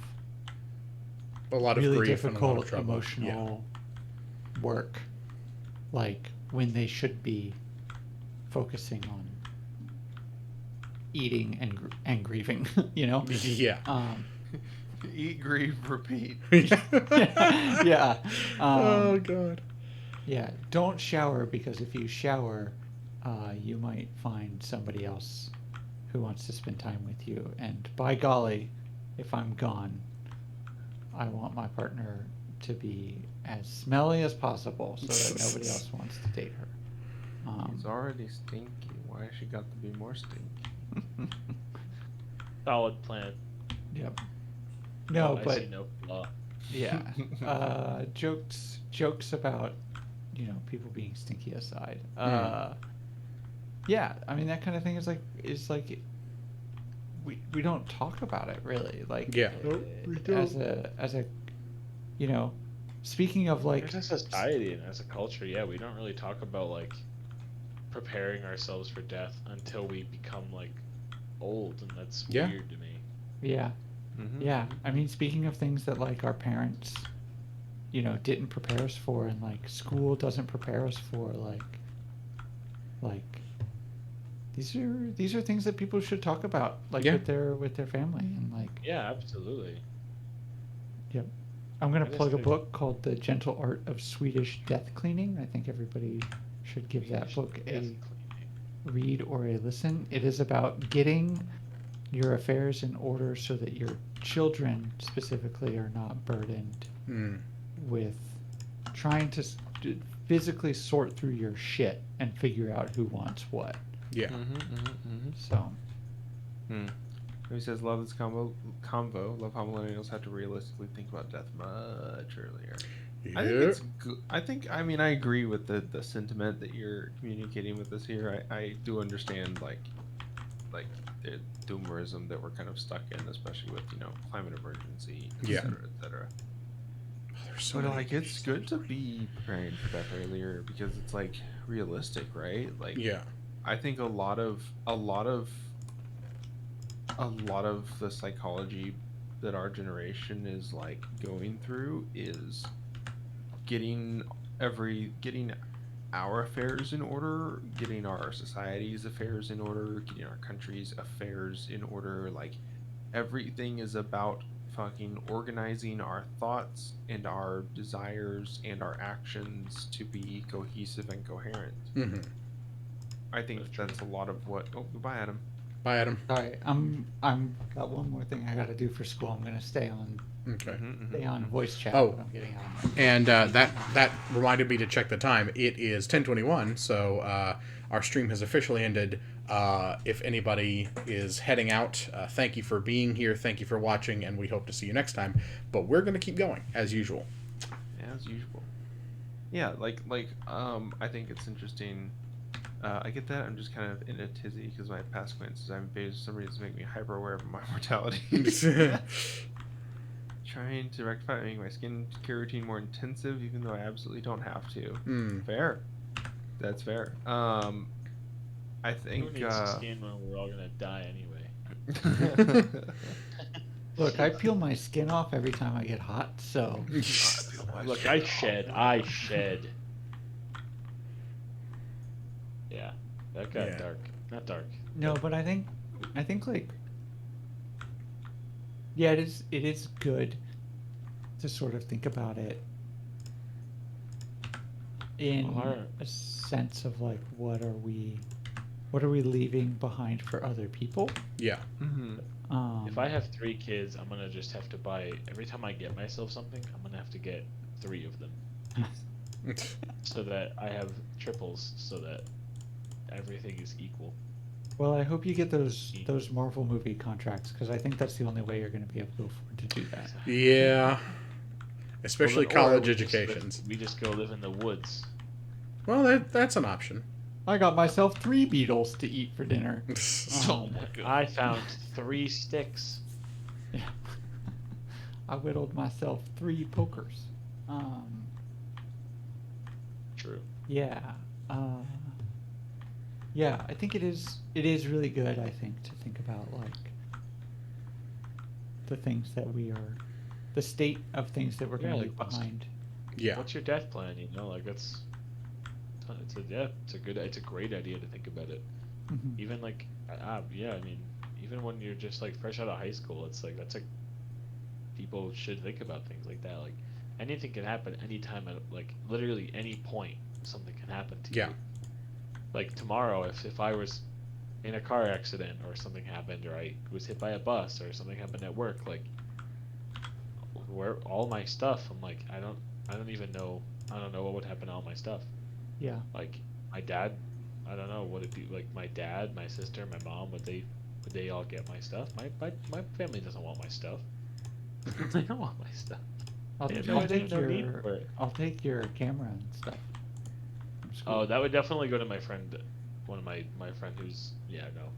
grief and really a lot of difficult trouble. emotional work, like when they should be focusing on eating and grieving, you know. Yeah. Eat, grieve, repeat. Yeah. Oh god. Yeah, don't shower, because if you shower, you might find somebody else who wants to spend time with you. And by golly, if I'm gone, I want my partner to be as smelly as possible so that nobody else wants to date her. He's already stinky. Why has she got to be more stinky? Solid plan. Yep. No, I but see no flaw. yeah, jokes about, you know, people being stinky aside. Yeah, I mean, that kind of thing is like we don't talk about it really. Like, Yeah. as a you know, speaking of like, As a society and as a culture, yeah, we don't really talk about like preparing ourselves for death until we become like old, and that's Yeah. weird to me. yeah, Mm-hmm. yeah. I mean, speaking of things that like our parents, you know, didn't prepare us for, and like school doesn't prepare us for, like these are things that people should talk about, like, Yeah. with their family, and like, Yeah, absolutely. yep. I'm gonna I just plug a think- book called The Gentle Art of Swedish Death Cleaning. I think everybody should give that book Death a cleaning. read or a listen. It is about getting your affairs in order so that your children specifically are not burdened Mm. with trying to physically sort through your shit and figure out who wants what. Yeah. So, He says, "Love this convo. Love how millennials have to realistically think about death much earlier." I think Yeah. it's good. I mean, I agree with the sentiment that you're communicating with us here. I do understand like the doomerism that we're kind of stuck in, especially with, you know, climate emergency, Yeah. et cetera. There's so But many like, it's good to be preparing for death earlier because it's like realistic, right? Like, Yeah. I think a lot of the psychology that our generation is like going through is getting our affairs in order, getting our society's affairs in order, getting our country's affairs in order. Like, everything is about fucking organizing our thoughts and our desires and our actions to be cohesive and coherent. Mm-hmm. I think that's a lot of what. Oh, goodbye, Adam. Bye, Adam. sorry, I'm got one more thing I got to do for school. I'm gonna stay on Okay. stay on voice chat. Oh. But I'm getting out of my... And that reminded me to check the time. It is 10:21, so our stream has officially ended. If anybody is heading out, thank you for being here. Thank you for watching, and we hope to see you next time. But we're going to keep going as usual. As usual. Yeah, I think it's interesting. I get that. I'm just kind of in a tizzy because my past acquaintances I'm based for some reason make me hyper aware of my mortality. Trying to rectify making my skin care routine more intensive, even though I absolutely don't have to. Mm. Fair. That's fair. I Who think. needs skin when we're all gonna die anyway? Look, I peel my skin off every time I get hot, so Look, I shed. Yeah, that got Yeah. dark. Not dark. no, but I think like, yeah, it is good to sort of think about it in Alright. a sense of like, what are we leaving behind for other people? Yeah. Mhm. If I have 3 kids, I'm gonna just have to buy every time I get myself something. I'm gonna have to get 3 of them, so that I have triples, so that everything is equal. Well, I hope you get those Marvel movie contracts, because I think that's the only way you're going to be able to afford to do that. Yeah. Especially Well, then- or college we just live- educations. we just go live in the woods. Well, that's an option. I got myself 3 beetles to eat for dinner. Oh my god. I found 3 sticks. Yeah. I whittled myself 3 pokers. True. Yeah. Yeah, I think it is really good, I think, to think about, like, the things that we are, the state of things that we're going to leave behind. Yeah. What's your death plan? You know, like it's a great idea to think about it. Mhm. Even like, yeah, I mean, even when you're just like fresh out of high school, it's like that's like people should think about things like that. Like anything can happen anytime at like literally any point. Something can happen to Yeah. you. Like tomorrow, if I was in a car accident or something happened, or I was hit by a bus or something happened at work, like where all my stuff, I'm like, I don't even know. I don't know what would happen to all my stuff. Yeah. Like my dad, I don't know what it'd be like. My dad, my sister, my mom, would they all get my stuff? My family doesn't want my stuff. They don't want my stuff. I'll, Yeah, I'll no, take no need your for it. I'll take your camera and stuff. from school. Oh, that would definitely go to my friend, one of my friend who's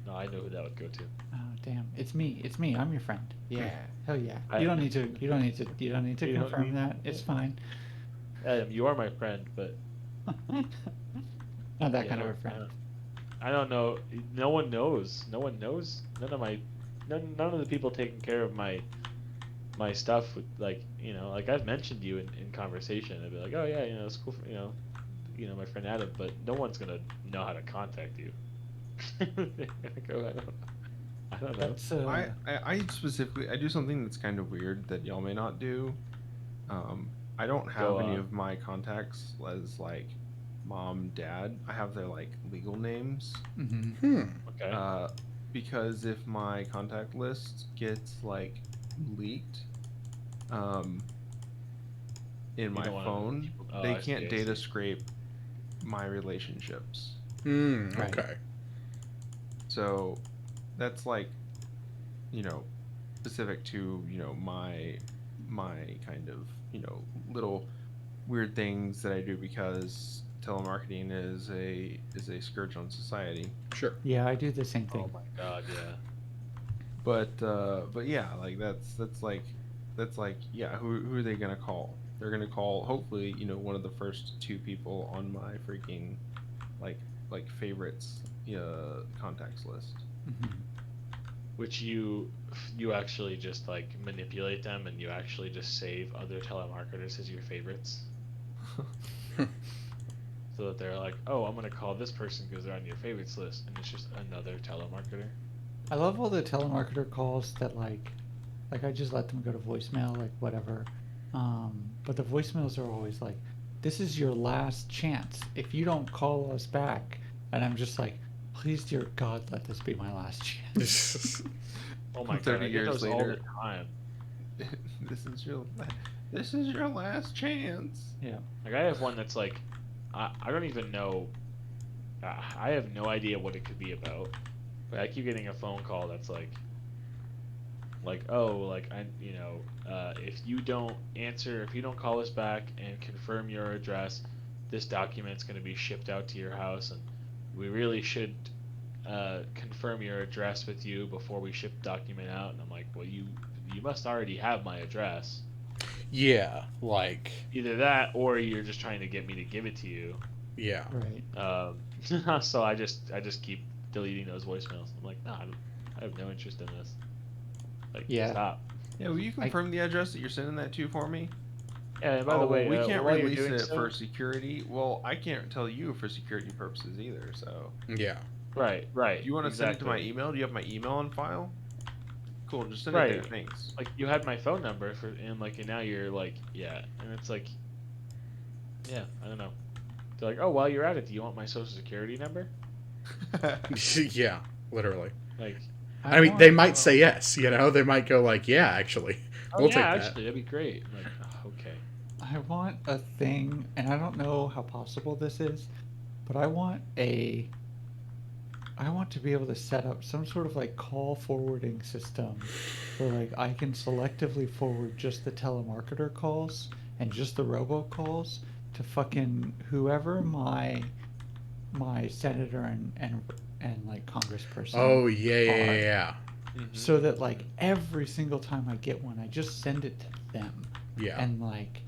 no, I know who that would go to. Oh, damn! It's me. I'm your friend. Yeah. Hell yeah. I- You don't need to. You don't need to You don't confirm need- that. It's fine. You are my friend, but Not that yeah, kind of a friend. I don't know. No one knows. No one knows. None of the people taking care of my stuff would, like, like I've mentioned you in conversation. I'd be like, oh yeah, it's cool for, my friend Adam, but no one's gonna know how to contact you. They're gonna go, I don't know. That's I specifically, I do something that's kind of weird that y'all may not do. I don't have Go any on. of my contacts as like mom, dad. I have their like legal names. Mm-hmm. Okay. Because if my contact list gets like leaked, in my don't wanna- phone, oh, they I see, can't I data see. scrape my relationships. Right. Okay. So that's like, specific to, my kind of, little weird things that I do because telemarketing is a scourge on society. Sure. Yeah, I do the same thing. Oh my god, yeah. But yeah, like that's like yeah, who are they gonna call? They're gonna call hopefully, one of the first 2 people on my freaking like favorites contacts list. Mhm. Which you actually just like manipulate them, and you actually just save other telemarketers as your favorites, so that they're like, oh, I'm gonna call this person because they're on your favorites list, and it's just another telemarketer. I love all the telemarketer calls that like I just let them go to voicemail, like whatever. But the voicemails are always like, "This is your last chance. If you don't call us back," and I'm just like, "Please, dear God, let this be my last chance." Oh my god, 30 I get years those all the later. time. This is your last chance. Yeah. Like I have one that's like, I don't even know. I have no idea what it could be about, but I keep getting a phone call that's like, oh, like if you don't answer, if you don't call us back and confirm your address, this document's going to be shipped out to your house, and we really should confirm your address with you before we ship the document out. And I'm like, well, you must already have my address. Yeah. Like. Either that, or you're just trying to get me to give it to you. Yeah. Right. So I just keep deleting those voicemails. I'm like, nah, I have no interest in this. Like, Yeah. stop. Yeah, will you confirm the address that you're sending that to for me? Yeah, and by the way, we can't while you're release doing it so- for security. Well, I can't tell you for security purposes either. So, Yeah. Right. do you want to send it to my exactly. email? Do you have my email on file? Cool, just send it Right. there. Thanks. Like you had my phone number and now you're like, yeah, and it's like, yeah, I don't know. They're like, oh, while you're at it, do you want my social security number? Yeah. Literally. Like, I mean, they might say yes. They might go like, "Yeah, actually, Oh we'll yeah, take that." actually, that'd be great. I'm like, oh, okay. I want a thing, and I don't know how possible this is, but I want to be able to set up some sort of like call forwarding system where like I can selectively forward just the telemarketer calls and just the robocalls to fucking whoever my senator and like congressperson Oh yeah, yeah, are, yeah, yeah. so that like every single time I get one, I just send it to them. Yeah. And like,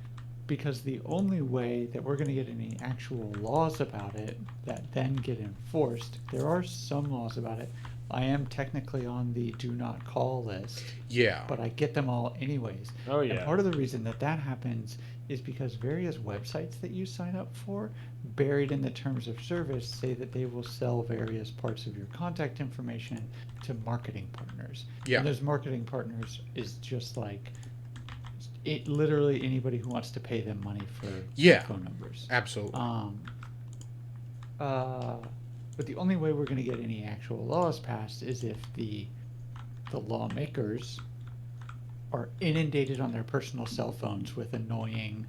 because the only way that we're going to get any actual laws about it that then get enforced, there are some laws about it. I am technically on the do not call list, Yeah. but I get them all anyways. Oh And yeah. part of the reason that that happens is because various websites that you sign up for, buried in the terms of service, say that they will sell various parts of your contact information to marketing partners. Yeah. And those marketing partners is just like literally anybody who wants to pay them money for Yeah. phone numbers. Absolutely. But the only way we're going to get any actual laws passed is if the lawmakers are inundated on their personal cell phones with annoying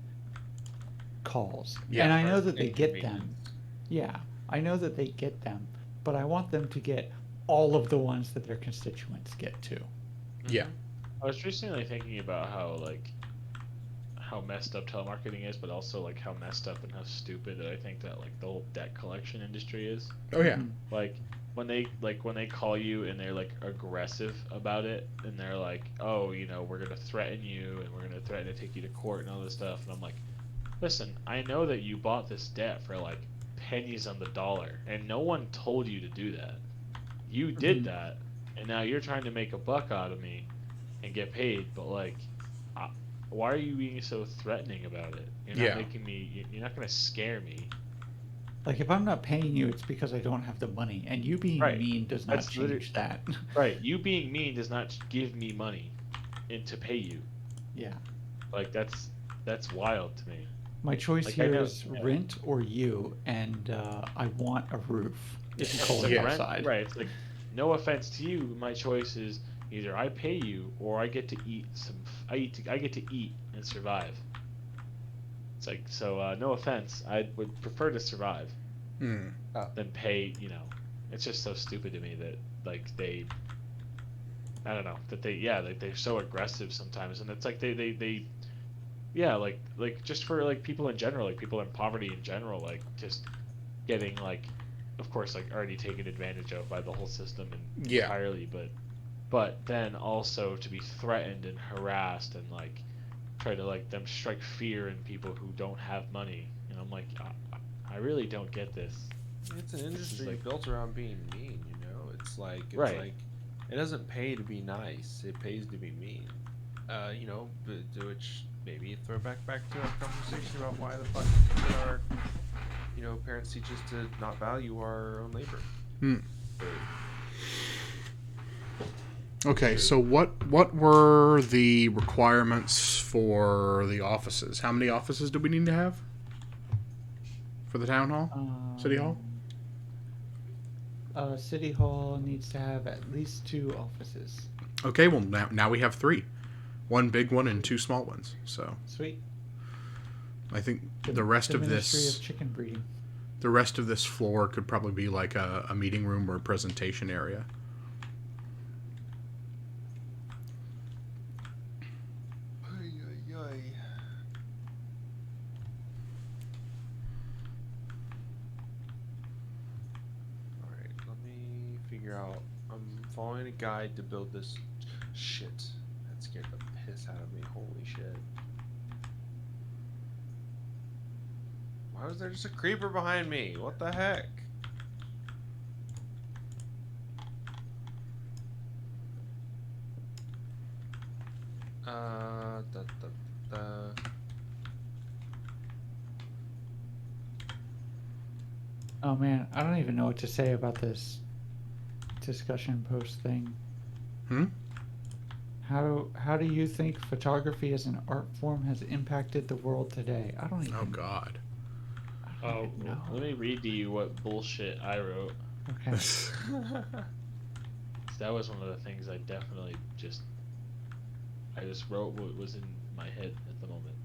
calls. Yeah. And I know Or that they get them. inconvenience. Yeah, I know that they get them, but I want them to get all of the ones that their constituents get too. Yeah. I was recently thinking about how messed up telemarketing is, but also like how messed up and how stupid that I think that like the whole debt collection industry is. Oh yeah. Mhm. Like when they call you and they're like aggressive about it and they're like, oh, we're gonna threaten you and we're gonna threaten to take you to court and all this stuff, and I'm like, listen, I know that you bought this debt for like pennies on the dollar and no one told you to do that. You did Mhm. that, and now you're trying to make a buck out of me and get paid, but like, why are you being so threatening about it? You're not Yeah. making me. You're not gonna scare me. Like if I'm not paying you, it's because I don't have the money, and you being Right. mean does not That's literally- change that. Right. You being mean does not give me money, and to pay you. Yeah. Like that's wild to me. My choice Like, I here know- is yeah. rent or you, and I want a roof. It's It's cold like Yeah. outside. Right. It's like, no offense to you, my choice is either I pay you or I get to eat I get to eat and survive. It's like, so no offense, I would prefer to survive Hmm. than pay. It's just so stupid to me that like I don't know, that like they're so aggressive sometimes, and it's like they yeah, like just for like people in general, like people in poverty in general, like just getting like, of course, like already taken advantage of by the whole system and Yeah. entirely, but then also to be threatened and harassed and like try to like them strike fear in people who don't have money, and I'm like, I really don't get this. It's an is industry like- built around being mean. It's like Right. it doesn't pay to be nice. It pays to be mean. Which maybe throw back to our conversation about why the fuck did our parents teach us to not value our own labor. Hmm. Okay, so what were the requirements for the offices? How many offices do we need to have for the town hall? City Hall? City Hall needs to have at least 2 offices. Okay, well now we have 3. One big one and 2 small ones. So Sweet. I think the rest of Ministry this of chicken breeding. the rest of this floor could probably be like a meeting room or a presentation area. Alright, let me figure out. I'm following a guide to build this shit. That scared the piss out of me. Holy shit. Why was there just a creeper behind me? What the heck? Da, da, da. Oh man, I don't even know what to say about this discussion post thing. Hmm? How do you think photography as an art form has impacted the world today? I don't even. Oh God. I don't Oh, even know. let me read to you what bullshit I wrote. Okay. that was one of the things I definitely just wrote what was in my head at the moment.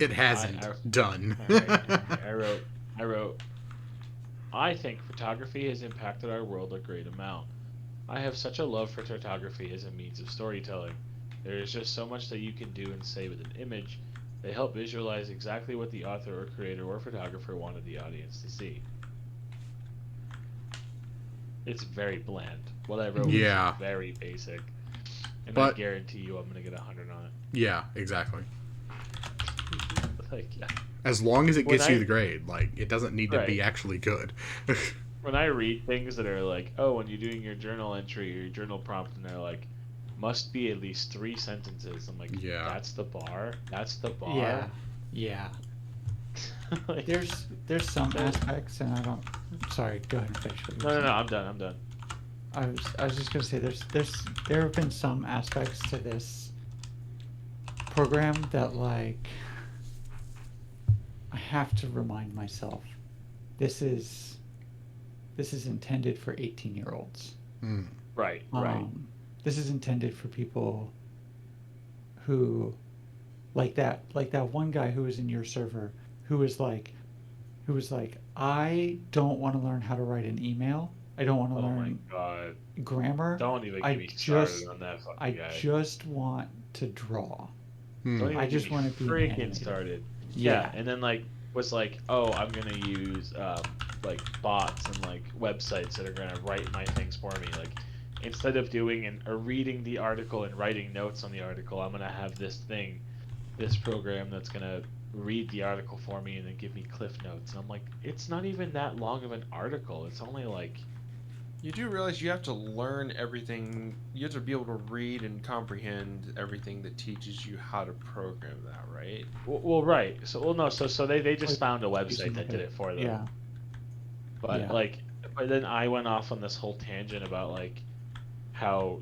It hasn't done. All right, I wrote. I think photography has impacted our world a great amount. I have such a love for photography as a means of storytelling. There is just so much that you can do and say with an image. They help visualize exactly what the author or creator or photographer wanted the audience to see. It's very bland. What I wrote Yeah. was very basic. And But- I guarantee you I'm going to get 100 on it. Yeah, exactly. Like, yeah. As long as it When gets you I- the grade, like it doesn't need to be Right. actually good. When I read things that are like, oh, when you're doing your journal entry or your journal prompt, and they're like, must be at least 3 sentences. I'm like, Yeah. that's the bar? That's the bar? Yeah. Yeah. Like, There's some aspects, and I don't. Sorry, go ahead and finish. What you were no, saying. I'm done. I was just gonna say there have been some aspects to this program that like I have to remind myself this is intended for 18-year-olds. Mm. Right. This is intended for people who like that one guy who was in your server who was like I don't want to learn how to write an email. I don't want to Oh my learn god. grammar. Don't even I get me just- started on that fucking I guy. just want to draw. Hmm. Don't even I get just me want to be an freaking animator. started. Yeah. And then like was like, oh, I'm gonna use like bots and like websites that are gonna write my things for me. Like instead of doing or reading the article and writing notes on the article, I'm gonna have this program that's gonna read the article for me and then give me cliff notes. And I'm like, it's not even that long of an article. It's only like You do realize you have to learn everything. You have to be able to read and comprehend everything that teaches you how to program that, right? well right. So they just found a website Using that like did a- it for them. Yeah. But Yeah. but then I went off on this whole tangent about like how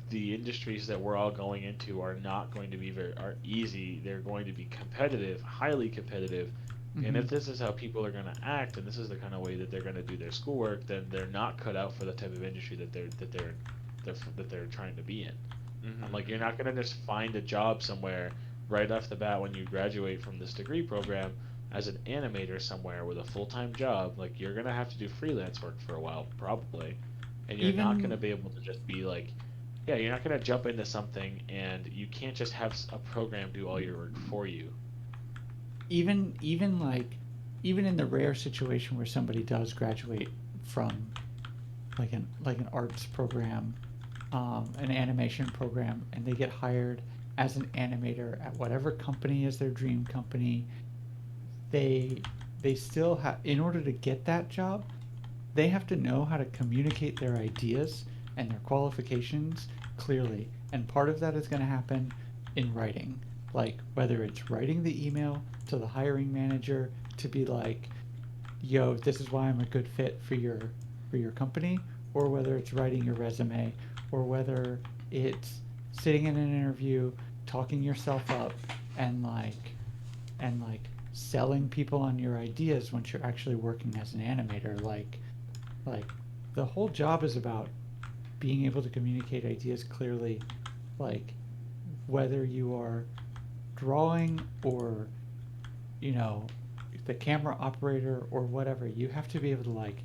the industries that we're all going into are not going to be are easy. They're going to be competitive, highly competitive. And if Mhm. this is how people are going to act, and this is the kind of way that they're going to do their schoolwork, then they're not cut out for the type of industry that they're trying to be in. Mm-hmm. I'm like, you're not going to just find a job somewhere right off the bat when you graduate from this degree program as an animator somewhere with a full-time job. Like, you're going to have to do freelance work for a while, probably. And you're not going to be able to just be like, yeah, you're not going to jump into something and you can't just have a program do all your work for you. even in the rare situation where somebody does graduate from like an arts program, an animation program, and they get hired as an animator at whatever company is their dream company, they still have, in order to get that job, they have to know how to communicate their ideas and their qualifications clearly. And part of that is going to happen in writing. Like, whether it's writing the email to the hiring manager to be like, yo, this is why I'm a good fit for your company, or whether it's writing your resume, or whether it's sitting in an interview, talking yourself up, and selling people on your ideas once you're actually working as an animator. Like the whole job is about being able to communicate ideas clearly, like whether you are drawing or the camera operator or whatever. You have to be able to, like,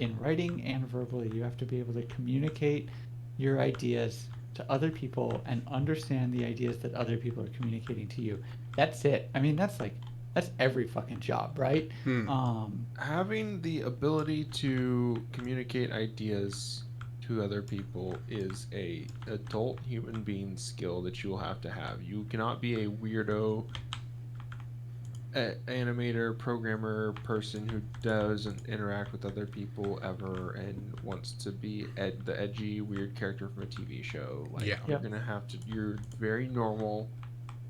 in writing and verbally, you have to be able to communicate your ideas to other people and understand the ideas that other people are communicating to you. That's it. I mean, that's every fucking job, right? Having the ability to communicate ideas to other people is a adult human being skill that you will have to have. You cannot be a weirdo animator, programmer person who doesn't interact with other people ever and wants to be the edgy weird character from a TV show. Like, Yeah. you're gonna have to. You're very normal.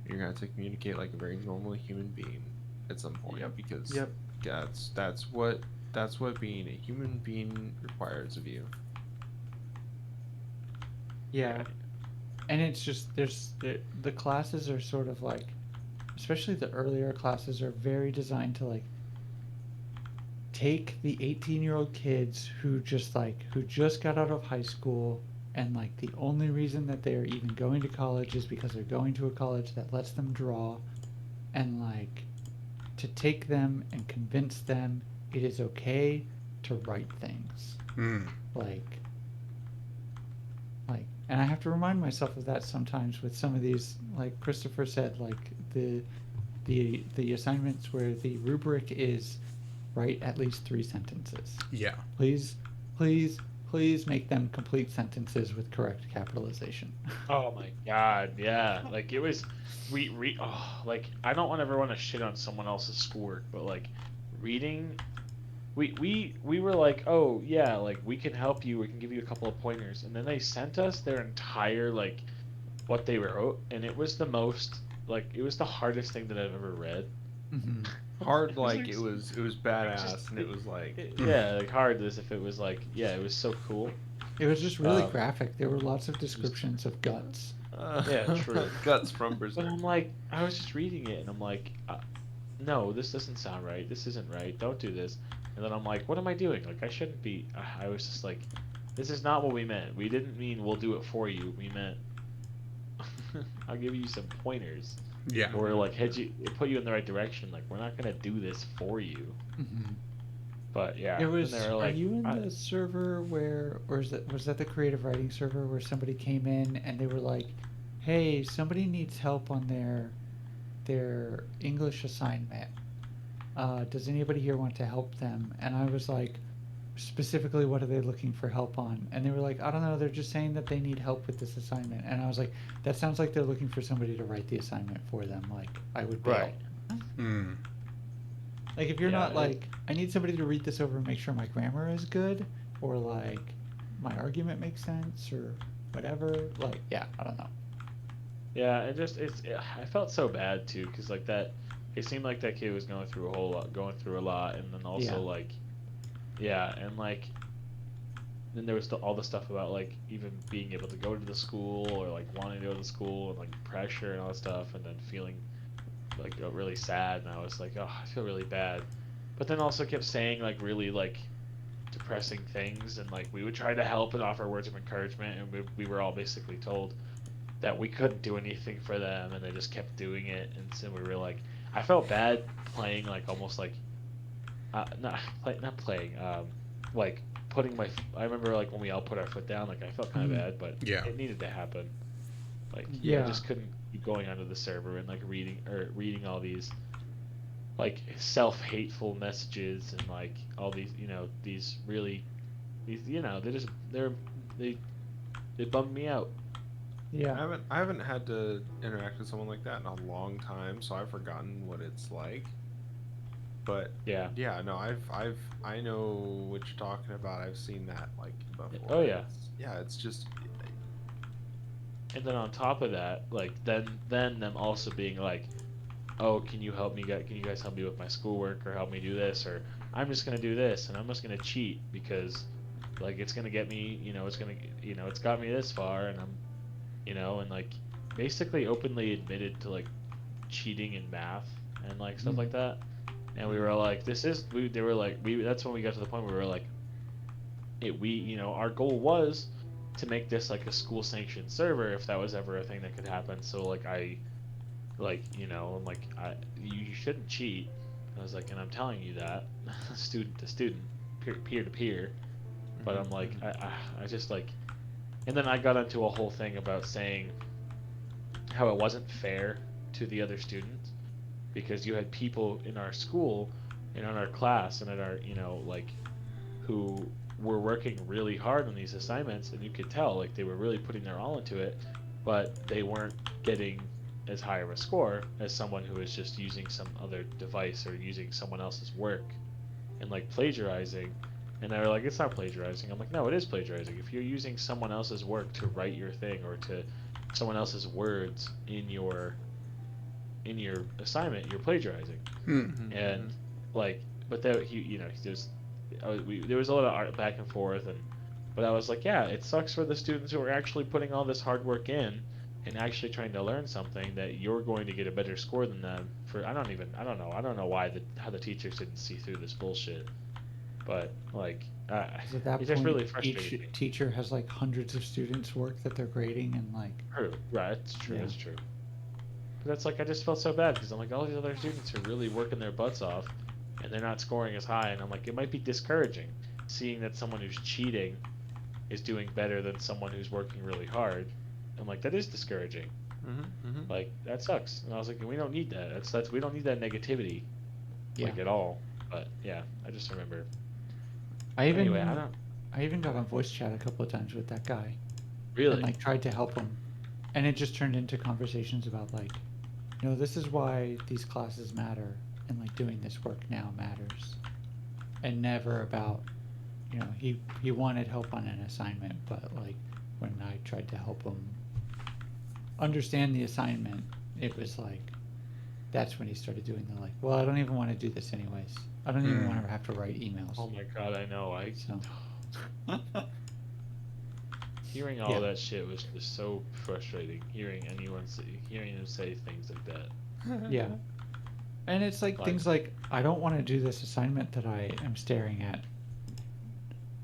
You're gonna have to communicate like a very normal human being at some point, because that's what being a human being requires of you. Yeah. And it's just the classes are sort of like, especially the earlier classes are very designed to like take the 18-year-old kids who just got out of high school, and like the only reason that they're even going to college is because they're going to a college that lets them draw, and like to take them and convince them it is okay to write things. Mm. Like and I have to remind myself of that sometimes with some of these, like Christopher said, like the assignments where the rubric is write at least 3 sentences. Yeah. Please, please, please make them complete sentences with correct capitalization. Oh my god, yeah. Like it was like I don't ever want to shit on someone else's schoolwork, but like reading we were like, "Oh, yeah, like we can help you. We can give you a couple of pointers." And then they sent us their entire like what they wrote, and it was the most like it was the hardest thing that I've ever read. Mm-hmm. Hard, was like like- it was badass, just- and it was like Yeah, like hard as if it was like yeah, it was so cool. It was just really Um, graphic. There were lots of descriptions of guts. Yeah, true. Guts from But Berserk. I'm like, I was just reading it, and I'm like, no, this doesn't sound right. This isn't right. Don't do this. And then I'm like, what am I doing? Like, I shouldn't be. I was just like, this is not what we meant. We didn't mean we'll do it for you. We meant I'll give you some pointers, Yeah. or like put you in the right direction. Like, we're not gonna do this for you. Mm-hmm. But yeah, It then was. they were Are like, you in the server where, or was that the creative writing server where somebody came in and they were like, "Hey, somebody needs help on their English assignment. Does anybody here want to help them?" And I was like, specifically, what are they looking for help on? And they were like, I don't know. They're just saying that they need help with this assignment. And I was like, that sounds like they're looking for somebody to write the assignment for them. Like, I would bail. Right. Mm. Like, if you're Yeah, not like, I need somebody to read this over and make sure my grammar is good, or like my argument makes sense, or whatever. Like, yeah, I don't know. yeah, I felt so bad too, because like that, it seemed like that kid was going through a lot, and then also Yeah. like, yeah, and like, then there was all the stuff about like even being able to go to the school or like wanting to go to the school and like pressure and all that stuff, and then feeling like really sad, and I was like, oh, I feel really bad, but then also kept saying like really like depressing things, and like we would try to help and offer words of encouragement, and we were all basically told that we couldn't do anything for them, and they just kept doing it, and so we were like, I felt bad playing like almost like not playing like putting I remember like when we all put our foot down, like I felt kind of bad, but Yeah. it needed to happen. Like Yeah. I just couldn't keep going onto the server and like reading all these like self-hateful messages and like all these these they bummed me out. Yeah. I haven't had to interact with someone like that in a long time, so I've forgotten what it's like. But Yeah. no, I know what you're talking about. I've seen that like before. Oh, yeah. It's just And then on top of that, like then them also being like, "Oh, can you help me? Can you guys help me with my schoolwork or help me do this? Or I'm just gonna do this and I'm just gonna cheat because, like, it's gonna get me. It's got me this far, and I'm, and like basically openly admitted to like cheating in math and like stuff like that. And we were like, they were like, that's when we got to the point where we were like, our goal was to make this like a school sanctioned server if that was ever a thing that could happen. So like I'm like, you shouldn't cheat. I was like, and I'm telling you that student to student, peer to peer. But I'm like, I just like, and then I got into a whole thing about saying how it wasn't fair to the other students because you had people in our school and in our class and at our, who were working really hard on these assignments, and you could tell like they were really putting their all into it, but they weren't getting as high of a score as someone who was just using some other device or using someone else's work and like plagiarizing. And they were like, it's not plagiarizing. I'm like, no, it is plagiarizing. If you're using someone else's work to write your thing or to someone else's words in your assignment, you're plagiarizing. Mm. And like, but there there was a lot of art back and forth, but I was like, yeah, it sucks for the students who are actually putting all this hard work in and actually trying to learn something that you're going to get a better score than them for. I don't know how the teachers didn't see through this bullshit. But like, 'Cause at that it's just point, really each frustrating. teacher has like hundreds of students' work that they're grading, and like, True, right? It's true. Yeah. It's true. But that's like I just felt so bad because I'm like all these other students are really working their butts off, and they're not scoring as high, and I'm like it might be discouraging seeing that someone who's cheating is doing better than someone who's working really hard. I'm like that is discouraging. Like that sucks. And I was like, we don't need that. That's we don't need that negativity, yeah. like at all. But yeah, I just remember. I even Anyway, I don't I even got on voice chat a couple of times with that guy, and really. like tried to help him, and it just turned into conversations about like, this is why these classes matter, and like doing this work now matters, and never about, he wanted help on an assignment, but like when I tried to help him understand the assignment, it was like, that's when he started doing the like, well, I don't even want to do this anyways. I don't even want to have to write emails. Oh my god, I know. So Hearing all Yeah. that shit was just so frustrating. Hearing him say things like that. yeah. And it's like Like- things like, I don't want to do this assignment that I am staring at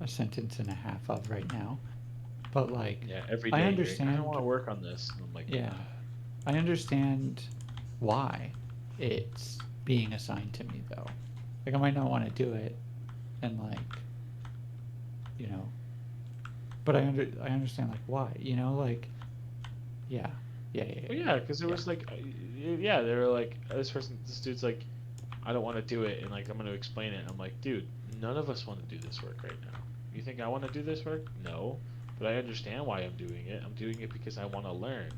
a sentence and a half of right now. But like, Yeah, every I day. I understand- don't want to work on this. And I'm like, yeah, I understand why it's being assigned to me though. Like I might not want to do it, and like, but I understand like why, like, yeah. Well, yeah, because it was like, yeah, they were like, this dude's like, I don't want to do it, and like, I'm going to explain it. I'm like, dude, none of us want to do this work right now. You think I want to do this work? No, but I understand why I'm doing it. I'm doing it because I want to learn,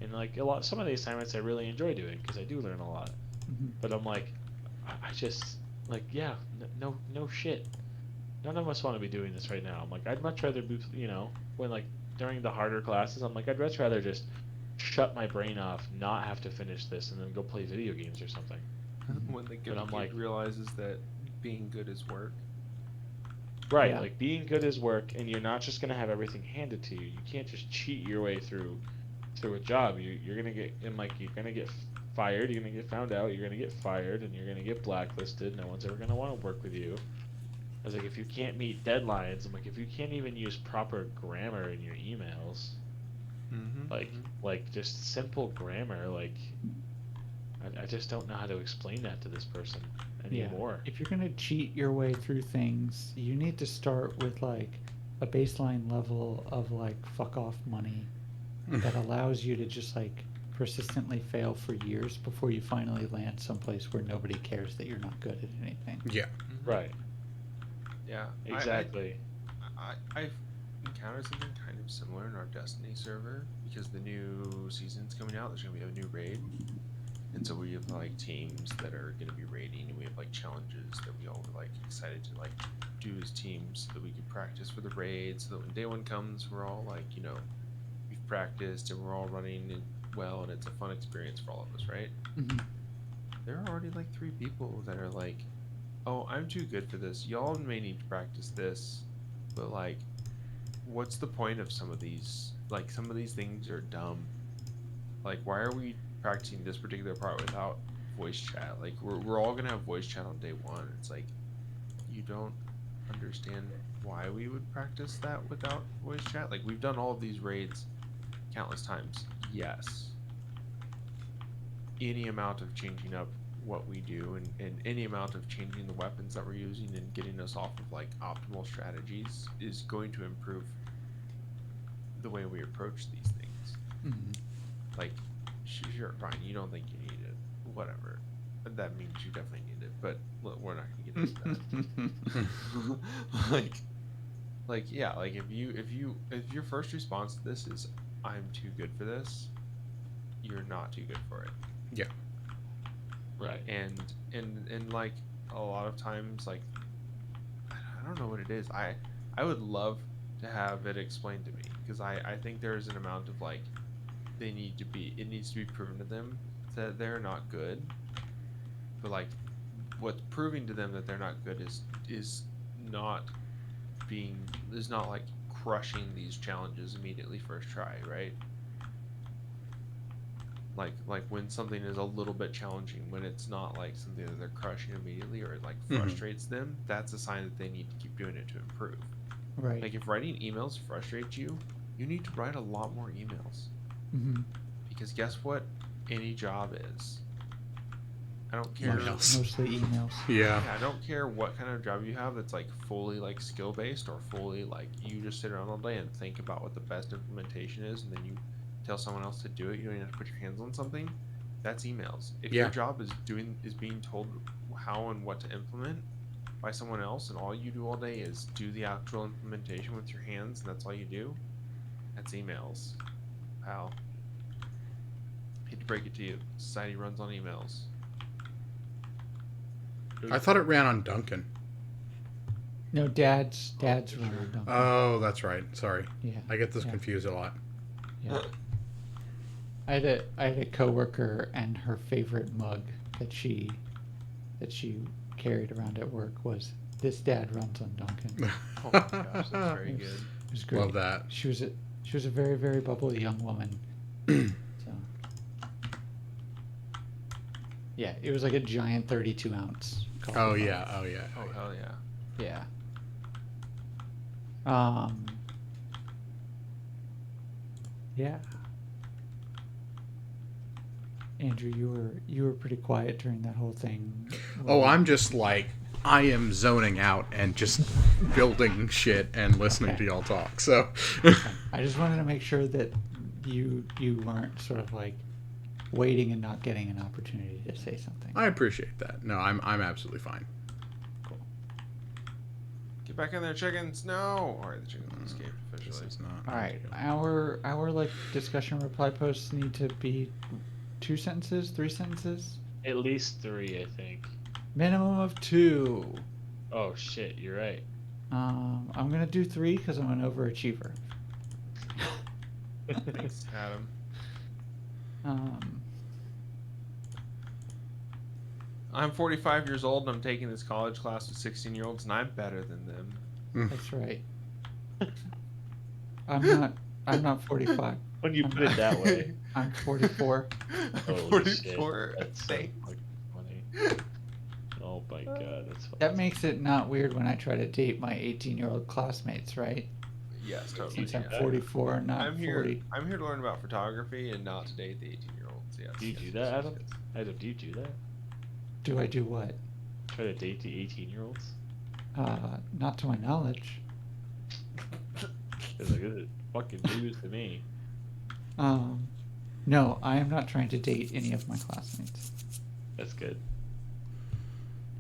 and like some of the assignments I really enjoy doing because I do learn a lot. Mhm. But I'm like, I just like, yeah, no shit. None of us want to be doing this right now. I'm like, I'd much rather be, when like during the harder classes, I'm like, I'd much rather just shut my brain off, not have to finish this, and then go play video games or something. When the good But I'm kid like- realizes that being good is work. Right, Yeah. like being good is work, and you're not just gonna have everything handed to you. You can't just cheat your way through a job. You're gonna get, and like you're gonna get fired. You're gonna get found out. You're gonna get fired, and you're gonna get blacklisted. No one's ever gonna want to work with you. I was like, if you can't meet deadlines, I'm like, if you can't even use proper grammar in your emails, like just simple grammar, like I just don't know how to explain that to this person anymore. If you're gonna cheat your way through things, you need to start with like a baseline level of like fuck off money that allows you to just like persistently fail for years before you finally land someplace where nobody cares that you're not good at anything. Yeah. Right, Yeah. exactly. I've encountered something kind of similar in our Destiny server because the new season's coming out. There's gonna be a new raid, and so we have like teams that are gonna be raiding, and we have like challenges that we all were like excited to like do as teams so that we could practice for the raid. So that when day one comes, we're all like, we've practiced and we're all running it well, and it's a fun experience for all of us, right? Mhm. There are already like 3 people that are like, oh, I'm too good for this. Y'all may need to practice this, but like, what's the point of some of these? Like, some of these things are dumb. Like, why are we practicing this particular part without voice chat? Like, we're all gonna have voice chat on day one. It's like, you don't understand why we would practice that without voice chat. Like, we've done all of these raids countless times. Yes. Any amount of changing up what we do and any amount of changing the weapons that we're using and getting us off of like optimal strategies is going to improve the way we approach these things. Mhm. Like, sure, fine, you don't think you need it, whatever. That means you definitely need it, but look, we're not gonna get into that. like yeah, like if your first response to this is I'm too good for this, you're not too good for it. Yeah. Right. And like a lot of times, like I don't know what it is. I would love to have it explained to me because I think there's an amount of like it needs to be proven to them that they're not good. But like what's proving to them that they're not good is not like crushing these challenges immediately first try, right? Like when something is a little bit challenging, when it's not like something that they're crushing immediately or it like Mhm. frustrates them, that's a sign that they need to keep doing it to improve. Right. Like if writing emails frustrates you, you need to write a lot more emails. Mm-hmm. Because guess what? Any job is. I don't care. Emails. Mostly emails. Yeah. Yeah, I don't care what kind of job you have that's like fully like skill based or fully like you just sit around all day and think about what the best implementation is and then you tell someone else to do it. You don't even have to put your hands on something. That's emails. If Yeah. your job is being told how and what to implement by someone else and all you do all day is do the actual implementation with your hands and that's all you do, that's emails. Pal. Hate to break it to you. Society runs on emails. I thought it ran on Duncan. No, Dad's sure. run on Duncan. Oh, that's right. Sorry. Yeah. I get this Yeah. confused a lot. Yeah. I had a coworker, and her favorite mug that she carried around at work was "This Dad runs on Duncan." Oh my gosh, that's very good. It was great. Love that. She was a very, very bubbly young woman. So yeah, it was like a giant 32-ounce. Oh yeah. Oh yeah. Oh hell yeah. Yeah. Yeah. Andrew, you were pretty quiet during that whole thing. Oh, I'm just like I am zoning out and just building shit and listening Okay. to y'all talk. So I just wanted to make sure that you weren't sort of like waiting and not getting an opportunity to say something. I appreciate that. No, I'm absolutely fine. Get back in there, chickens! No! Alright, the chickens escaped This officially. is not. All right, our like discussion reply posts need to be 2 sentences, 3 sentences, At least 3, I think. minimum of 2. Oh shit, you're right. I'm gonna do 3 because I'm an overachiever. Thanks, Adam. I'm 45 years old and I'm taking this college class with 16-year-olds and I'm better than them. That's right. I'm not 45. When you put it that way. I'm 44. Holy shit, 44? that's so Thanks. fucking funny. Oh my god, that's funny. That makes it not weird when I try to date my 18-year-old classmates, right? Yes, totally. Since I'm yeah. 44, not I'm here. 40. I'm here to learn about photography and not to date the 18-year-olds. Yes. Do you yes, do yes, that, yes, Adam? yes. Adam, do you do that? Do I do what? Try to date the 18-year-olds? Not to my knowledge. It's like, this is fucking news to me. No, I am not trying to date any of my classmates. That's good.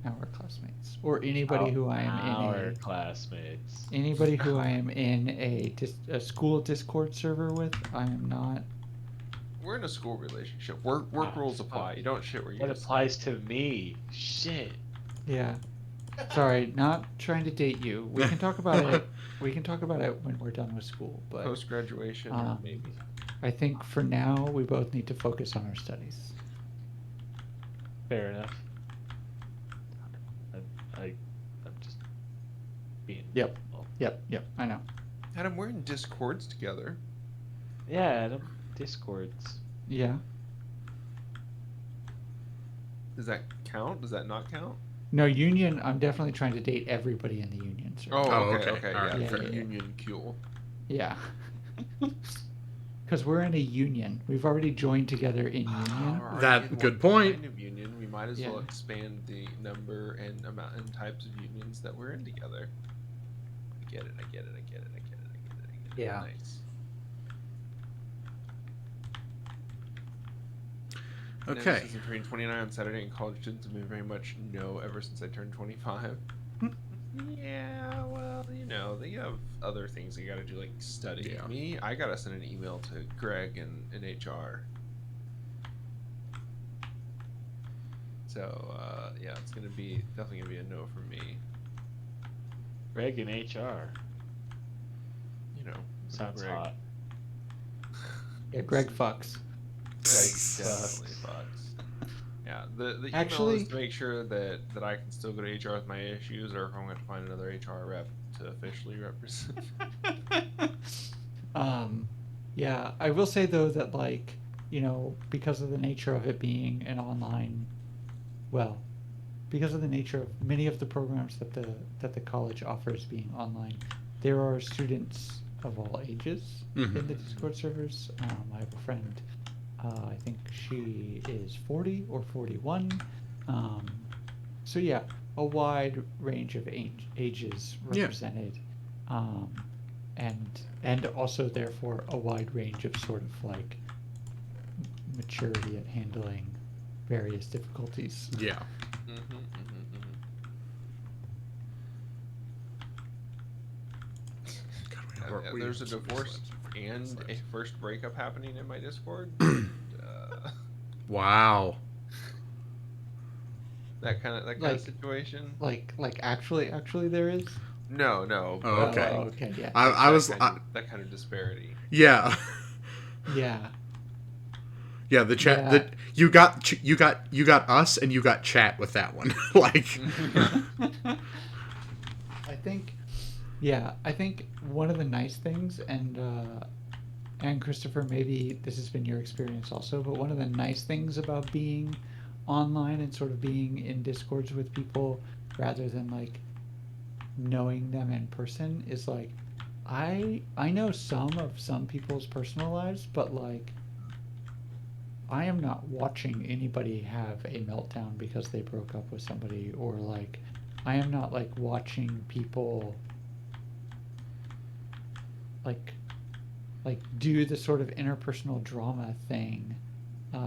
Our classmates. Or anybody who I am Our in classmates. anybody who I am in a school Discord server with, I am not. We're in a school relationship. Work rules apply. You don't shit where you That just applies to me. Shit. Yeah. Sorry, not trying to date you. We can talk about it. We can talk about it when we're done with school, but post graduation maybe. I think for now we both need to focus on our studies. Fair enough. I'm just being. Yep. Well, Yep, I know. Adam, we're in Discords together. yeah, Adam. Discords. Yeah. Does that count? Does that not count? No, union, I'm definitely trying to date everybody in the union server. Oh, Oh, okay, okay. okay, All yeah, right, fair. Union cool. Yeah. Because we're in a union. We've already joined together in union. Alright, That- in good one point. kind of union, we might as Yeah. well expand the number and amount and types of unions that we're in together. I get it. Yeah. Nice. Okay. Since I'm turning 29 on Saturday, and college students have been very much no ever since I turned 25. Yeah, well, you know, they have other things they gotta do, like study. Yeah. Me, I gotta send an email to Greg in HR. So, yeah, it's definitely gonna be a no from me. Greg in HR. You know, Sounds Greg. hot. Yeah, Greg fucks. Greg definitely fucks. Yeah, the email Actually- is to make sure that I can still go to HR with my issues, or if I'm going to find another HR rep to officially represent. Yeah, I will say though that like you know, because of the nature of it being an online, well, because of the nature of many of the programs that the college offers being online, there are students of all ages Mhm. in the Discord servers. I have a friend. I think she is 40 or 41. Um, so yeah, a wide range of ages Yeah. represented, um, and also therefore a wide range of sort of like maturity at handling various difficulties. Yeah. God, we have our There's a wheels. divorce and Slaps. a first breakup happening in my Discord. Wow. That kind of Like situation. like actually there is. No, no, Oh, but okay. Oh, like okay, yeah, I was that kind of disparity. yeah. yeah, Yeah, the chat yeah. that you got us and you got chat with that one. Like I think, yeah, I think one of the nice things, and Christopher, maybe this has been your experience also, but one of the nice things about being online and sort of being in discords with people rather than like knowing them in person is like I know some people's personal lives, but like I am not watching anybody have a meltdown because they broke up with somebody, or like I am not like watching people like do the sort of interpersonal drama thing.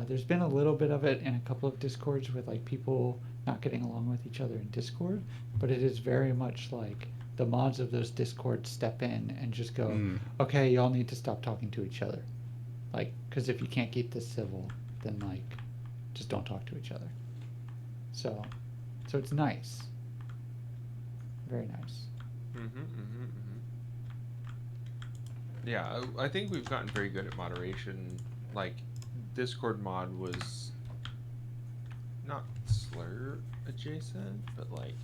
There's been a little bit of it in a couple of discords with like people not getting along with each other in Discord, but it is very much like the mods of those discords step in and just go, okay, y'all need to stop talking to each other, like, because if you can't keep this civil, then like just don't talk to each other. So it's nice, very nice. Yeah, I think we've gotten very good at moderation. Like, Discord mod was not slur adjacent, but like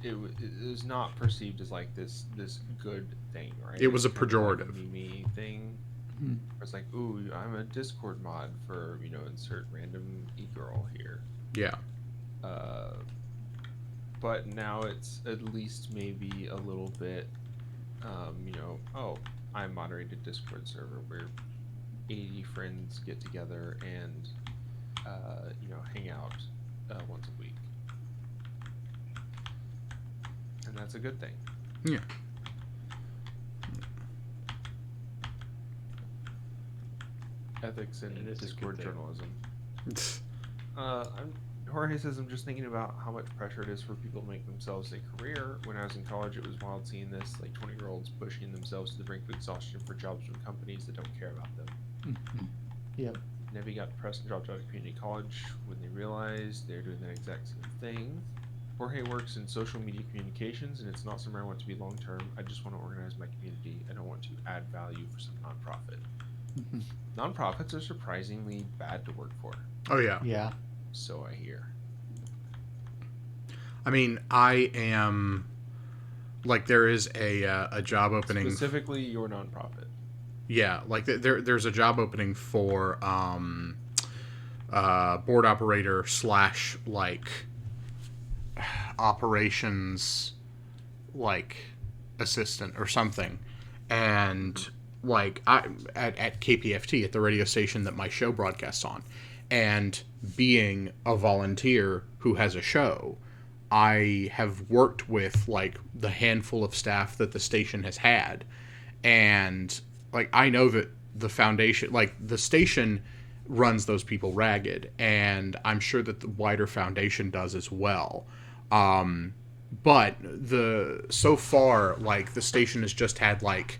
it was not perceived as like this good thing, right? it was a Kind of like pejorative. meme thing. It's like, ooh, I'm a Discord mod for, insert random e-girl here. Yeah. But now it's at least maybe a little bit, oh, I moderated Discord server where 80 friends get together and, hang out once a week. And that's a good thing. Yeah. Ethics and It is a good Discord thing. journalism. Jorge says, I'm just thinking about how much pressure it is for people to make themselves a career. When I was in college, it was wild seeing this, like 20-year-olds pushing themselves to the brink of exhaustion for jobs from companies that don't care about them. Yep. Nevi got depressed and dropped out of community college when they realized they're doing the exact same thing. Jorge works in social media communications, and it's not somewhere I want to be long term. I just want to organize my community. I don't want to add value for some nonprofit. Nonprofits are surprisingly bad to work for. Oh yeah. Yeah. So I hear. I mean, I am like there is a job opening. Specifically, your nonprofit. Yeah, like there's a job opening for board operator / like operations like assistant or something, and like I at KPFT at the radio station that my show broadcasts on, and being a volunteer who has a show, I have worked with like the handful of staff that the station has had, and like I know that the foundation, like the station runs those people ragged, and I'm sure that the wider foundation does as well. But so far, like the station has just had like,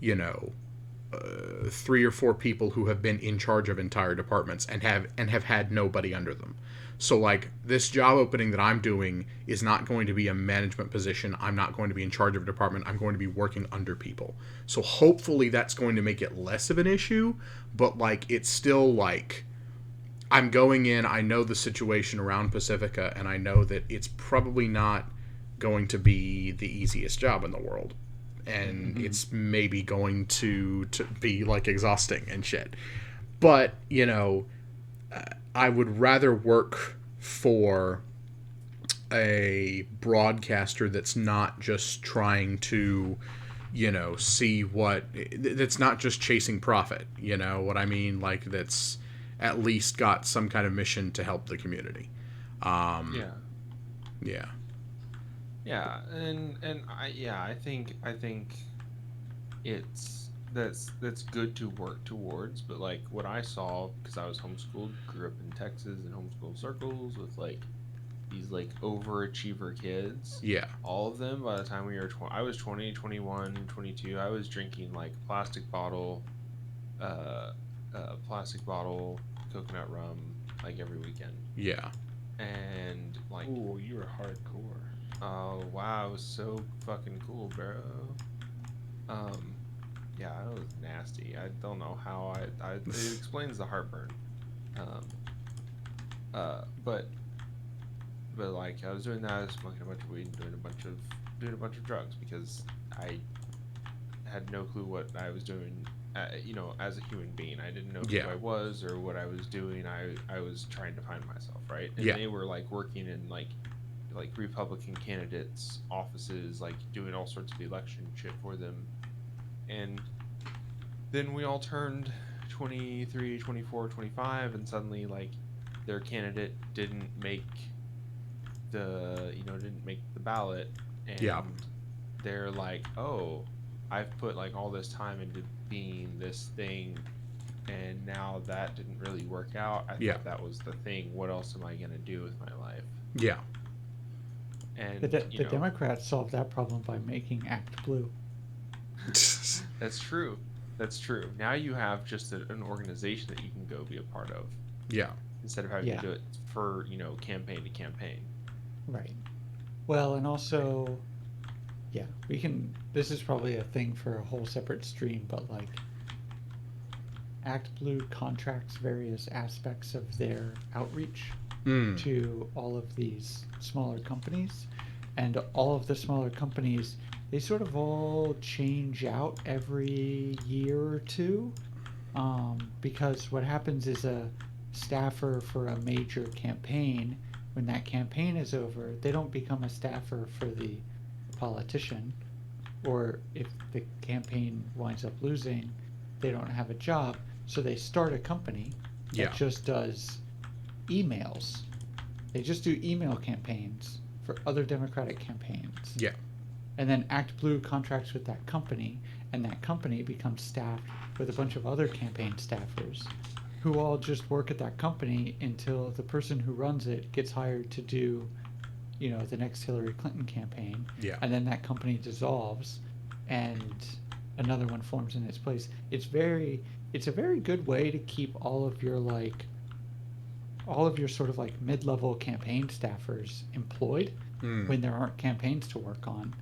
3 or 4 people who have been in charge of entire departments and have had nobody under them. So like this job opening that I'm doing is not going to be a management position. I'm not going to be in charge of a department. I'm going to be working under people. So hopefully that's going to make it less of an issue, but like it's still like I'm going in, I know the situation around Pacifica, and I know that it's probably not going to be the easiest job in the world. And it's maybe going to be like exhausting and shit. But, I would rather work for a broadcaster that's not just trying to, see that's not just chasing profit. You know what I mean? Like, that's at least got some kind of mission to help the community. Yeah. Yeah. Yeah, and I think that's good to work towards, but like what I saw, because I was homeschooled, grew up in Texas in homeschool circles with like these like overachiever kids. Yeah. All of them by the time we were 20, I was 20, 21, 22, I was drinking like uh plastic bottle coconut rum like every weekend. Yeah. And like, Ooh, you were hardcore. oh wow, it was so fucking cool, bro. Um, yeah, it was nasty. I don't know how it explains the heartburn. Um, but like I was doing that, I was smoking a bunch of weed and doing a bunch of drugs because I had no clue what I was doing. As a human being, I didn't know who Yeah. I was or what I was doing. I was trying to find myself, right? And Yeah. they were like working in like Republican candidates' offices, like doing all sorts of election shit for them. And then we all turned 23, 24, 25, and suddenly like their candidate didn't make the ballot, and Yeah. they're like, "Oh, I've put like all this time into being this thing, and now that didn't really work out. I Yeah. thought that was the thing. What else am I going to do with my life?" Yeah. And The Democrats solved that problem by making Act Blue. That's true. That's true. Now you have just an organization that you can go be a part of Yeah. instead of having Yeah. to do it for, campaign to campaign. Right. Well, and also, yeah, we can. This is probably a thing for a whole separate stream, but like, Act Blue contracts various aspects of their outreach Mm. to all of these smaller companies, and all of the smaller companies, they sort of all change out every year or two, because what happens is a staffer for a major campaign, when that campaign is over, they don't become a staffer for the politician, or if the campaign winds up losing, they don't have a job, so they start a company that Yeah. just does emails. They just do email campaigns for other Democratic campaigns. Yeah. And then Act Blue contracts with that company, and that company becomes staffed with a bunch of other campaign staffers who all just work at that company until the person who runs it gets hired to do, the next Hillary Clinton campaign. Yeah. And then that company dissolves and another one forms in its place. It's a very good way to keep all of your sort of like mid-level campaign staffers employed Mm. when there aren't campaigns to work on.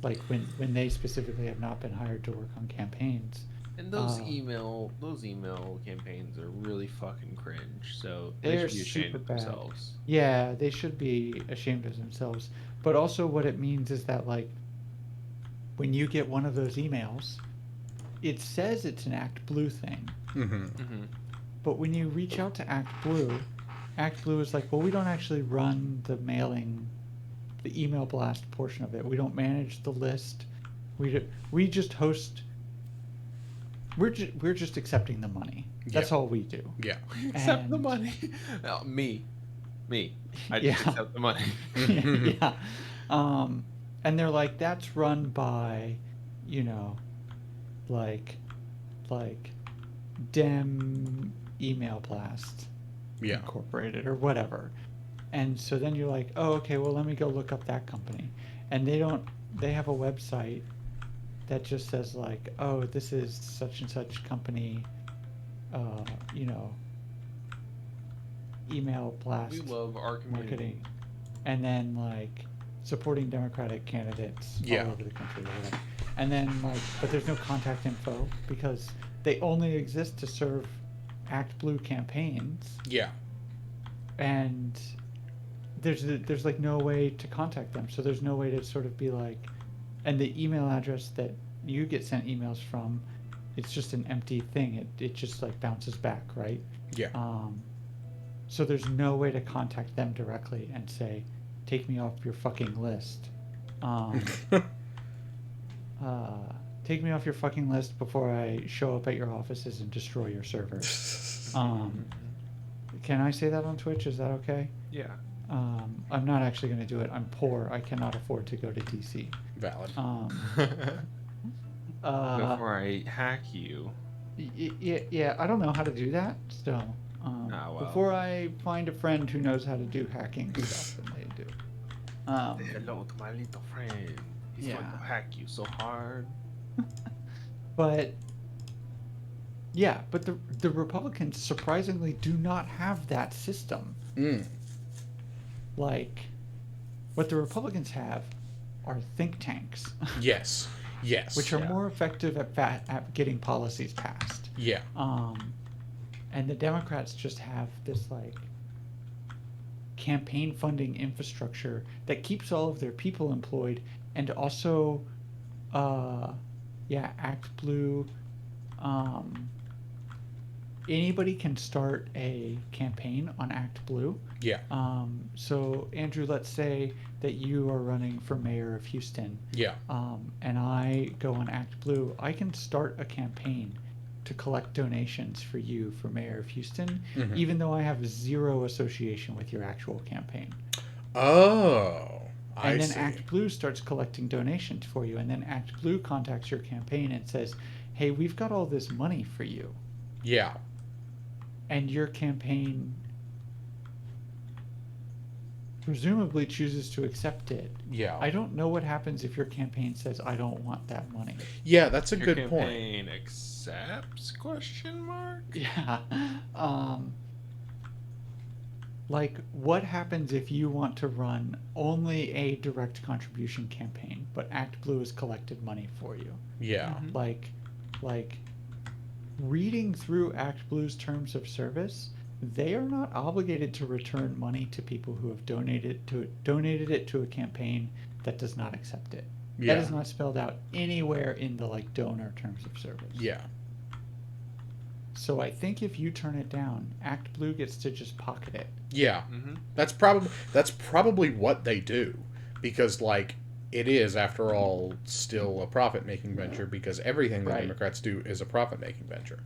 Like when they specifically have not been hired to work on campaigns. And those email campaigns are really fucking cringe. So they They're should be ashamed super of bad. themselves. Yeah, they should be ashamed of themselves. But also what it means is that like when you get one of those emails, it says it's an Act Blue thing. Mm-hmm. Mm-hmm. But when you reach out to Act Blue is like, well, we don't actually run the email blast portion of it. We don't manage the list. We just host. We're just accepting the money. That's all we do. Yeah. Accept the And- money. Oh, me. I just Yeah. accept the money. Yeah. And they're like, that's run by, like Dem Email Blast Yeah. Incorporated or whatever. And so then you're like, oh, okay, well, let me go look up that company. And they have a website that just says like, oh, this is such and such company, email blast We love our community. marketing, and then like supporting Democratic candidates Yeah. all over the country or whatever. And then like, but there's no contact info because they only exist to serve Act Blue campaigns, Yeah. and there's like no way to contact them. So there's no way to sort of be like, and the email address that you get sent emails from it's just an empty thing. It just like bounces back, right? Yeah. So there's no way to contact them directly and say, take me off your fucking list. Take me off your fucking list before I show up at your offices and destroy your servers. Can I say that on Twitch? Is that okay? Yeah. I'm not actually going to do it. I'm poor. I cannot afford to go to DC. Valid. Before I hack you. Yeah, I don't know how to do that. So, well. before I find a friend who knows how to do hacking stuff, then they do. Say hello to my little friend. He's going to hack you so hard. But the Republicans surprisingly do not have that system. Like, what the Republicans have are think tanks. Yes. Which are more effective at getting policies passed. Yeah. And the Democrats just have this like campaign funding infrastructure that keeps all of their people employed, and also Act Blue. Anybody can start a campaign on Act Blue. Yeah. So Andrew, let's say that you are running for mayor of Houston. Yeah. And I go on Act Blue. I can start a campaign to collect donations for you for mayor of Houston, even though I have zero association with your actual campaign. Oh, and then see. Act Blue starts collecting donations for you, and then Act Blue contacts your campaign and says, hey, we've got all this money for you. Yeah. And your campaign presumably chooses to accept it. Yeah. I don't know what happens if your campaign says, I don't want that money. Yeah, that's a Your good campaign point. accepts? Question mark. Yeah. Like, what happens if you want to run only a direct contribution campaign, but Act Blue has collected money for you? Yeah. Like, reading through Act Blue's terms of service, they are not obligated to return money to people who have donated it to a campaign that does not accept it. Yeah. That is not spelled out anywhere in the like donor terms of service. Yeah. So I think if you turn it down, Act Blue gets to just pocket it. Yeah. That's probably what they do, because like it is, after all, still a profit-making venture, because everything the Democrats do is a profit-making venture.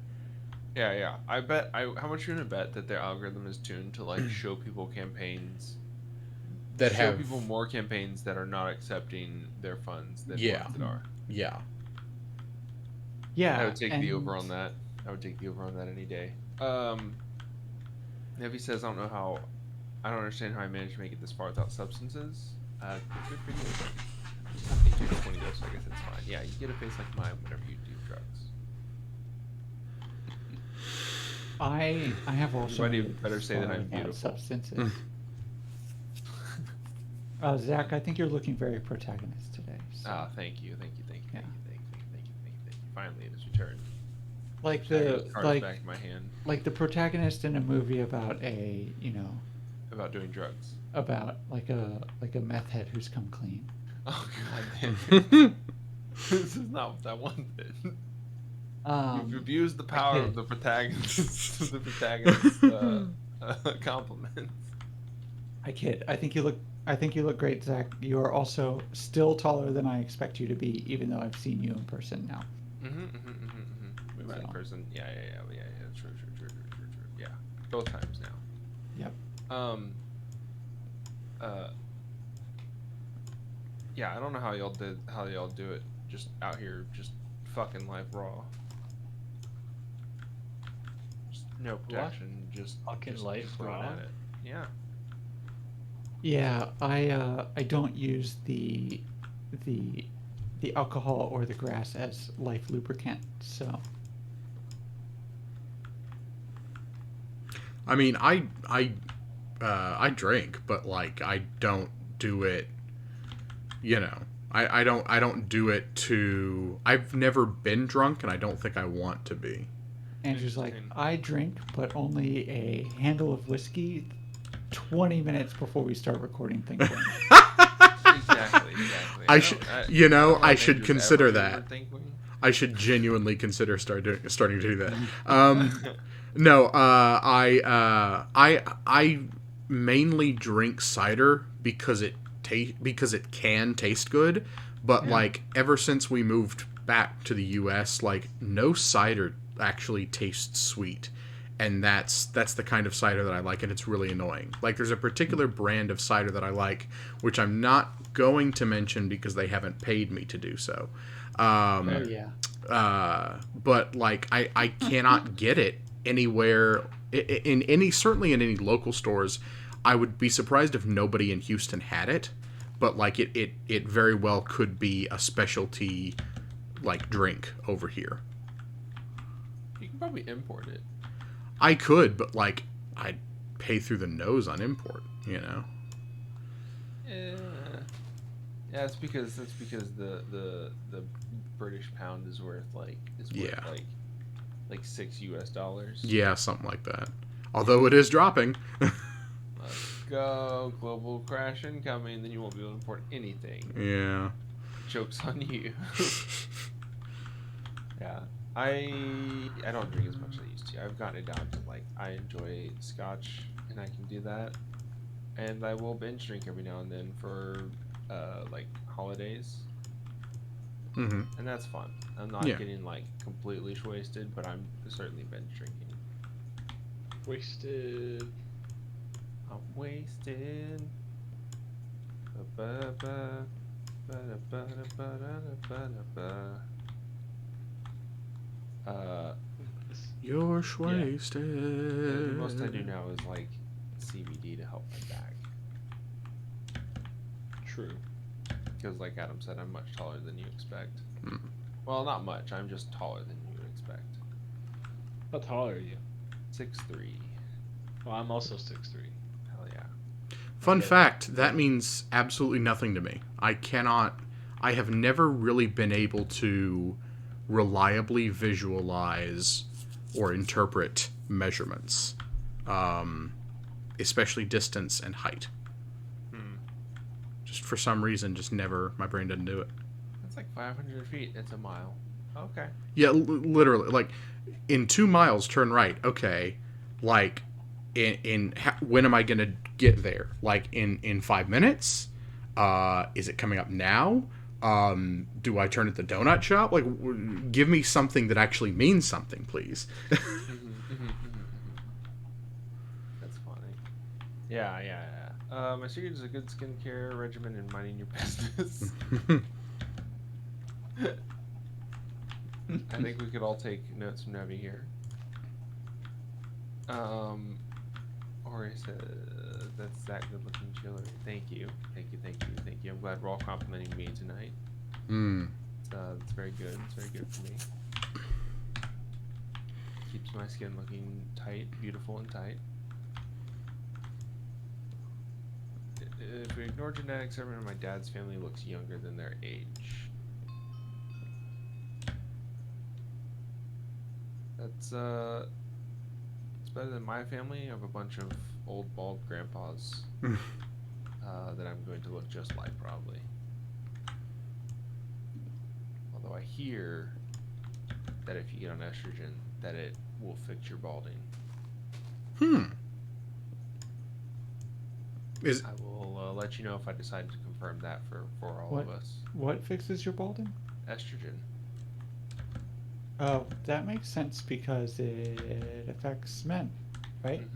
Yeah. I bet. How much are you gonna bet that their algorithm is tuned to like show people campaigns that have people more campaigns that are not accepting their funds than ones that are? Yeah. Yeah. I would take the over on that. I would take the over on that any day. Nevi says, I don't understand how I managed to make it this far without substances. Good for you. You get 20 doses, I guess that's fine. Yeah, you get a face like mine whenever you do drugs. I have also Somebody better say that I'm beautiful. Substances. Zach, I think you're looking very protagonist today. So. Thank you. Thank you. Finally, it has returned. Like back in my hand. Like the protagonist in a movie about about doing drugs. About like a meth head who's come clean. Oh god. This is not what that one did. You've abused the power of the protagonist. The protagonist compliments. I kid. I think you look great, Zach. You are also still taller than I expect you to be, even though I've seen you in person now. We met in person. Yeah. True. Yeah, both times now. Yep. Yeah, I don't know how y'all do it. Just out here, just fucking life raw. Just no protection. Just fucking life going raw. at it. Yeah. Yeah, I don't use the alcohol or the grass as life lubricant, so. I mean, I drink, but like I don't do it. I don't do it to. I've never been drunk, and I don't think I want to be. Andrew's like, I drink, but only a handle of whiskey 20 minutes before we start recording things. Exactly. I should consider that. I should genuinely consider starting to do that. No, I mainly drink cider because it can taste good, but like ever since we moved back to the U.S., like no cider actually tastes sweet, and that's the kind of cider that I like, and it's really annoying. Like there's a particular brand of cider that I like, which I'm not going to mention because they haven't paid me to do so. Oh yeah. But like I cannot get it anywhere in any, certainly in any local stores. I would be surprised if nobody in Houston had it, but like it very well could be a specialty like drink over here. You can probably import it. I could, but like I'd pay through the nose on import, you know. Yeah, it's because the British pound is worth like like $6. Yeah, something like that. Although it is dropping. Let's go. Global crash incoming, then you won't be able to import anything. Yeah. Joke's on you. Yeah. I don't drink as much as I used to. I've gotten it down to like I enjoy scotch and I can do that. And I will binge drink every now and then for like holidays. Mm-hmm. And that's fun. I'm not getting like completely wasted, but I'm certainly binge drinking. Wasted. I'm wasted. Ba-ba-ba, ba-da-ba-da-ba-da-ba-da-ba. You're wasted. The most I do now is like CBD to help my back. True. Because like Adam said, I'm much taller than you expect. Mm. Well, not much. I'm just taller than you would expect. How tall are you? 6'3". Well, I'm also 6'3". Hell yeah. Fun Okay. fact, that means absolutely nothing to me. I have never really been able to reliably visualize or interpret measurements, especially distance and height. Just for some reason, just never, my brain doesn't do it. That's like 500 feet. It's a mile. Okay. Yeah, literally, like, in 2 miles, turn right. Okay, like, when am I gonna get there? Like, in 5 minutes? Is it coming up now? Do I turn at the donut shop? Like, give me something that actually means something, please. That's funny. Yeah. My secret is a good skincare regimen and minding your business. I think we could all take notes from Navi here. Ori said, that's that good-looking chiller. Thank you. I'm glad we're all complimenting me tonight. It's very good. It's very good for me. Keeps my skin looking tight, beautiful and tight. If we ignore genetics, everyone in my dad's family looks younger than their age. That's it's better than my family. I have a bunch of old bald grandpas that I'm going to look just like probably. Although I hear that if you get on estrogen, that it will fix your balding. I will let you know if I decide to confirm that for all of us. What fixes your balding? Estrogen. Oh, that makes sense because it affects men, right?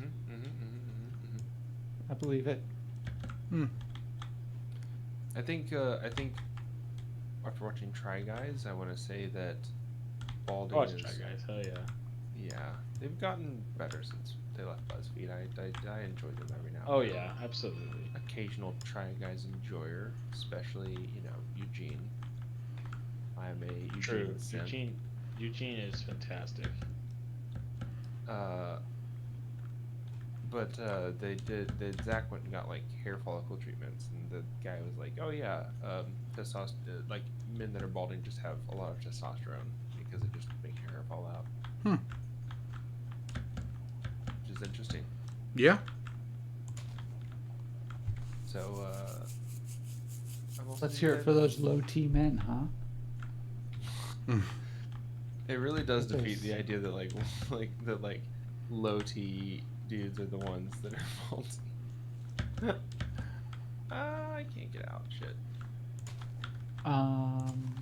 I believe it. I think after watching Try Guys, I want to say that balding Watch is... Try Guys, hell yeah. Yeah, they've gotten better since they left BuzzFeed. I enjoy them every now and Oh then. yeah, absolutely. Occasional Try Guys enjoyer, especially, Eugene. I am a Eugene True. simp. Eugene is fantastic. But Zach went and got like hair follicle treatments, and the guy was like, "Oh yeah, like men that are balding just have a lot of testosterone because it just makes your hair fall out." Which is interesting. Yeah. So Let's hear it for those low T men, huh? It really does But defeat the there's- idea that like low T dudes are the ones that are faulty. I can't get out. Shit. I'm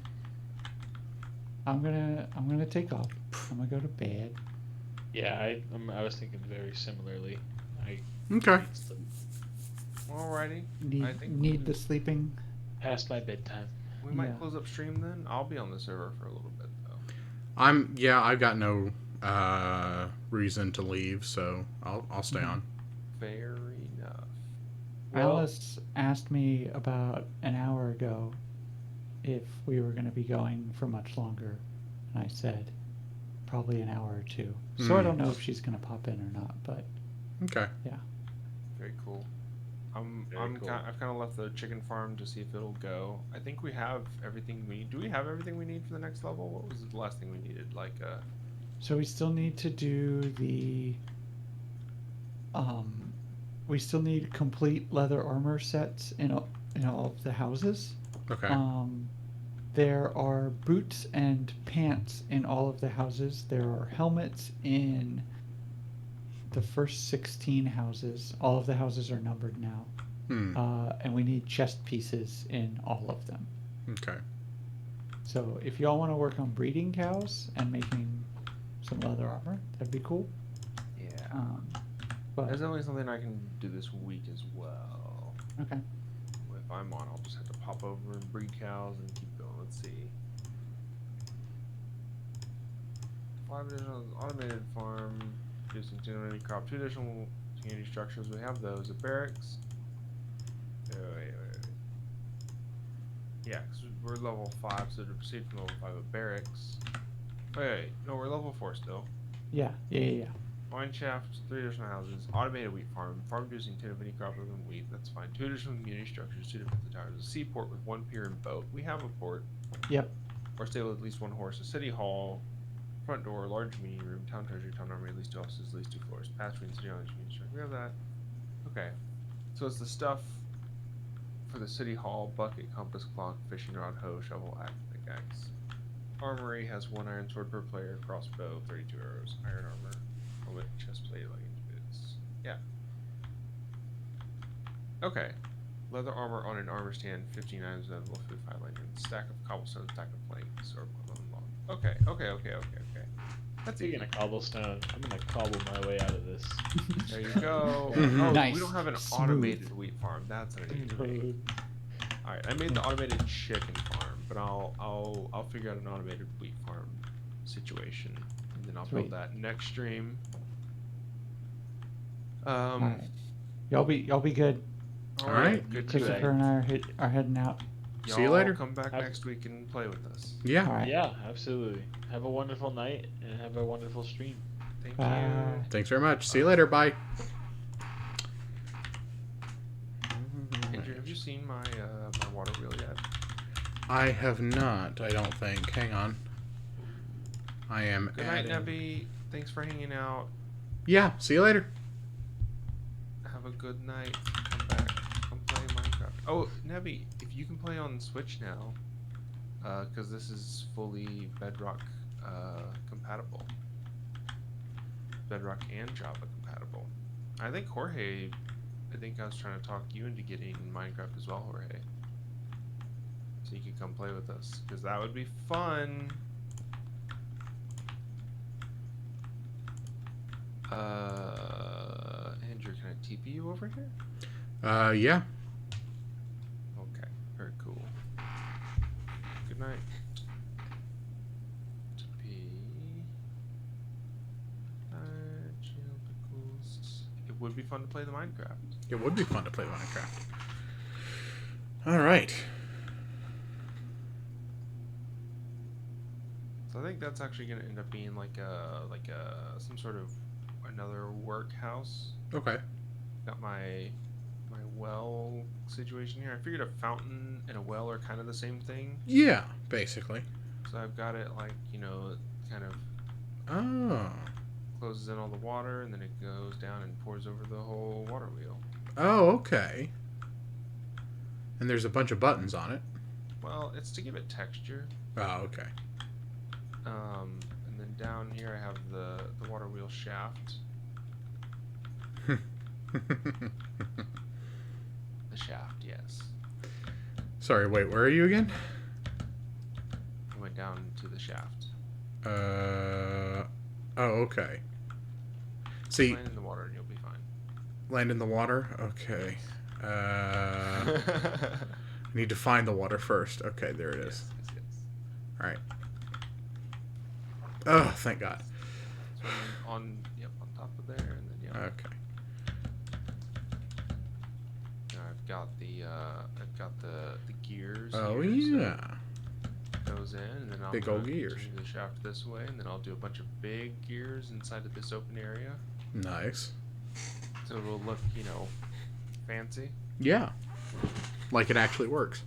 gonna take off. I'm gonna go to bed. Yeah, I was thinking very similarly. I Okay. need sleep. Alrighty. Need I think need the sleeping. Past my bedtime. we might Yeah. close up stream then. I'll be on the server for a little bit though. I've got no reason to leave, so I'll stay on. Fair enough. Well- Alice asked me about an hour ago if we were going to be going for much longer, and I said probably an hour or two. So I Hmm. don't know if she's going to pop in or not, but Okay. Very cool. Very cool. I've kind of left the chicken farm to see if it'll go. I think we have everything we need. Do we have everything we need for the next level? What was the last thing we needed? so we still need to do the we still need complete leather armor sets in all of the houses. Okay. There are boots and pants in all of the houses. There are helmets in the first 16 houses. All of the houses are numbered now. And we need chest pieces in all of them. Okay. So if y'all want to work on breeding cows and making some leather armor, that'd be cool. Yeah. But There's only something I can do this week as well. okay. If I'm on, I'll just have to pop over and breed cows and keep going. Let's see. 5 additional automated farm, producing 2 many crop. 2 additional community structures. We have those. A barracks. Wait. Yeah, because we're level 5, so to proceed from level 5, a barracks. Wait. No, we're level 4 still. Yeah. Mine shafts, 3 additional houses, automated wheat farm producing 10 of any crop other than wheat, that's fine. 2 additional community structures, 2 different towers, a seaport with 1 pier and boat. We have a port. Yep. Or stable with at least 1 horse, a city hall, front door, large meeting room, town treasury, town armory, at least 2 offices, at least 2 floors, pass between city hall and community structure. We have that. Okay. So it's the stuff for the city hall: bucket, compass, clock, fishing rod, hoe, shovel, axe, pickaxe. Armory has 1 iron sword per player, crossbow, 32 arrows, iron armor. With chest plate, leggings, boots. Yeah. Okay. Leather armor on an armor stand, 15 items available, food, 5 lanterns, stack of cobblestone, stack of planks, or 1 long. Okay. That's Speaking easy. of cobblestone, I'm gonna cobble my way out of this. There you go. Mhm. Oh, Nice. we don't have an Smooth. automated wheat farm. That's what I need to make. Alright, I made the automated chicken farm, but I'll figure out an automated wheat farm situation. And then I'll build Sweet. that next stream. All right. Y'all be good. Alright. Good to Christopher and I are heading out. See you Y'all later. Come back Have- next week and play with us. Yeah. All right. Yeah, absolutely. Have a wonderful night and have a wonderful stream. Thank Bye. you. Thanks very much. See you later. Bye. Andrew, have you seen my my water wheel yet? I have not, I don't think. Hang on. I am Good night, adding. Nebby. Thanks for hanging out. Yeah, see you later. Have a good night. Come back. Come play Minecraft. Oh, Nebby, if you can play on Switch now, because this is fully Bedrock compatible. Bedrock and Java compatible. I think Jorge, I was trying to talk you into getting Minecraft as well, Jorge. So you can come play with us, because that would be fun. Andrew, can I TP you over here? Yeah. Okay, very cool. Good night. TP. Chill pickles. It would be fun to play the Minecraft. It would be fun to play Minecraft. Alright. So I think that's actually going to end up being like some sort of another workhouse. Okay. Got my well situation here. I figured a fountain and a well are kind of the same thing. Yeah, basically. So I've got it like, kind of Oh. closes in all the water and then it goes down and pours over the whole water wheel. Oh, okay. And there's a bunch of buttons on it. Well, it's to give it texture. Oh, okay. down here I have the water wheel shaft. The shaft, yes. Sorry, wait, where are you again? I went down to the shaft. Oh, okay. See, Land in the water and you'll be fine. land in the water? Okay. I need to find the water first. Okay, there it is. Yes. Alright. Oh, thank God. So on top of there, and then Okay. I've got the gears. Oh, here, yeah. So goes in, and then I'll Big old gears. continue the shaft this way, and then I'll do a bunch of big gears inside of this open area, Nice. so it'll look, fancy. Yeah. Like it actually works.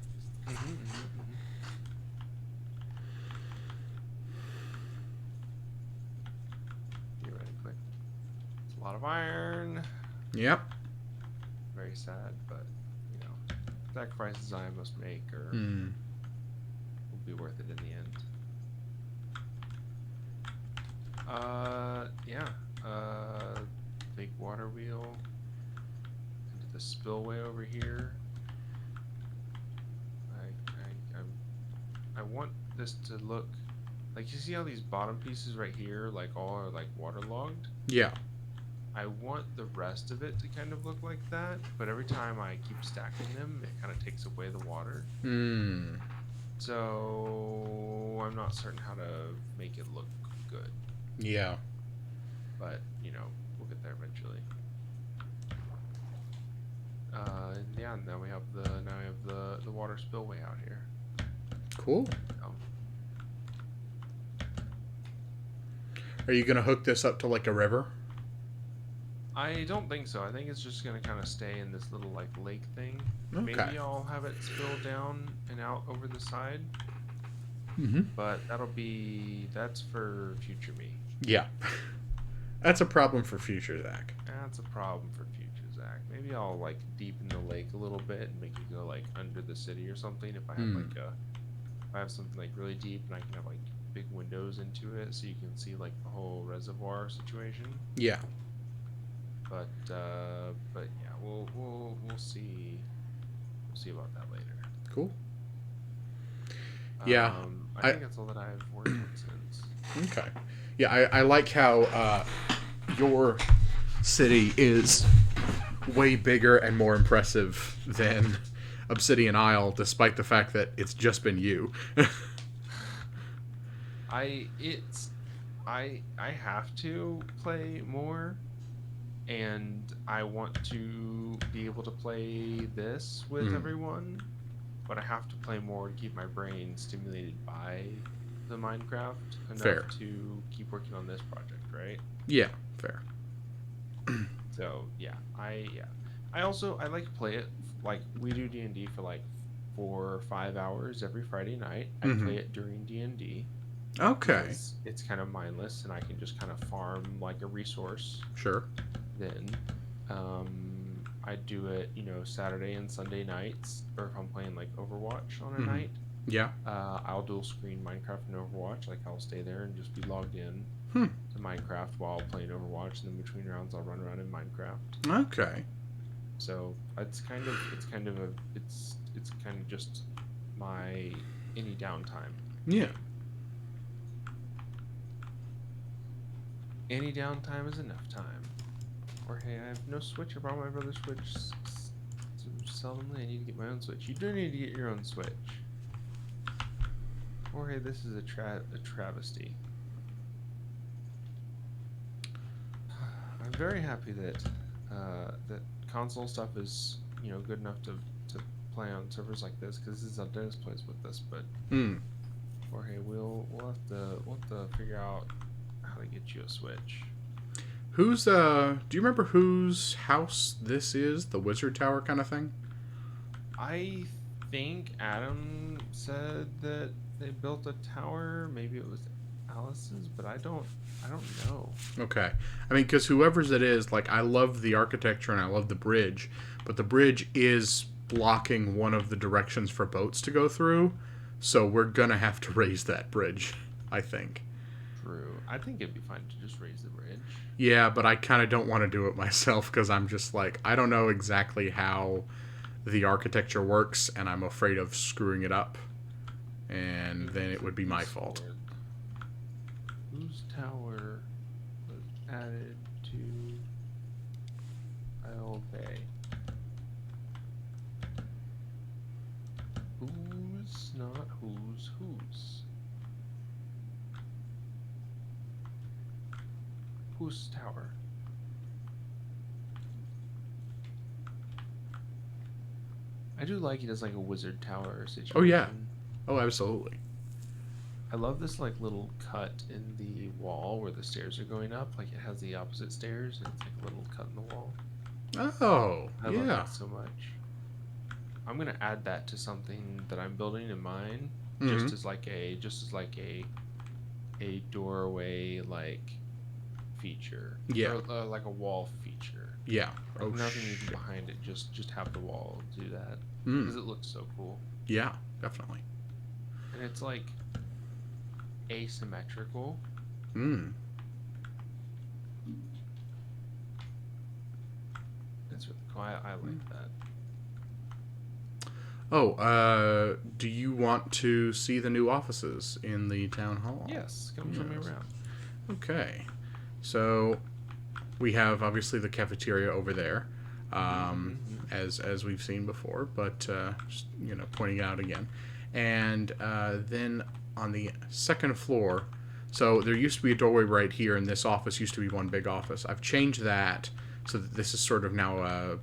Get ready, quick. It's a lot of iron. Yep. Very sad, but sacrifices I must make will be worth it in the end. Big water wheel into the spillway over here. I want this to look like, you see how these bottom pieces right here all are waterlogged? Yeah. I want the rest of it to kind of look like that, but every time I keep stacking them, it kind of takes away the water. So I'm not certain how to make it look good, Yeah. but we'll get there eventually. And now we have the water spillway out here. Cool. Um, Are you gonna hook this up to like a river? I don't think so. I think it's just gonna kind of stay in this little lake thing. Okay. Maybe I'll have it spill down and out over the side, but that's for future me. Yeah. That's a problem for future Zach. That's a problem for future Zach. Maybe I'll deepen the lake a little bit and make it go under the city or something. If I have if I have something really deep and I can have big windows into it, so you can see the whole reservoir situation. Yeah. But yeah, we'll see. We'll see about that later. Cool. Yeah. I think that's all that I've worked on since. Okay. Yeah, I like how your city is way bigger and more impressive than Obsidian Isle, despite the fact that it's just been you. I have to play more, and I want to be able to play this with everyone, but I have to play more to keep my brain stimulated by the Minecraft enough Fair. to keep working on this project, right? Yeah, fair. So yeah, I like to play it. We do D&D for 4 or 5 hours every Friday night. I play it during D&D. Okay. It's kind of mindless, and I can just kind of farm a resource. Sure. Then I do it, Saturday and Sunday nights, or if I'm playing Overwatch on a night. Yeah. I'll dual screen Minecraft and Overwatch. I'll stay there and just be logged in to Minecraft while playing Overwatch, and then between rounds I'll run around in Minecraft. Okay. So it's kind of just my any downtime. Yeah. Any downtime is enough time. Or hey, I have no Switch. I brought my brother's Switch. Seldomly, I need to get my own Switch. You do need to get your own Switch. Or hey, this is a travesty. I'm very happy that that console stuff is good enough to play on servers like this, because this is how Dennis plays with this. But or hey, we'll have to figure out how to get you a Switch. Who's do you remember whose house this is? The Wizard Tower kind of thing? I think Adam said that they built a tower. Maybe it was Alice's, but I don't know. Okay. I mean, because whoever's it is, I love the architecture and I love the bridge, but the bridge is blocking one of the directions for boats to go through, so we're gonna have to raise that bridge, I think. True. I think it'd be fine to just raise the bridge. Yeah, but I kind of don't want to do it myself because I'm just like, I don't know exactly how the architecture works, and I'm afraid of screwing it up, and then it would be my fault. Whose tower was added to Isle Bay? Who's not who's? Whose tower? I do like it as like a wizard tower situation. Oh, yeah. Oh, absolutely. I love this like little cut in the wall where the stairs are going up. Like it has the opposite stairs and it's like a little cut in the wall. Oh, I love yeah. that so much. I'm gonna add that to something that I'm building in mine, Mhm. just as like a doorway like feature. Yeah. Or, like a wall feature. Yeah. Like Oh, nothing shit. even behind it. Just have the wall do that because Mm. it looks so cool. Yeah, definitely. And it's like asymmetrical. Mm. It's really cool. I like that. Oh, do you want to see the new offices in the town hall? Yes, come show me Yes. around. Okay. So we have obviously the cafeteria over there, as we've seen before, but just, pointing out again. And then on the second floor, so there used to be a doorway right here, and this office used to be one big office. I've changed that so that this is sort of now a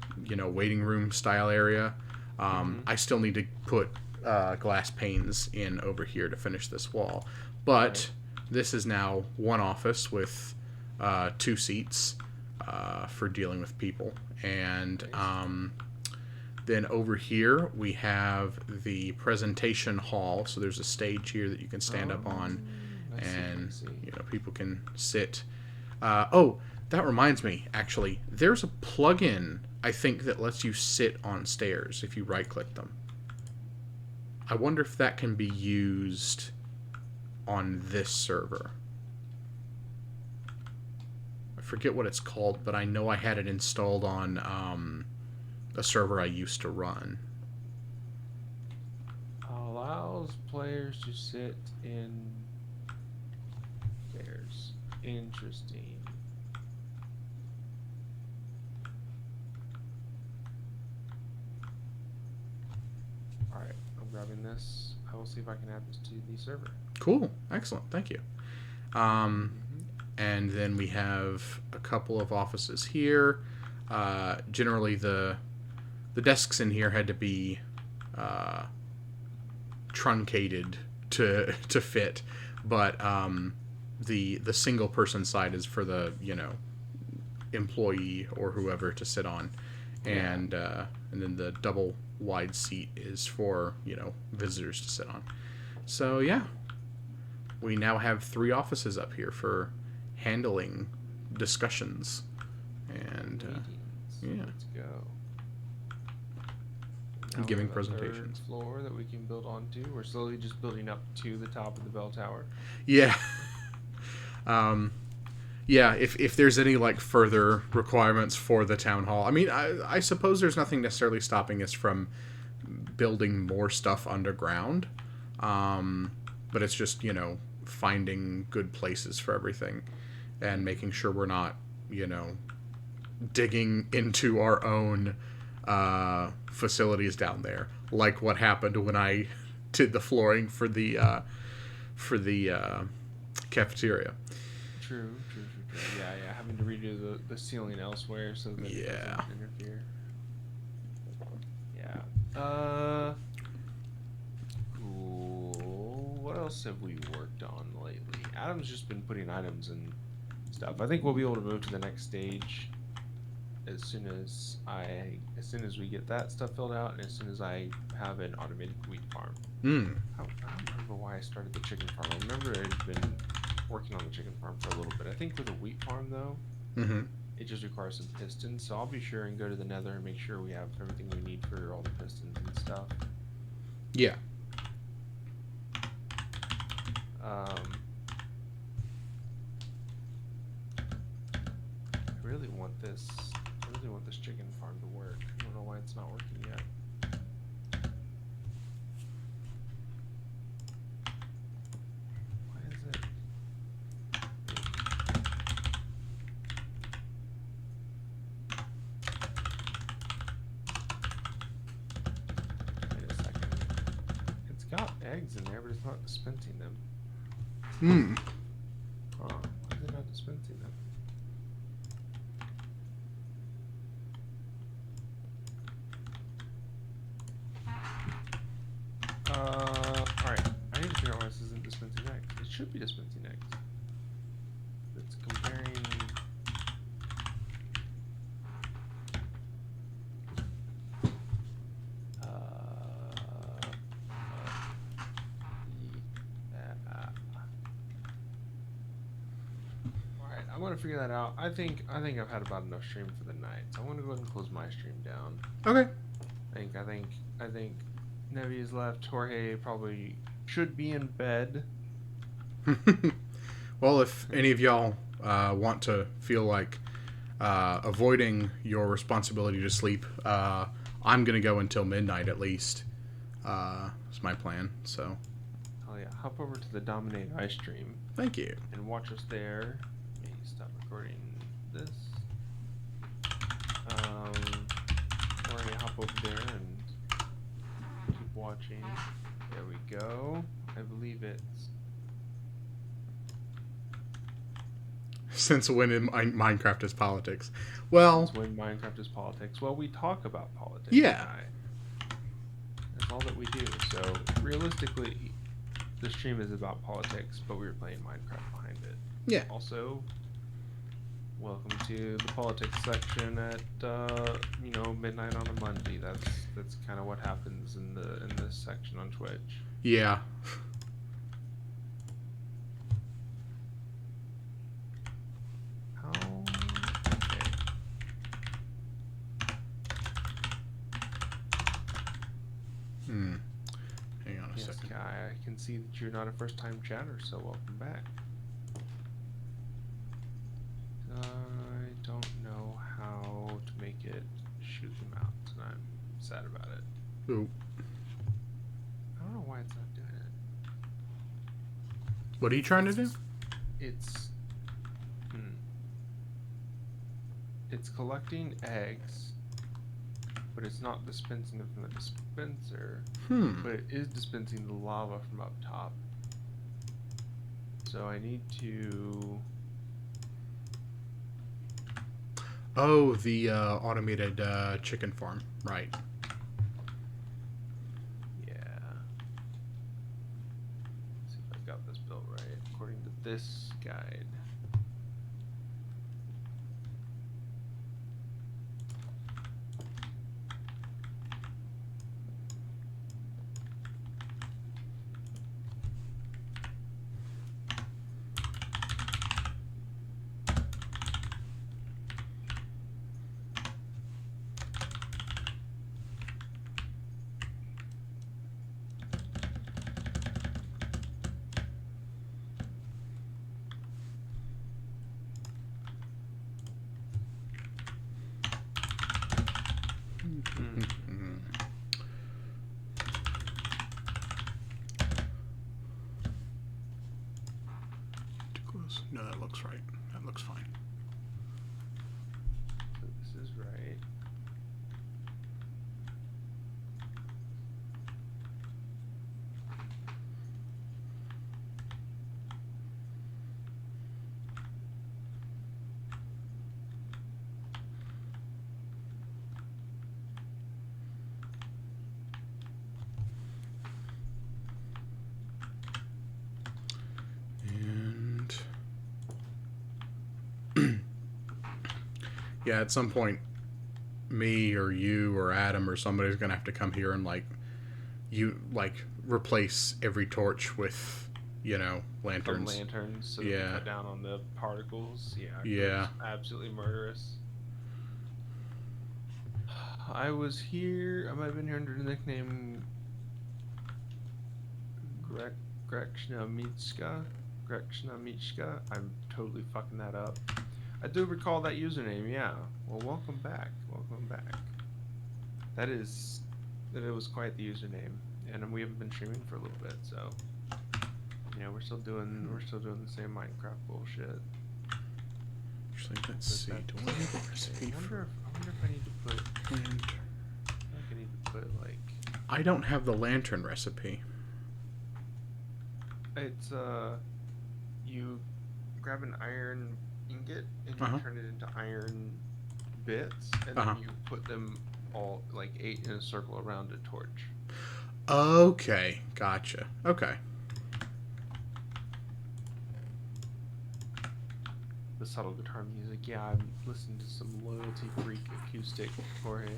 waiting room style area. I still need to put glass panes in over here to finish this wall, but this is now one office with 2 seats for dealing with people. And then over here we have the presentation hall. So there's a stage here that you can stand up on, I see, and I see. people can sit. Oh, that reminds me. Actually, there's a plugin I think that lets you sit on stairs if you right-click them. I wonder if that can be used on this server. I forget what it's called, but I know I had it installed on a server I used to run. Allows players to sit in stairs. Interesting. Alright, I'm grabbing this. I will see if I can add this to the server. Cool. Excellent. Thank you. And then we have a couple of offices here. Generally, the desks in here had to be truncated to fit, but the single person side is for the employee or whoever to sit on, and then the double wide seat is for visitors to sit on. So yeah, we now have 3 offices up here for handling discussions, and Meetings. yeah. Let's go. And Now we giving have a third presentations. floor that we can build onto. We're slowly just building up to the top of the bell tower. Yeah. Yeah, if there's any like further requirements for the town hall, I mean, I suppose there's nothing necessarily stopping us from building more stuff underground, but it's just finding good places for everything and making sure we're not digging into our own facilities down there, like what happened when I did the flooring for the cafeteria. True. Yeah. Having to redo the ceiling elsewhere so that it Yeah. doesn't interfere. Yeah. Cool. What else have we worked on lately? Adam's just been putting items and stuff. I think we'll be able to move to the next stage as soon as we get that stuff filled out, and as soon as I have an automated wheat farm. I don't remember why I started the chicken farm. I remember I'd been working on the chicken farm for a little bit. I think with a wheat farm though, it just requires some pistons, so I'll be sure and go to the nether and make sure we have everything we need for all the pistons and stuff. Yeah. this. I really want this chicken farm to work. I don't know why it's not working yet. Why is it? Wait a second. It's got eggs in there, but it's not dispensing them. Hmm. Why is it not dispensing them? Alright. I need to figure out why this isn't dispensing eggs. It should be dispensing eggs. It's comparing. Alright, I'm gonna figure that out. I think I've had about enough stream for the night. So I'm gonna go ahead and close my stream down. Okay. I think Nevi is left. Jorge probably should be in bed. Well, if any of y'all want to feel like avoiding your responsibility to sleep, I'm going to go until midnight at least. Is my plan. So, Oh yeah, hop over to the DominateEye stream thank you. and watch us there. Let me stop recording this. Or hop over there and keep watching. There we go. I believe it's. Since when in Minecraft is politics? Well, That's when Minecraft is politics. Well, we talk about politics. Yeah. That's all that we do. So realistically, the stream is about politics, but we were playing Minecraft behind it. yeah. Also, welcome to the politics section at midnight on a Monday. That's kind of what happens in this section on Twitch. Yeah. How? Okay. Hmm. Hang on a Yes, second. Guy. I can see that you're not a first-time chatter, so welcome back. I don't know how to make it shoot them out, and I'm sad about it. Ooh. I don't know why it's not doing it. What are you trying to do? It's collecting eggs, but it's not dispensing them from the dispenser. But it is dispensing the lava from up top. So I need to. Oh, the automated chicken farm. Right. Yeah. Let's see if I got this built right according to this guide. Too close. No, that looks right. That looks fine. So this is right. And yeah, at some point, me or you or Adam or somebody's gonna have to come here and replace every torch with, lanterns. Lanterns, so Yeah. that we cut down on the particles. Yeah. 'Cause Yeah. it's absolutely murderous. I was here. I might have been here under the nickname Grechna Mitska. I'm totally fucking that up. I do recall that username. Yeah. Well, welcome back. Welcome back. That it was quite the username, and we haven't been streaming for a little bit, so yeah, we're still doing the same Minecraft bullshit. Actually, let's see. Do I have a recipe I for wonder if I need to put. lantern? I feel like I need to put like. I don't have the lantern recipe. It's you grab an iron ingot and you turn it into iron bits, and then you put them all like 8 in a circle around a torch. Okay, gotcha. Okay. The subtle guitar music. Yeah, I'm listening to some Loyalty Freak acoustic, Jorge.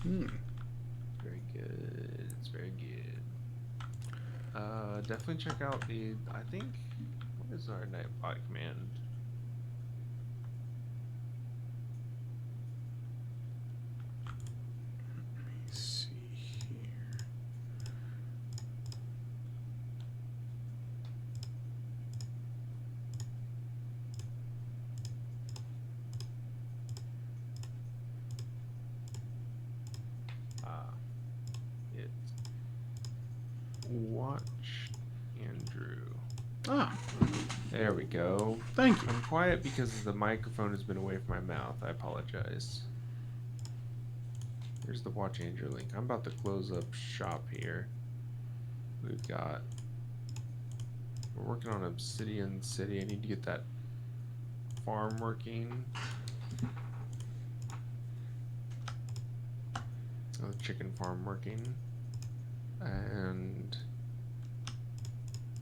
Very good. It's very good. Definitely check out the. I think. What is our Nightbot command? Let me see here. It's Watch Andrew. Ah, There we go. thank you. I'm quiet because the microphone has been away from my mouth. I apologize. Here's the Watch Andrew link. I'm about to close up shop here. We're working on Obsidian City. I need to get that farm working. The chicken farm working.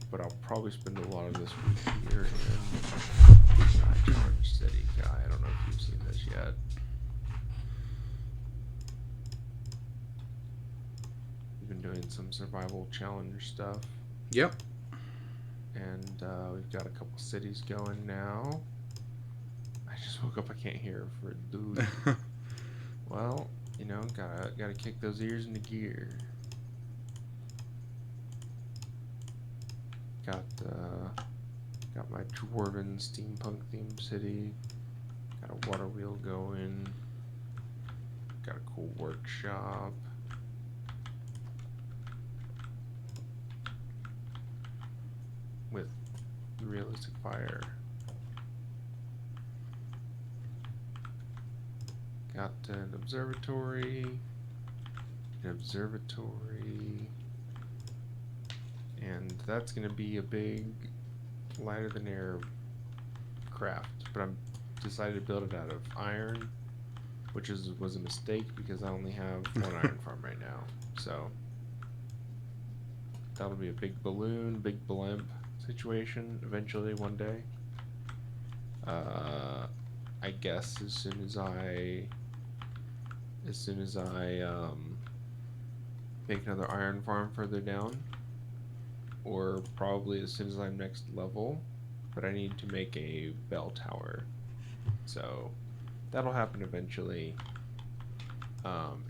But I'll probably spend a lot of this week here in Orange City. I don't know if you've seen this yet. We've been doing some survival challenge stuff. Yep. And we've got a couple cities going now. I just woke up. I can't hear for a dude. Well, you know, gotta kick those ears into gear. Got my dwarven steampunk themed city. Got a water wheel going. Got a cool workshop. With realistic fire. Got an observatory. And that's going to be a big lighter than air craft, but I'm decided to build it out of iron, which was a mistake because I only have one iron farm right now. So that'll be a big balloon, big blimp situation eventually one day. I guess as soon as I make another iron farm further down, or probably as soon as I'm next level, but I need to make a bell tower, so that'll happen eventually.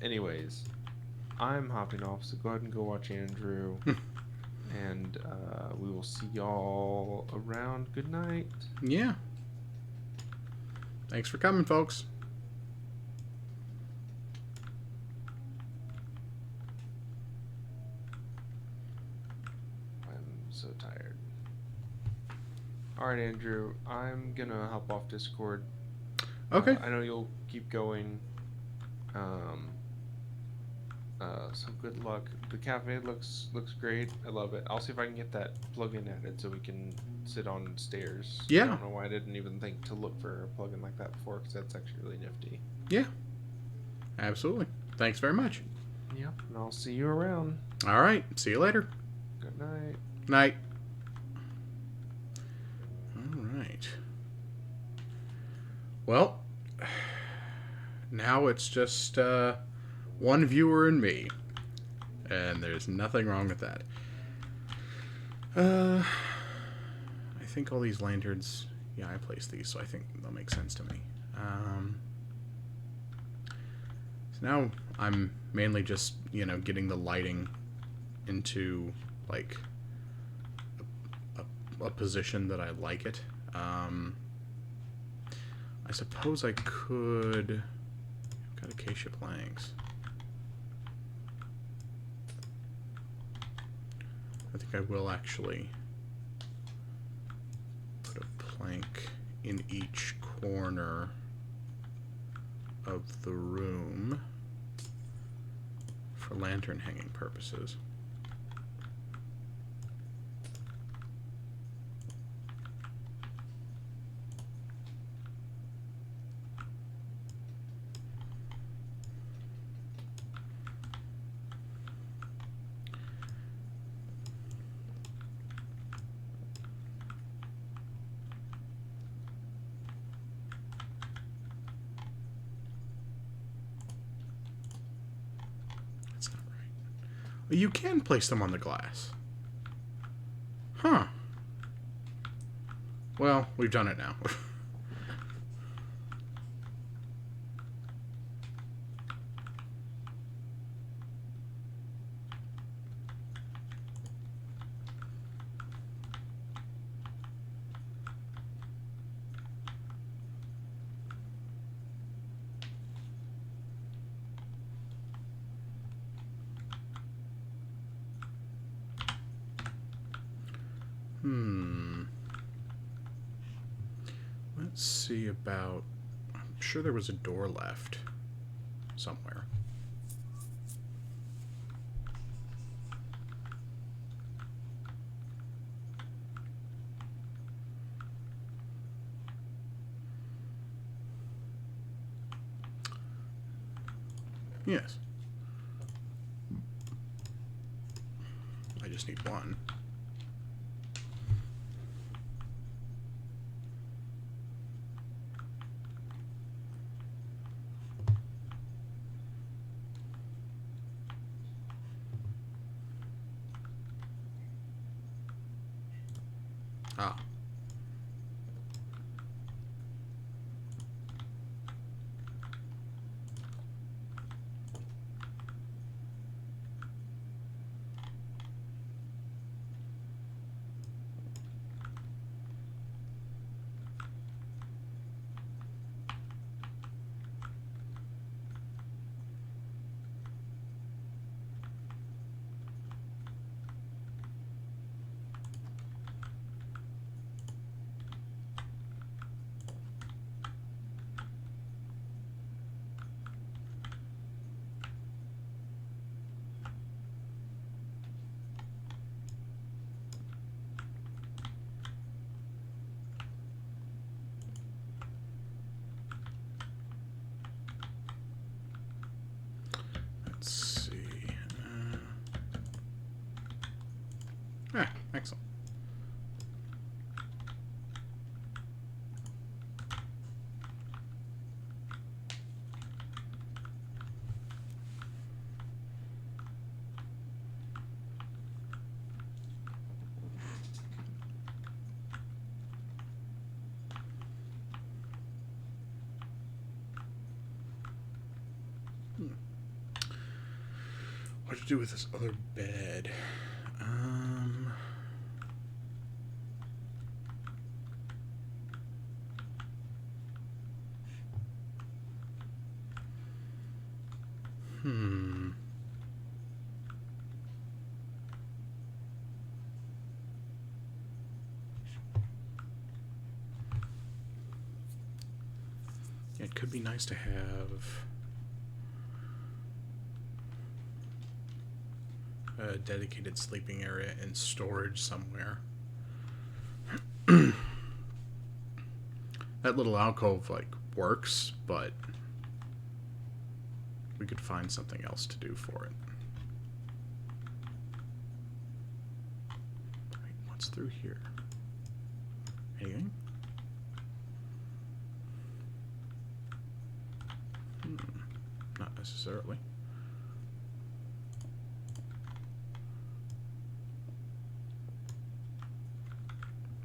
Anyways, I'm hopping off, so go ahead and go watch Andrew, and we will see y'all around. Good night. Yeah. Thanks for coming, folks. So tired. Alright, Andrew, I'm gonna hop off Discord. Okay. I know you'll keep going. So good luck. The cafe looks great. I love it. I'll see if I can get that plugin added so we can sit on stairs. Yeah. I don't know why I didn't even think to look for a plugin like that before, because that's actually really nifty. Yeah. Absolutely. Thanks very much. Yep, and I'll see you around. All right. See you later. Good night. Night. All right. Well, now it's just one viewer and me, and there's nothing wrong with that. I think all these lanterns, yeah, I placed these, so I think they'll make sense to me. So now I'm mainly just, getting the lighting into, like, a position that I like it. I suppose I could... I've got acacia planks. I think I will actually put a plank in each corner of the room for lantern hanging purposes. You can place them on the glass. Huh. Well, we've done it now. Let's see about... I'm sure there was a door left somewhere. Yes. I just need one. Ah. Let's see. Excellent. What to do with this other bed? Yeah, it could be nice to have a dedicated sleeping area and storage somewhere. That little alcove, like, works, but we could find something else to do for it. Wait, what's through here? Anything? Not necessarily.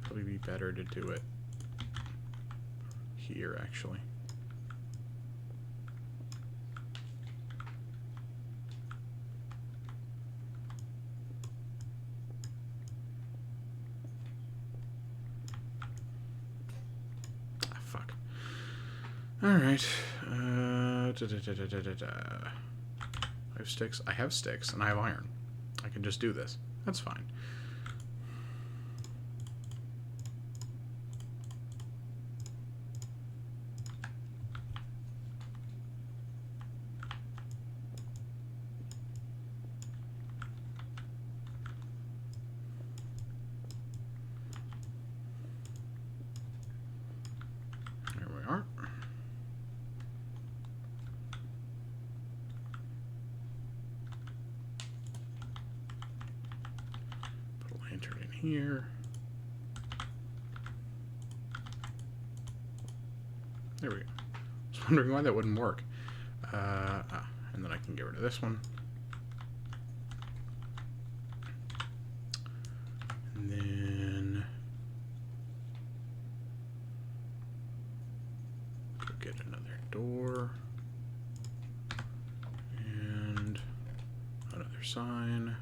Probably be better to do it here, actually. Ah, fuck. All right. I have sticks. I have sticks, and I have iron. I can just do this. That's fine. There we are. Put a lantern in here. There we go. I was wondering why that wouldn't work. And then I can get rid of this one. And then go get another door. And another sign.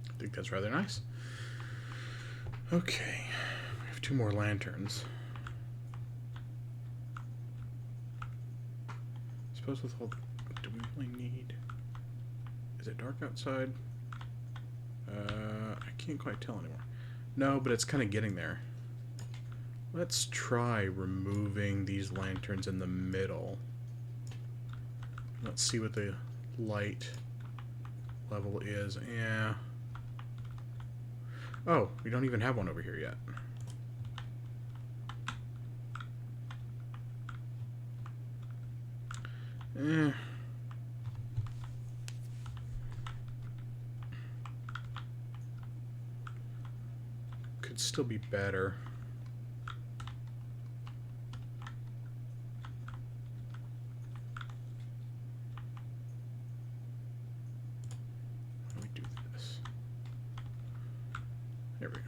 I think that's rather nice. Okay, we have 2 more lanterns. I suppose with all, do we really need? Is it dark outside? I can't quite tell anymore. No, but it's kind of getting there. Let's try removing these lanterns in the middle. Let's see what the light level is. Yeah. Oh, we don't even have one over here yet. Could still be better. How do we do this? There we go.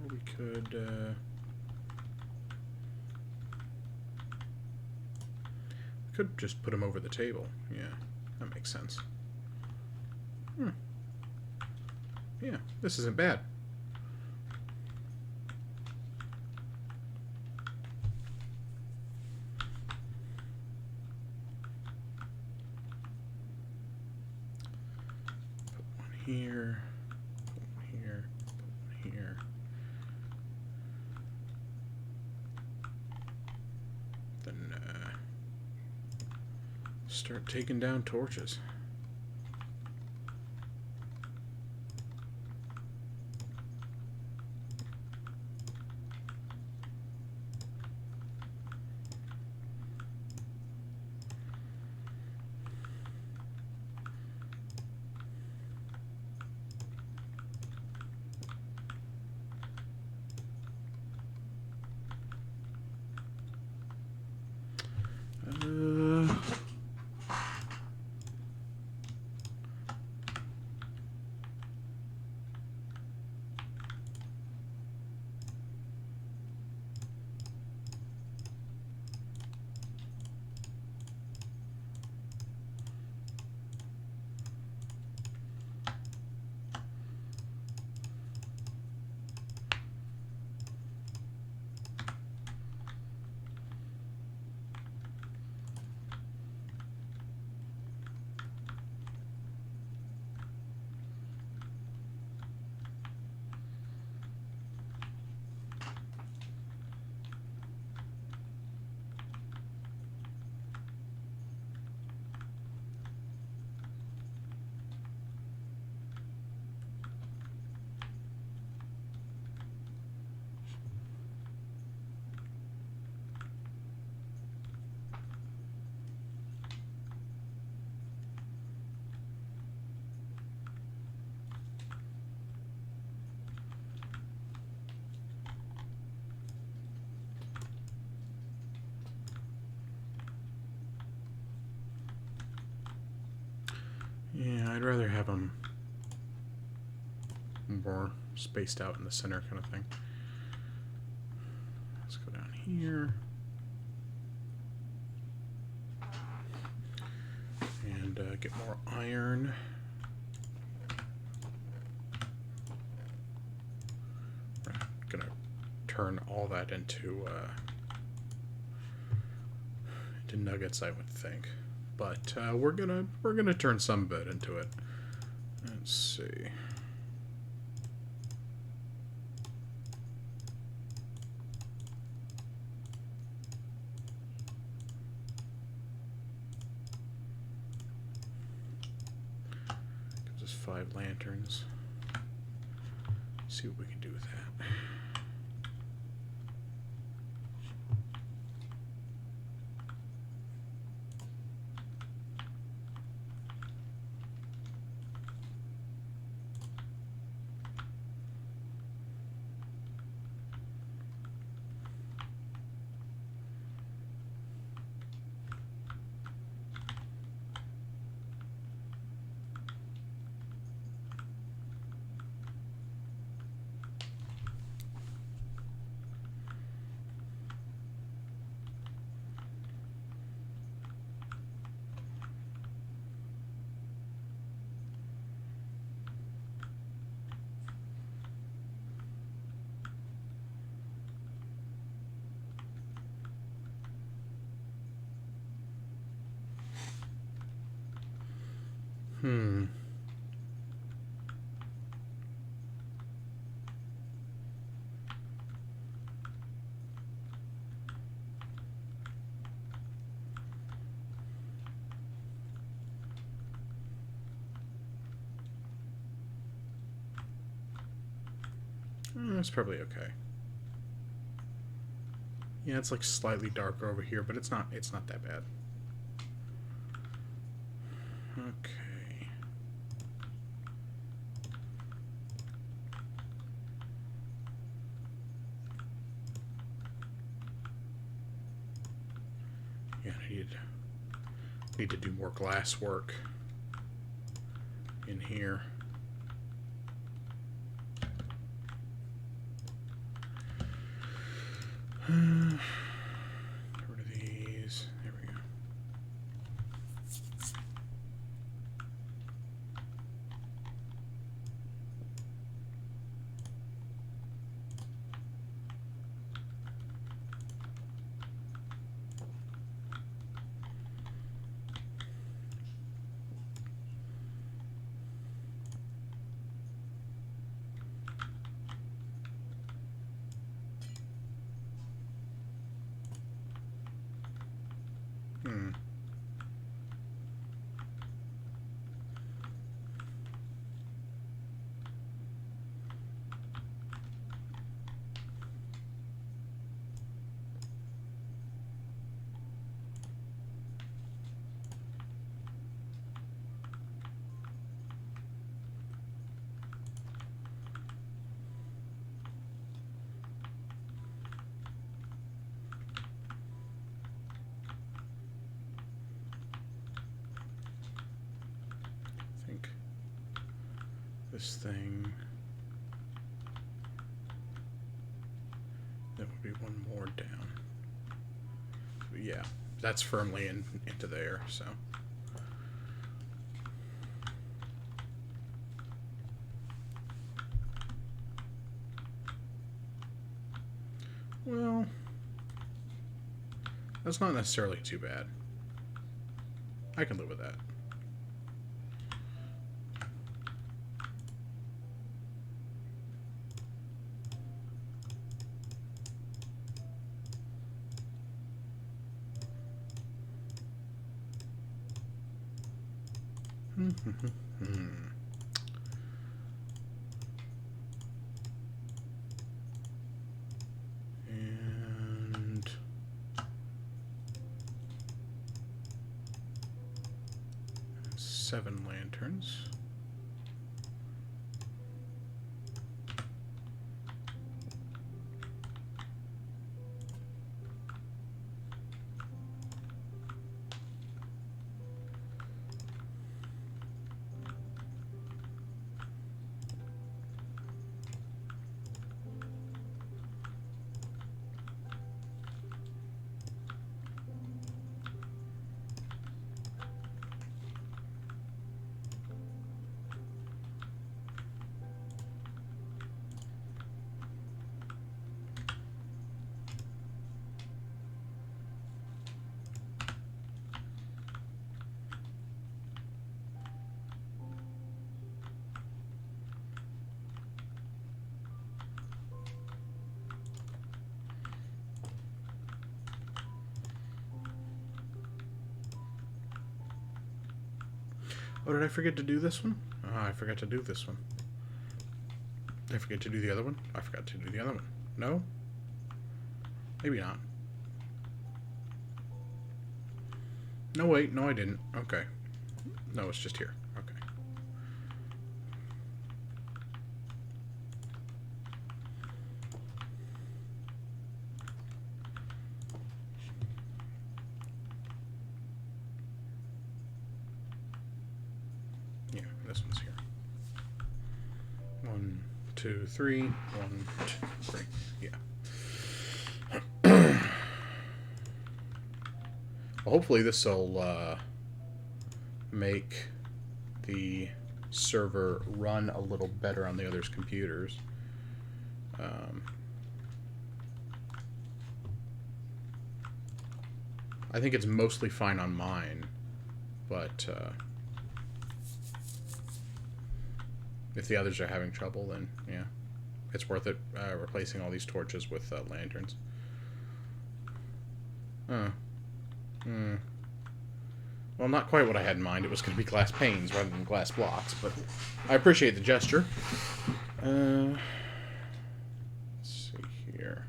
Or we could just put them over the table. Yeah, that makes sense. Yeah, this isn't bad. Put one here, put one here, put one here. Then start taking down torches. I'd rather have them more spaced out in the center kind of thing. Let's go down here. And get more iron. We're gonna turn all that into nuggets, I would think. But we're gonna turn some bit into it. Let's see. Gives us 5 lanterns. See what we can do with that. Hmm. It's probably okay. Yeah, it's like slightly darker over here, but it's not that bad. Okay. Yeah, I need to do more glass work in here. Get rid of these. There we go. Hmm. I think this thing, that would be one more down. But yeah, that's firmly into there, so. Well, that's not necessarily too bad. I can live with that. And 7 lanterns. Oh, did I forget to do this one? Oh, I forgot to do this one. Did I forget to do the other one? I forgot to do the other one. No? Maybe not. No, wait. No, I didn't. Okay. No, it's just here. Okay. Yeah, this one's here. 1, 2, 3. 1, 2, 3. Yeah. Well, hopefully this will make the server run a little better on the others' computers. I think it's mostly fine on mine, but if the others are having trouble, then yeah, it's worth it replacing all these torches with lanterns. Well, not quite what I had in mind. It was going to be glass panes rather than glass blocks, but I appreciate the gesture. Let's see here.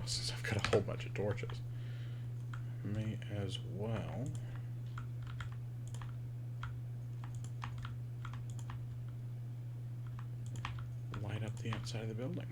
Since I've got a whole bunch of torches, may as well light up the outside of the building.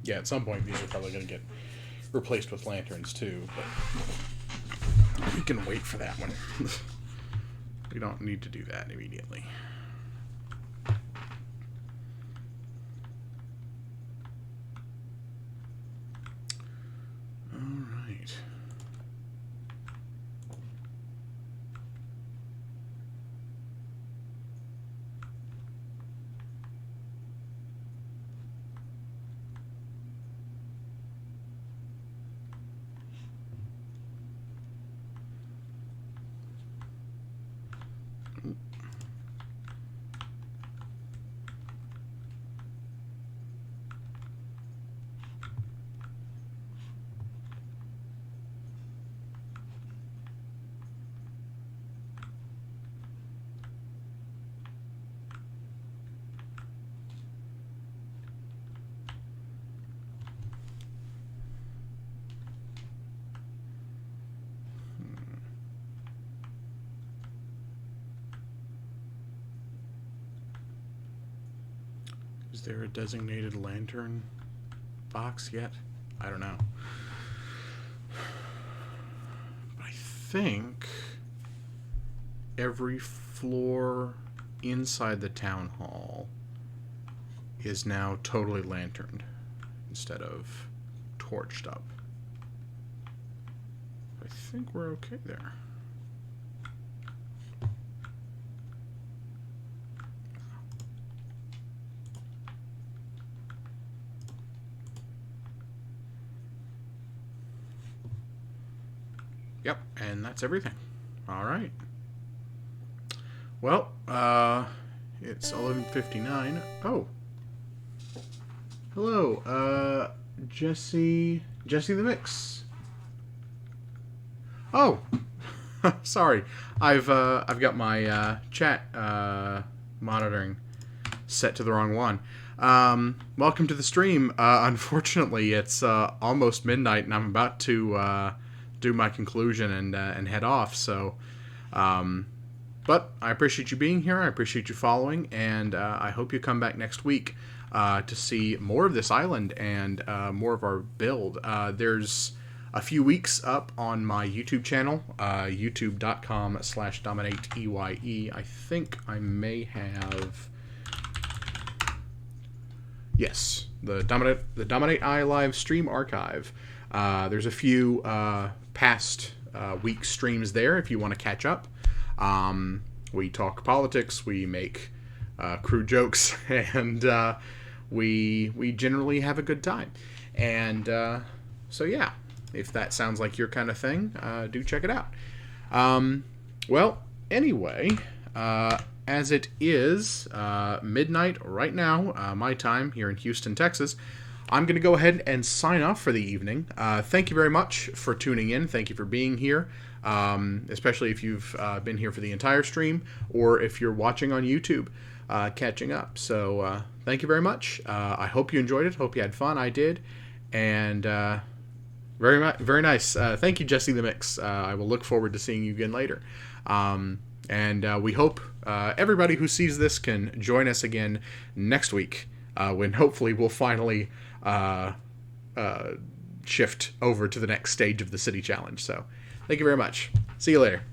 Yeah, at some point these are probably going to get replaced with lanterns too, but we can wait for that one. We don't need to do that immediately. All right. Is there a designated lantern box yet? I don't know. But I think every floor inside the town hall is now totally lanterned instead of torched up. I think we're okay there. Yep, and that's everything. All right. Well, it's 11:59. Oh. Hello, Jesse the Mix. Oh. Sorry, I've got my chat monitoring set to the wrong one. Welcome to the stream. Unfortunately, it's almost midnight, and I'm about to do my conclusion and head off. So, but I appreciate you being here. I appreciate you following, and I hope you come back next week to see more of this island and more of our build. There's a few weeks up on my YouTube channel, youtube.com/DominateEye. I think I may have... Yes, the DominateEye live stream archive. There's a few past week streams there if you want to catch up. We talk politics, we make crude jokes, and we generally have a good time. And so yeah, if that sounds like your kind of thing, do check it out. Well, anyway, as it is midnight right now, my time here in Houston, Texas, I'm going to go ahead and sign off for the evening. Thank you very much for tuning in. Thank you for being here, especially if you've been here for the entire stream, or if you're watching on YouTube, catching up. So thank you very much. I hope you enjoyed it. Hope you had fun. I did. And very nice. Thank you, Jesse the Mix. I will look forward to seeing you again later. And we hope everybody who sees this can join us again next week, when hopefully we'll finally shift over to the next stage of the City Challenge. So thank you very much. See you later.